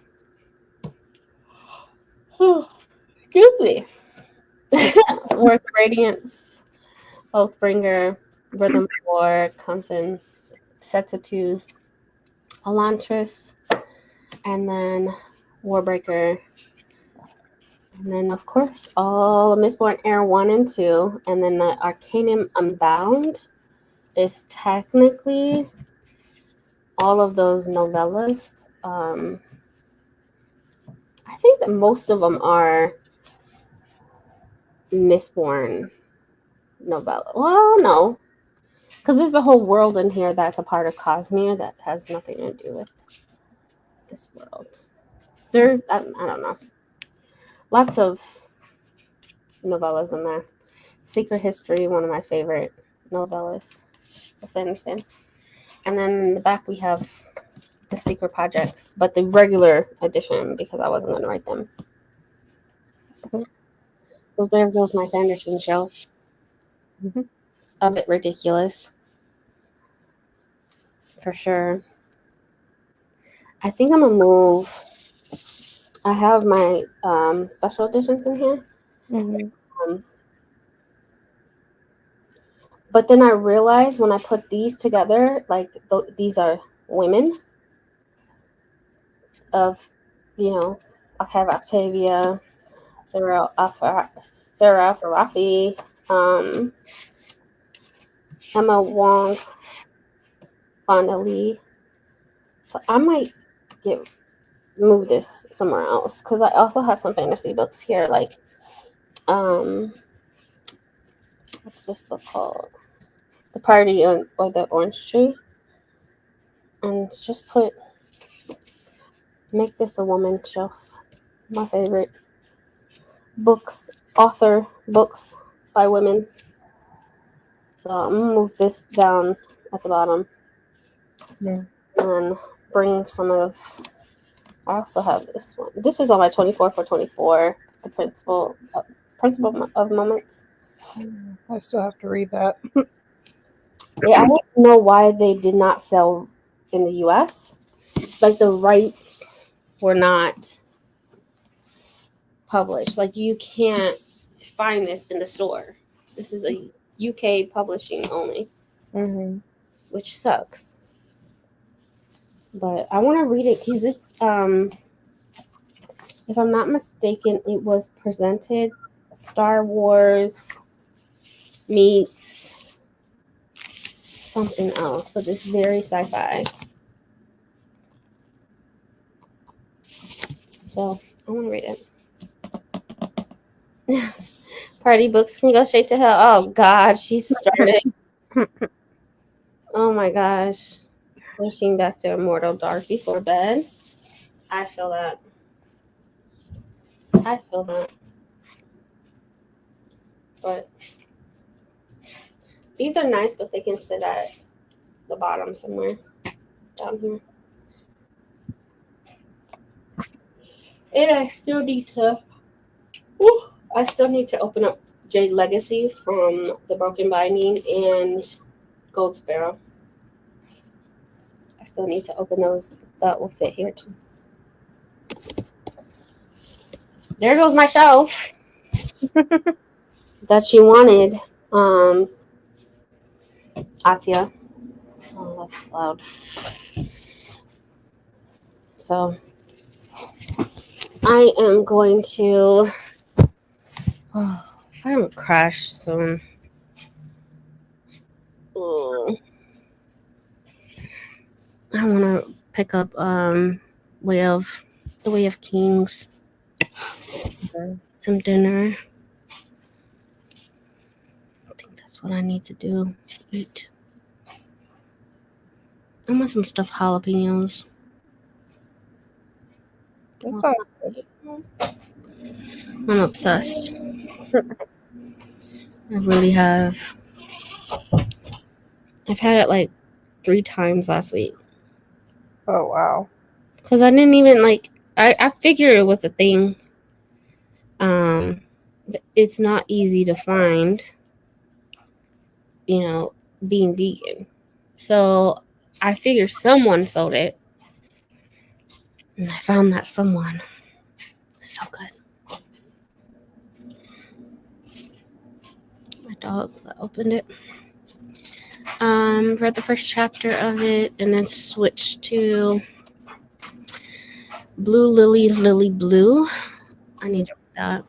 Speaker 1: excuse me, Worth Radiance, Oathbringer, Rhythm of War, comes in sets of twos, Elantris, and then Warbreaker. And then, of course, all of Mistborn Heir 1 and 2. And then the Arcanum Unbound is technically all of those novellas. I think that most of them are Mistborn novella. Well, no. Because there's a whole world in here that's a part of 𝘐𝐶𝐸𝑚 that has nothing to do with this world. I don't know. Lots of novellas in there. Secret History, one of my favorite novellas. Yes, I understand. And then in the back we have the Secret Projects, but the regular edition because I wasn't going to write them. So there goes my Sanderson shelf.
Speaker 6: Mm-hmm.
Speaker 1: A bit ridiculous. For sure. I think I'm going to move. I have my special editions in here.
Speaker 6: Mm-hmm.
Speaker 1: But then I realized when I put these together, like these are women of, have Octavia, Sarah Farafi, Emma Wong, Fonda Lee. So I might move this somewhere else because I also have some fantasy books here, like what's this book called? The Party or the Orange Tree. And just make this a woman shelf. My favorite author books by women. So I'm gonna move this down at the bottom.
Speaker 6: Yeah.
Speaker 1: And bring some of, I also have this one. This is on my 24 for 24, the Principle of Moments.
Speaker 6: I still have to read that.
Speaker 1: Yeah, I don't know why they did not sell in the US. Like the rights were not published. Like you can't find this in the store. This is a UK publishing only, which sucks. But I want to read it because it's if I'm not mistaken, it was presented Star Wars meets something else, but it's very sci-fi. So I want to read it. Party books can go straight to hell. Oh God, she started. Oh my gosh. Switching back to Immortal Dark before bed. I feel that. But these are nice, but they can sit at the bottom somewhere down here. And I still need to open up Jade Legacy from the Broken Binding and Gold Sparrow. I still need to open those. That will fit here too. There goes my shelf that you wanted, Atia. Oh, that's loud. So I am going to. If I don't crash soon. I want to pick up Way of Kings. Some dinner. I think that's what I need to do. Eat. I want some stuffed jalapenos.
Speaker 6: That sounds good.
Speaker 1: I'm obsessed. I really have. I've had it like 3 times last week.
Speaker 6: Oh wow.
Speaker 1: Because I didn't even I figured it was a thing. But it's not easy to find, being vegan. So I figured someone sold it. And I found that someone. So good. My dog opened it. Read the first chapter of it and then switched to Blue Lily Blue. I need to read that.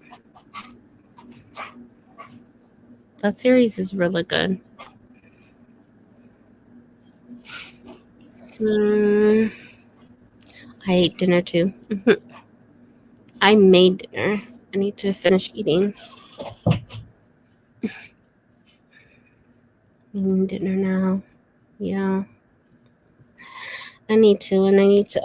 Speaker 1: That series is really good. I ate dinner too. I made dinner. I need to finish eating. Eating dinner now. Yeah. I need to make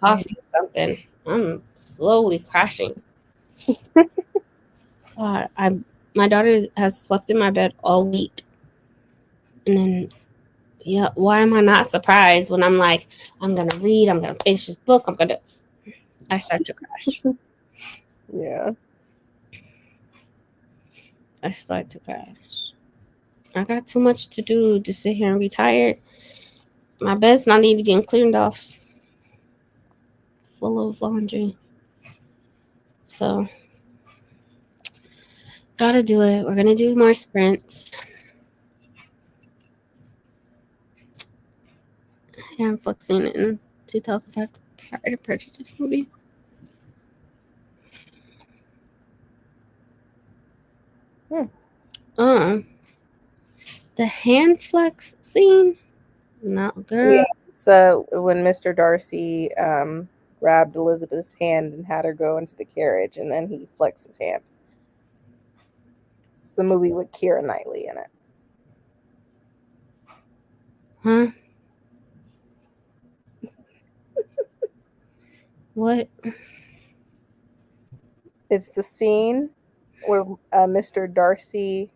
Speaker 1: coffee or something. I'm slowly crashing. My daughter has slept in my bed all week. And then, why am I not surprised when I'm like, I'm going to read, I'm going to finish this book, I start to crash.
Speaker 6: Yeah.
Speaker 1: I start to crash. I got too much to do to sit here and be tired. My bed's not even being cleaned off. Full of laundry. So, gotta do it. We're going to do more sprints. Karen flexing in 2005 Pride and Prejudice movie. The hand flex scene? No, girl.
Speaker 6: Yeah. So when Mr. Darcy grabbed Elizabeth's hand and had her go into the carriage, and then he flexed his hand. It's the movie with Keira Knightley in it.
Speaker 1: Huh? What?
Speaker 6: It's the scene where Mr. Darcy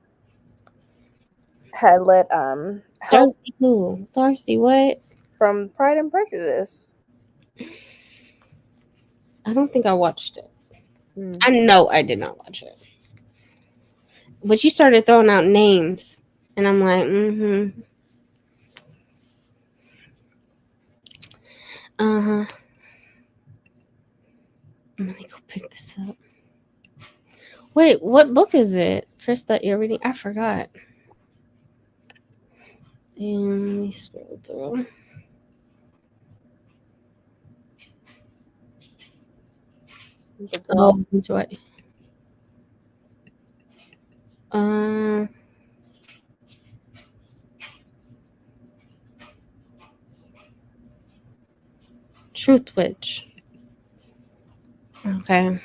Speaker 6: had let help
Speaker 1: Darcy who? Darcy what?
Speaker 6: from Pride and Prejudice.
Speaker 1: I don't think I watched it. I know I did not watch it. But you started throwing out names, and I'm like, Uh-huh. Let me go pick this up. Wait, what book is it, Chris, that you're reading? I forgot. And let me scroll through. Oh, that's right. Truth Witch. Okay.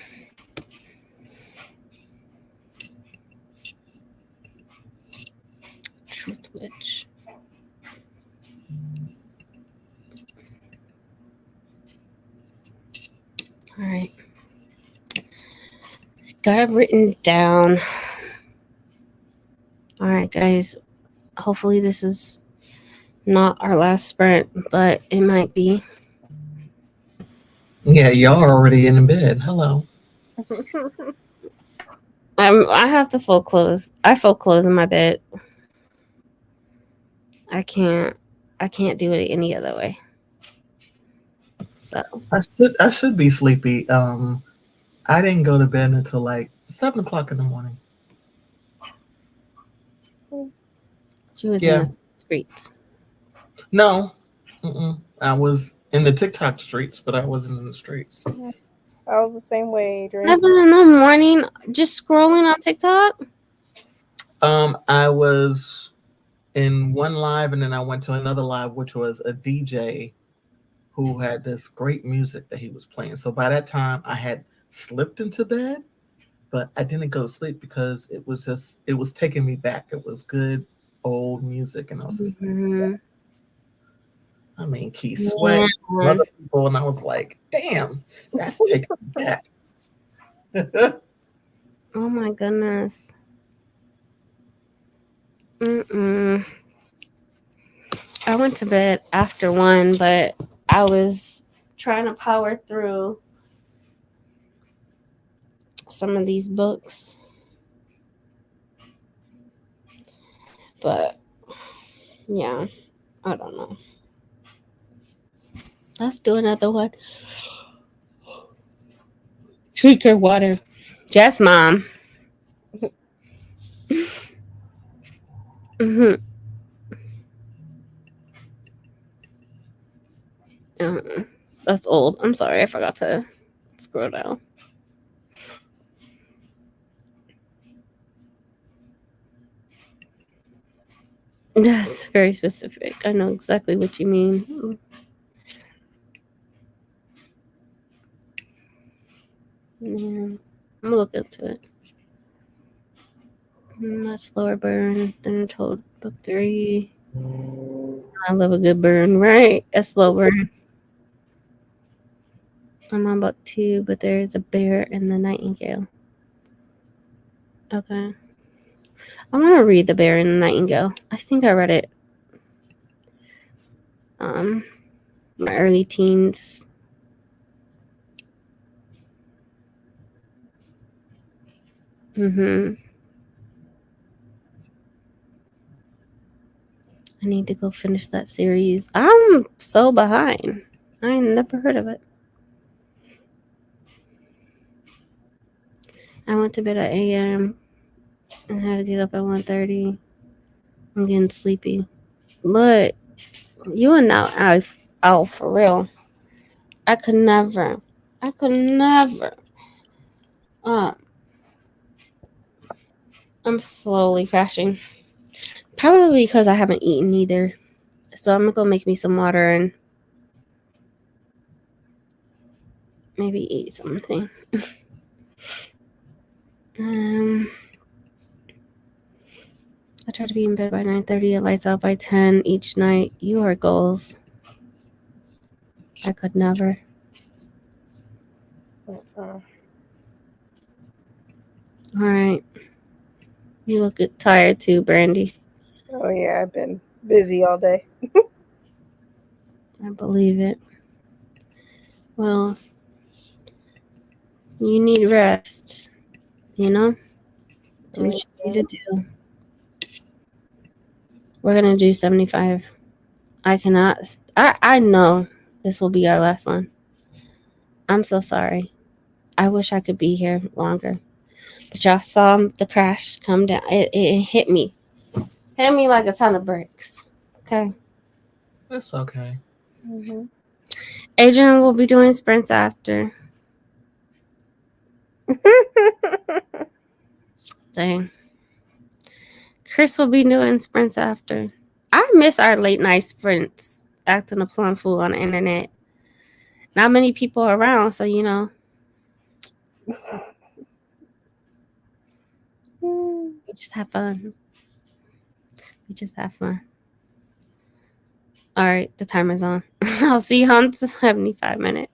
Speaker 1: Truth Witch. All right. Got it written down. All right, guys. Hopefully this is not our last sprint, but it might be.
Speaker 4: Yeah, y'all are already in bed. Hello.
Speaker 1: I have to full close. I full close in my bed. I can't do it any other way. So
Speaker 4: I should be sleepy. I didn't go to bed until like 7 o'clock in the morning.
Speaker 1: She was in the streets.
Speaker 4: No. I was in the TikTok streets, but I wasn't in the streets.
Speaker 6: I was the same way, Adrian.
Speaker 1: 7 in the morning, just scrolling on TikTok?
Speaker 4: I was in one live, and then I went to another live, which was a DJ who had this great music that he was playing. So by that time, I had slipped into bed, but I didn't go to sleep because it was taking me back. It was good old music, and I was just like, I mean, 𝘐𝐶 other people, and I was like, damn, that's taking me back.
Speaker 1: Oh my goodness. I went to bed after 1, but I was trying to power through some of these books. But yeah, I don't know. Let's do another one. Drink your water. Yes, Mom. That's old. I'm sorry. I forgot to scroll down. That's very specific. I know exactly what you mean. Man, I'm gonna look into it. That's slower burn than told book 3. I love a good burn, right? A slow burn. I'm on book 2, but there's a bear and the nightingale. Okay. I'm gonna read The Bear and the Nightingale. I think I read it my early teens. I need to go finish that series. I'm so behind. I never heard of it. I went to bed at 8 a.m. and had to get up at 1:30. I'm getting sleepy. But you and now Oh, for real. I could never. I'm slowly crashing. Probably because I haven't eaten either. So I'm gonna go make me some water and maybe eat something. I try to be in bed by 9:30 and lights out by 10 each night. You are goals. I could never. All right. You look tired too, Brandy.
Speaker 6: Oh yeah, I've been busy all day.
Speaker 1: I believe it. Well, you need rest. You know? Do what you need to do. We're gonna do 75. I cannot. I know this will be our last one. I'm so sorry. I wish I could be here longer. But y'all saw the crash come down. It hit me. Hit me like a ton of bricks. Okay.
Speaker 4: It's okay.
Speaker 6: Mm-hmm.
Speaker 1: Adrian will be doing sprints after. Dang. Chris will be doing sprints after. I miss our late night sprints. Acting a plum fool on the internet. Not many people around, so you know. We just have fun. All right, the timer's on. I'll see you on 75 minutes.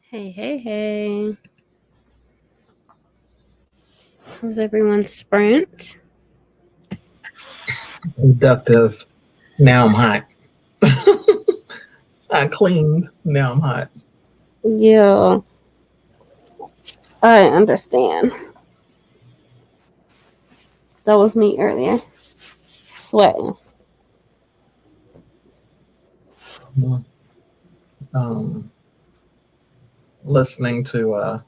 Speaker 1: Hey, hey, hey. How's everyone's sprint?
Speaker 4: Productive. Now I'm hot. I cleaned. Now I'm hot.
Speaker 1: Yeah, I understand. That was me earlier. Sweating.
Speaker 4: Listening to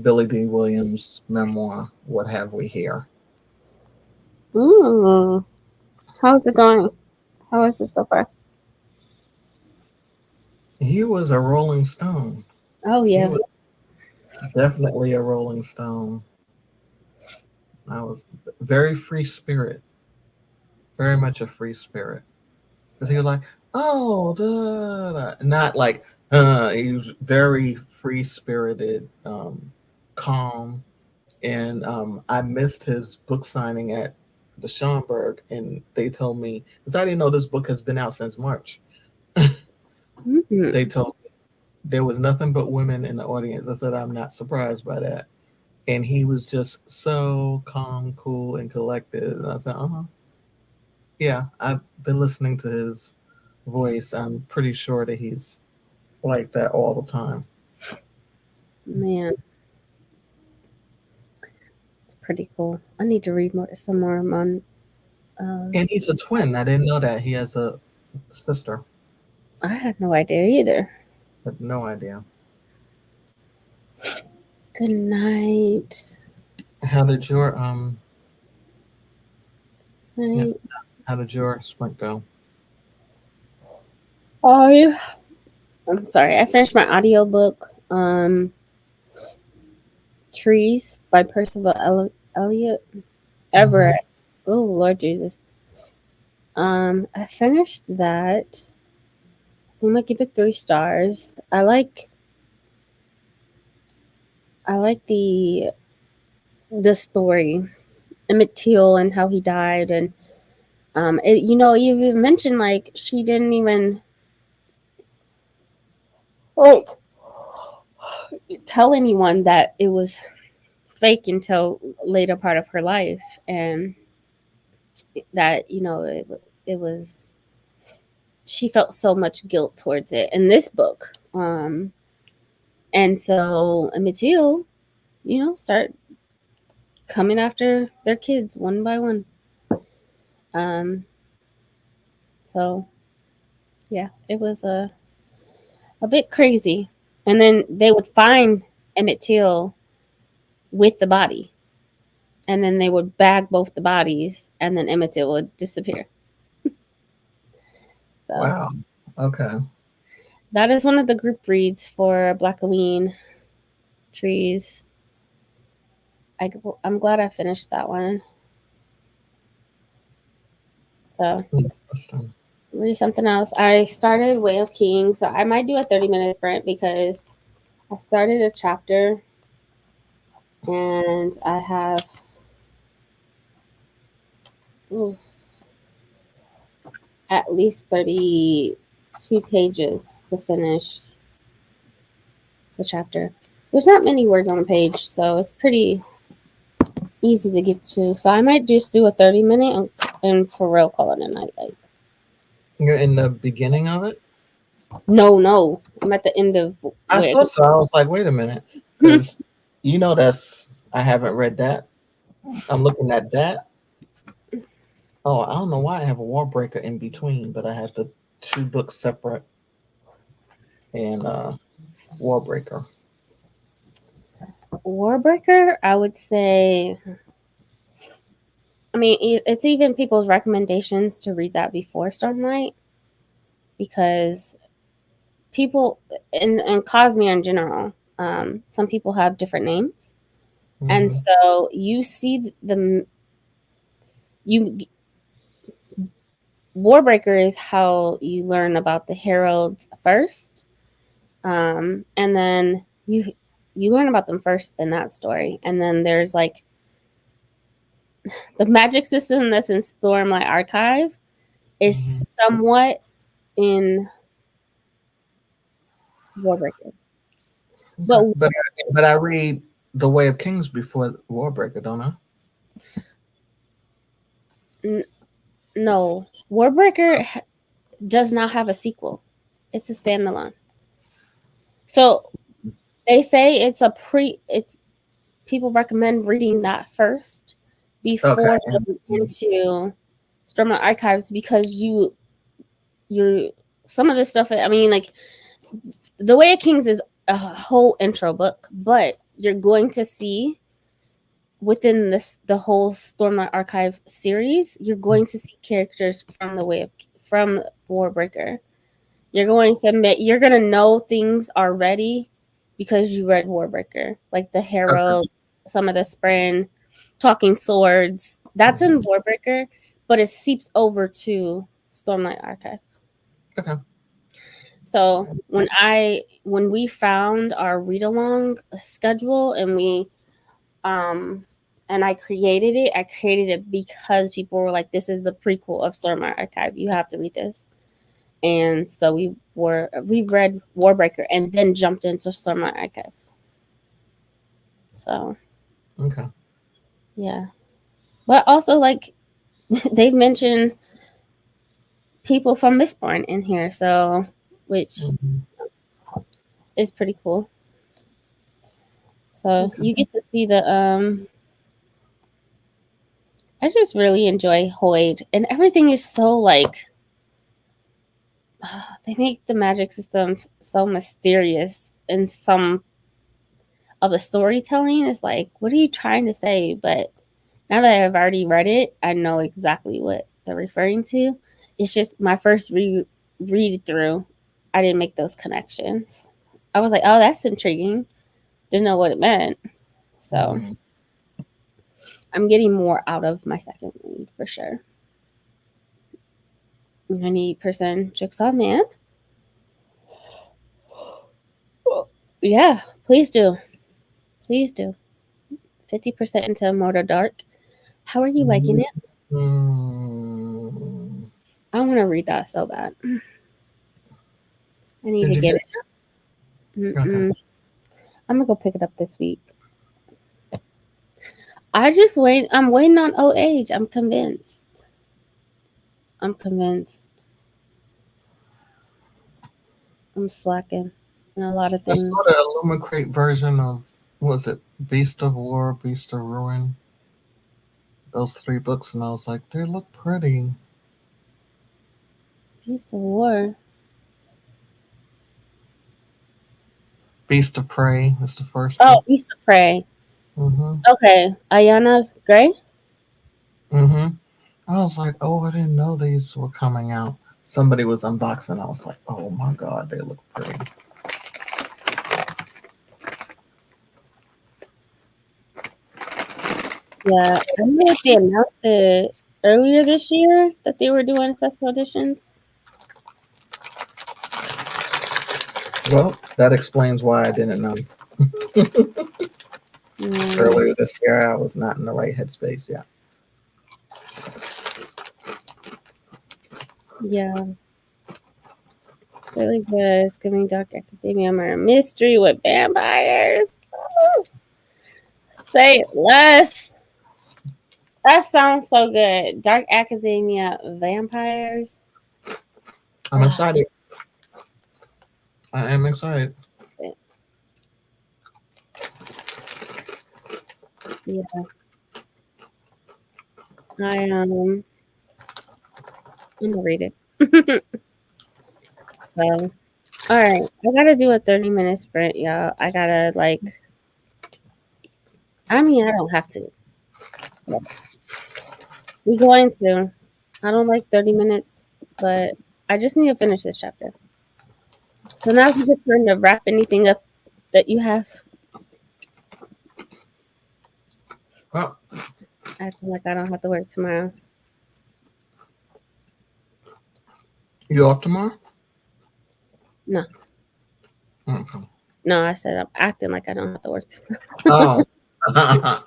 Speaker 4: Billy D. Williams' memoir, What Have We Here?
Speaker 1: Ooh. How's it going? How is it so far?
Speaker 4: He was a Rolling Stone.
Speaker 1: Oh, yeah.
Speaker 4: He was definitely a Rolling Stone. I was very free spirit. Very much a free spirit. Because he was like, oh, duh. Not like, he was very free spirited, calm. And I missed his book signing at the Schomburg, and they told me, because I didn't know this book has been out since March.
Speaker 1: Mm-hmm.
Speaker 4: They told me there was nothing but women in the audience. I said, I'm not surprised by that. And he was just so calm, cool, and collected. And I said, yeah, I've been listening to his voice. I'm pretty sure that he's like that all the time.
Speaker 1: Man. It's pretty cool. I need to read some more on.
Speaker 4: And he's a twin. I didn't know that. He has a sister.
Speaker 1: I had no idea either.
Speaker 4: I had no idea.
Speaker 1: Good night.
Speaker 4: How did your
Speaker 1: Night.
Speaker 4: how did your sprint go?
Speaker 1: I'm sorry. I finished my audiobook, Trees by Percival Elliott Everett. Oh, Lord Jesus. I finished that. I'm gonna give it 3 stars. I like the story, Emmett Till and how he died, and you even mentioned like she didn't even tell anyone that it was fake until later part of her life, and that it was, she felt so much guilt towards it in this book, and so Emmett Till, start coming after their kids one by one. So yeah, it was a bit crazy. And then they would find Emmett Till with the body, and then they would bag both the bodies, and then Emmett Till would disappear. So
Speaker 4: wow. Okay.
Speaker 1: that is one of the group reads for Black Halloween Trees. I'm glad I finished that one. So read something else. I started Way of Kings, so I might do a 30-minute sprint because I started a chapter and I have at least 32 pages to finish the chapter. There's not many words on a page, so it's pretty easy to get to. So I might just do a 30-minute and for real call it a night. Like,
Speaker 4: you're in the beginning of it?
Speaker 1: No, I'm at the end of.
Speaker 4: I thought so. I was like, wait a minute, because I haven't read that. I'm looking at that. Oh, I don't know why I have a Warbreaker in between, but I had the 2 books separate and Warbreaker.
Speaker 1: Warbreaker, I would say. I mean, it's even people's recommendations to read that before Stormlight, because people and Cosmere in general, some people have different names, and so you see Warbreaker is how you learn about the heralds first, and then you learn about them first in that story, and then there's like the magic system that's in Stormlight Archive is somewhat in Warbreaker. But
Speaker 4: But I read The Way of Kings before Warbreaker, don't I?
Speaker 1: no, Warbreaker does not have a sequel. It's a standalone. So they say it's people recommend reading that first before going into Stormlight Archives, because you're some of this stuff, I mean, like The Way of Kings is a whole intro book, but you're going to see within the whole Stormlight Archives series, you're going to see characters from Warbreaker. You're going to know things already because you read Warbreaker, like the Herald, some of the Spren, Talking Swords. That's in Warbreaker, but it seeps over to Stormlight Archive.
Speaker 4: Okay.
Speaker 1: So when we found our read along schedule and I created it because people were like, this is the prequel of Stormlight Archive. You have to read this. And so we read Warbreaker and then jumped into Stormlight Archive. So
Speaker 4: okay.
Speaker 1: Yeah. But also, like, they've mentioned people from Mistborn in here, so which is pretty cool. So you get to see I just really enjoy Hoid, and everything is so like they make the magic system so mysterious, and some of the storytelling is like, what are you trying to say? But now that I've already read it, I know exactly what they're referring to. It's just my first read through, I didn't make those connections. I was like, oh, that's intriguing. Didn't know what it meant. So I'm getting more out of my second read for sure. 90% Jigsaw Man. Yeah, please do. Please do. 50% into Mortar Dark. How are you liking it? I want to read that so bad. I need to get it. Okay. I'm gonna go pick it up this week. I'm waiting on 𝑒𝐻. I'm convinced. I'm slacking in a lot of things.
Speaker 4: I saw the Illumicrate version of, was it Beast of War, Beast of Ruin? Those 3 books, and I was like, they look pretty.
Speaker 1: Beast of War.
Speaker 4: Beast of Prey is the first
Speaker 1: one.
Speaker 4: Oh,
Speaker 1: Beast of Prey. Okay. Ayana Gray?
Speaker 4: I was like, oh, I didn't know these were coming out. Somebody was unboxing. I was like, oh my God, they look pretty.
Speaker 1: Yeah, I know that they announced it earlier this year that they were doing special editions.
Speaker 4: Well, that explains why I didn't know. Earlier this year, I was not in the right headspace yet.
Speaker 1: Yeah. Really good. It's giving Dark Academia Murder Mystery with vampires. Oh. Say less. That sounds so good. Dark Academia Vampires.
Speaker 4: I'm excited. I am excited.
Speaker 1: Yeah. I'm gonna read it. So, all right. I gotta do a 30-minute sprint, y'all. I gotta I don't have to. We're going to. I don't like 30 minutes, but I just need to finish this chapter. So now it's a good turn to wrap anything up that you have.
Speaker 4: Well,
Speaker 1: acting like I don't have to work tomorrow.
Speaker 4: You off tomorrow?
Speaker 1: No.
Speaker 4: Okay.
Speaker 1: No, I said I'm acting like I don't have to work tomorrow.
Speaker 4: Oh.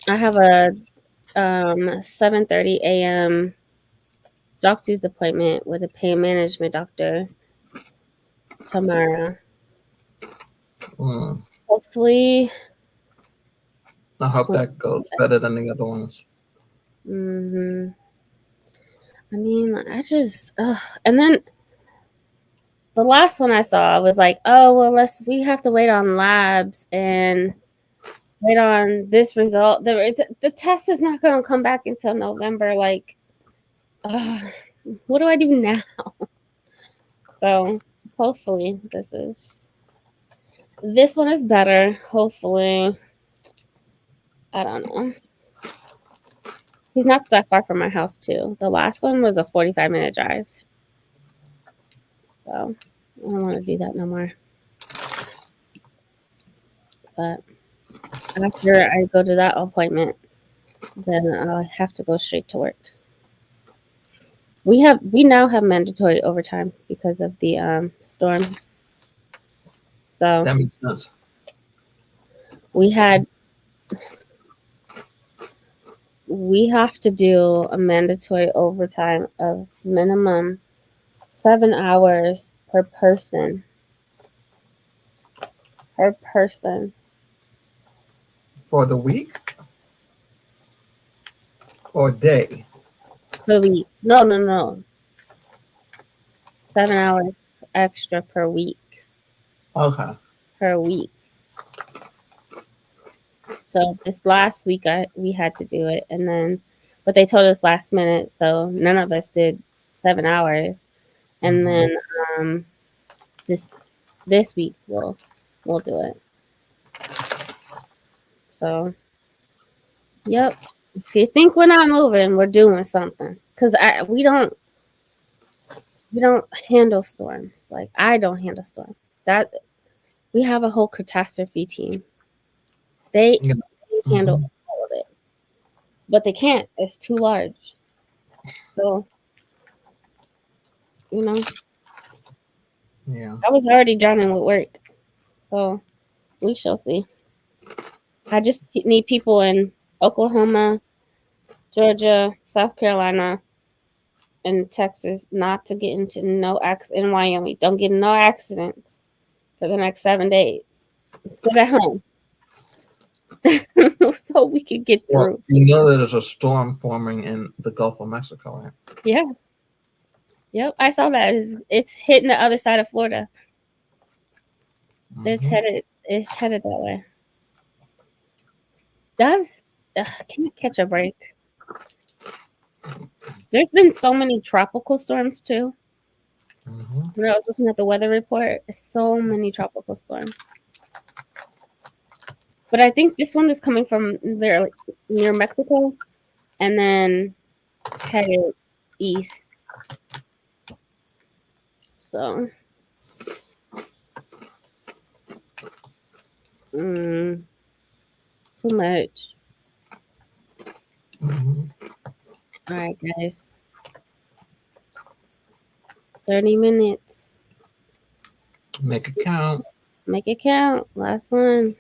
Speaker 1: I have a 7:30 a.m. doctor's appointment with a pain management doctor tomorrow. Hopefully.
Speaker 4: I hope that goes better than the other ones.
Speaker 1: I mean, I just, and then the last one I saw, I was like, oh, well, we have to wait on labs and wait on this result. The test is not going to come back until November. Like, what do I do now? So hopefully this one is better. Hopefully, I don't know. He's not that far from my house too. The last one was a 45-minute drive. So I don't want to do that no more. But after I go to that appointment, then I'll have to go straight to work. We now have mandatory overtime because of the storms. So
Speaker 4: that makes sense.
Speaker 1: We have to do a mandatory overtime of minimum 7 hours per person. Per person.
Speaker 4: For the week? Or day?
Speaker 1: Per week. No. 7 hours extra per week.
Speaker 4: Okay.
Speaker 1: Per week. So this last week we had to do it, but they told us last minute, so none of us did 7 hours. And then this week we'll do it. So, yep. If you think we're not moving, we're doing something. Because we don't handle storms. Like, I don't handle storms. We have a whole catastrophe team. They handle all of it. But they can't. It's too large. So,
Speaker 4: Yeah.
Speaker 1: I was already drowning with work. So, we shall see. I just need people in Oklahoma, Georgia, South Carolina, and Texas not to get into no accident. In Wyoming, don't get in no accidents for the next 7 days. Sit at home so we can get through.
Speaker 4: Well, you know that there's a storm forming in the Gulf of Mexico, right?
Speaker 1: Yeah. Yep, I saw that. It's hitting the other side of Florida. It's headed that way. Can't catch a break. There's been so many tropical storms too. When I was looking at the weather report, so many tropical storms. But I think this one is coming from there, like, near Mexico, and then headed east. So, too much. All right, guys. 30 minutes.
Speaker 4: Make it count.
Speaker 1: Make it count. Last one.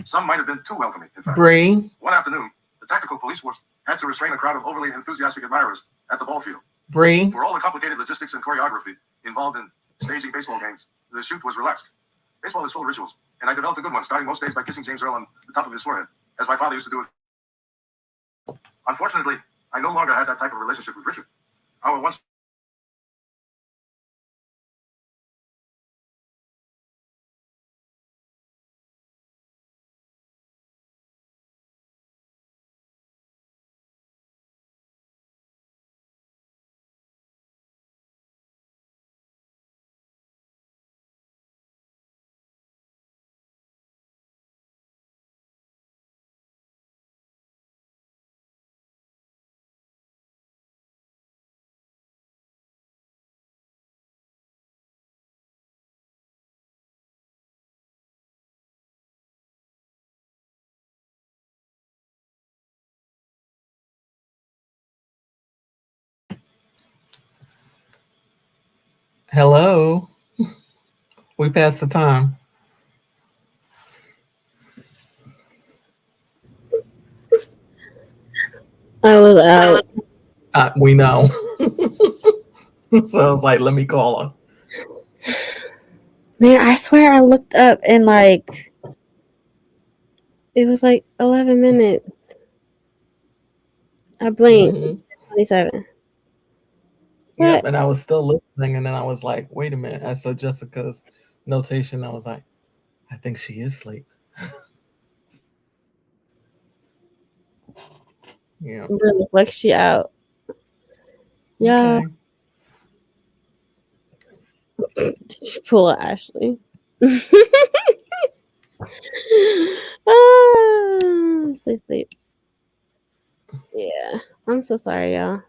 Speaker 2: Some might have been too welcoming, in fact.
Speaker 4: Bree.
Speaker 2: One afternoon, the tactical police force had to restrain a crowd of overly enthusiastic admirers at the ball field.
Speaker 4: Bree.
Speaker 2: For all the complicated logistics and choreography involved in staging baseball games, the shoot was relaxed. Baseball is full of rituals, and I developed a good one, starting most days by kissing James Earl on the top of his forehead, as my father used to do with. Unfortunately, I no longer had that type of relationship with Richard. Our once
Speaker 4: Hello. We passed the time.
Speaker 1: I was out.
Speaker 4: We know. So I was like, let me call her.
Speaker 1: Man, I swear I looked up and like it was like 11 minutes. I blinked.
Speaker 4: Mhm.
Speaker 1: 27.
Speaker 4: Yep,
Speaker 1: What?
Speaker 4: and I was still listening, and then I was like, wait a minute. I saw Jessica's notation. I was like, I think she is asleep. Yeah.
Speaker 1: Really flexed you out. Yeah.
Speaker 4: Okay.
Speaker 1: Did you pull a Ashley? Sleep. Yeah. I'm so sorry, y'all.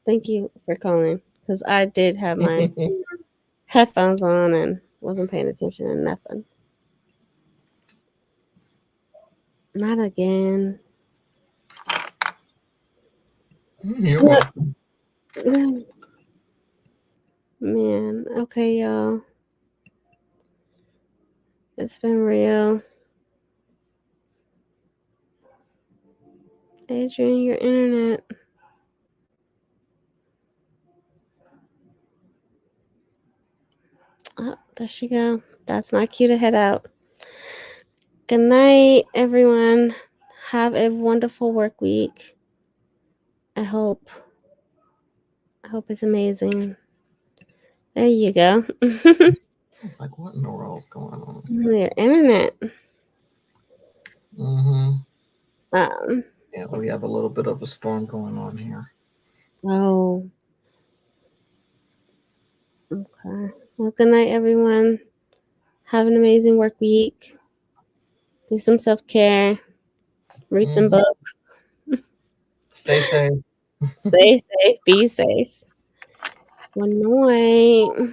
Speaker 1: Thank you for calling. Because I did have my headphones on and wasn't paying attention to nothing. Not again.
Speaker 4: You're welcome.
Speaker 1: Man, okay, y'all. It's been real. Adrian, your internet. Oh, there she go. That's my cue to head out. Good night, everyone. Have a wonderful work week. I hope it's amazing. There you go.
Speaker 4: I was like, what in the world is going on?
Speaker 1: Your internet.
Speaker 4: Mm-hmm. Yeah, we have a little bit of a storm going on here.
Speaker 1: Oh. Okay. Well, good night, everyone. Have an amazing work week. Do some self-care. Read some books.
Speaker 4: Stay safe.
Speaker 1: Stay safe. Be safe. Good night.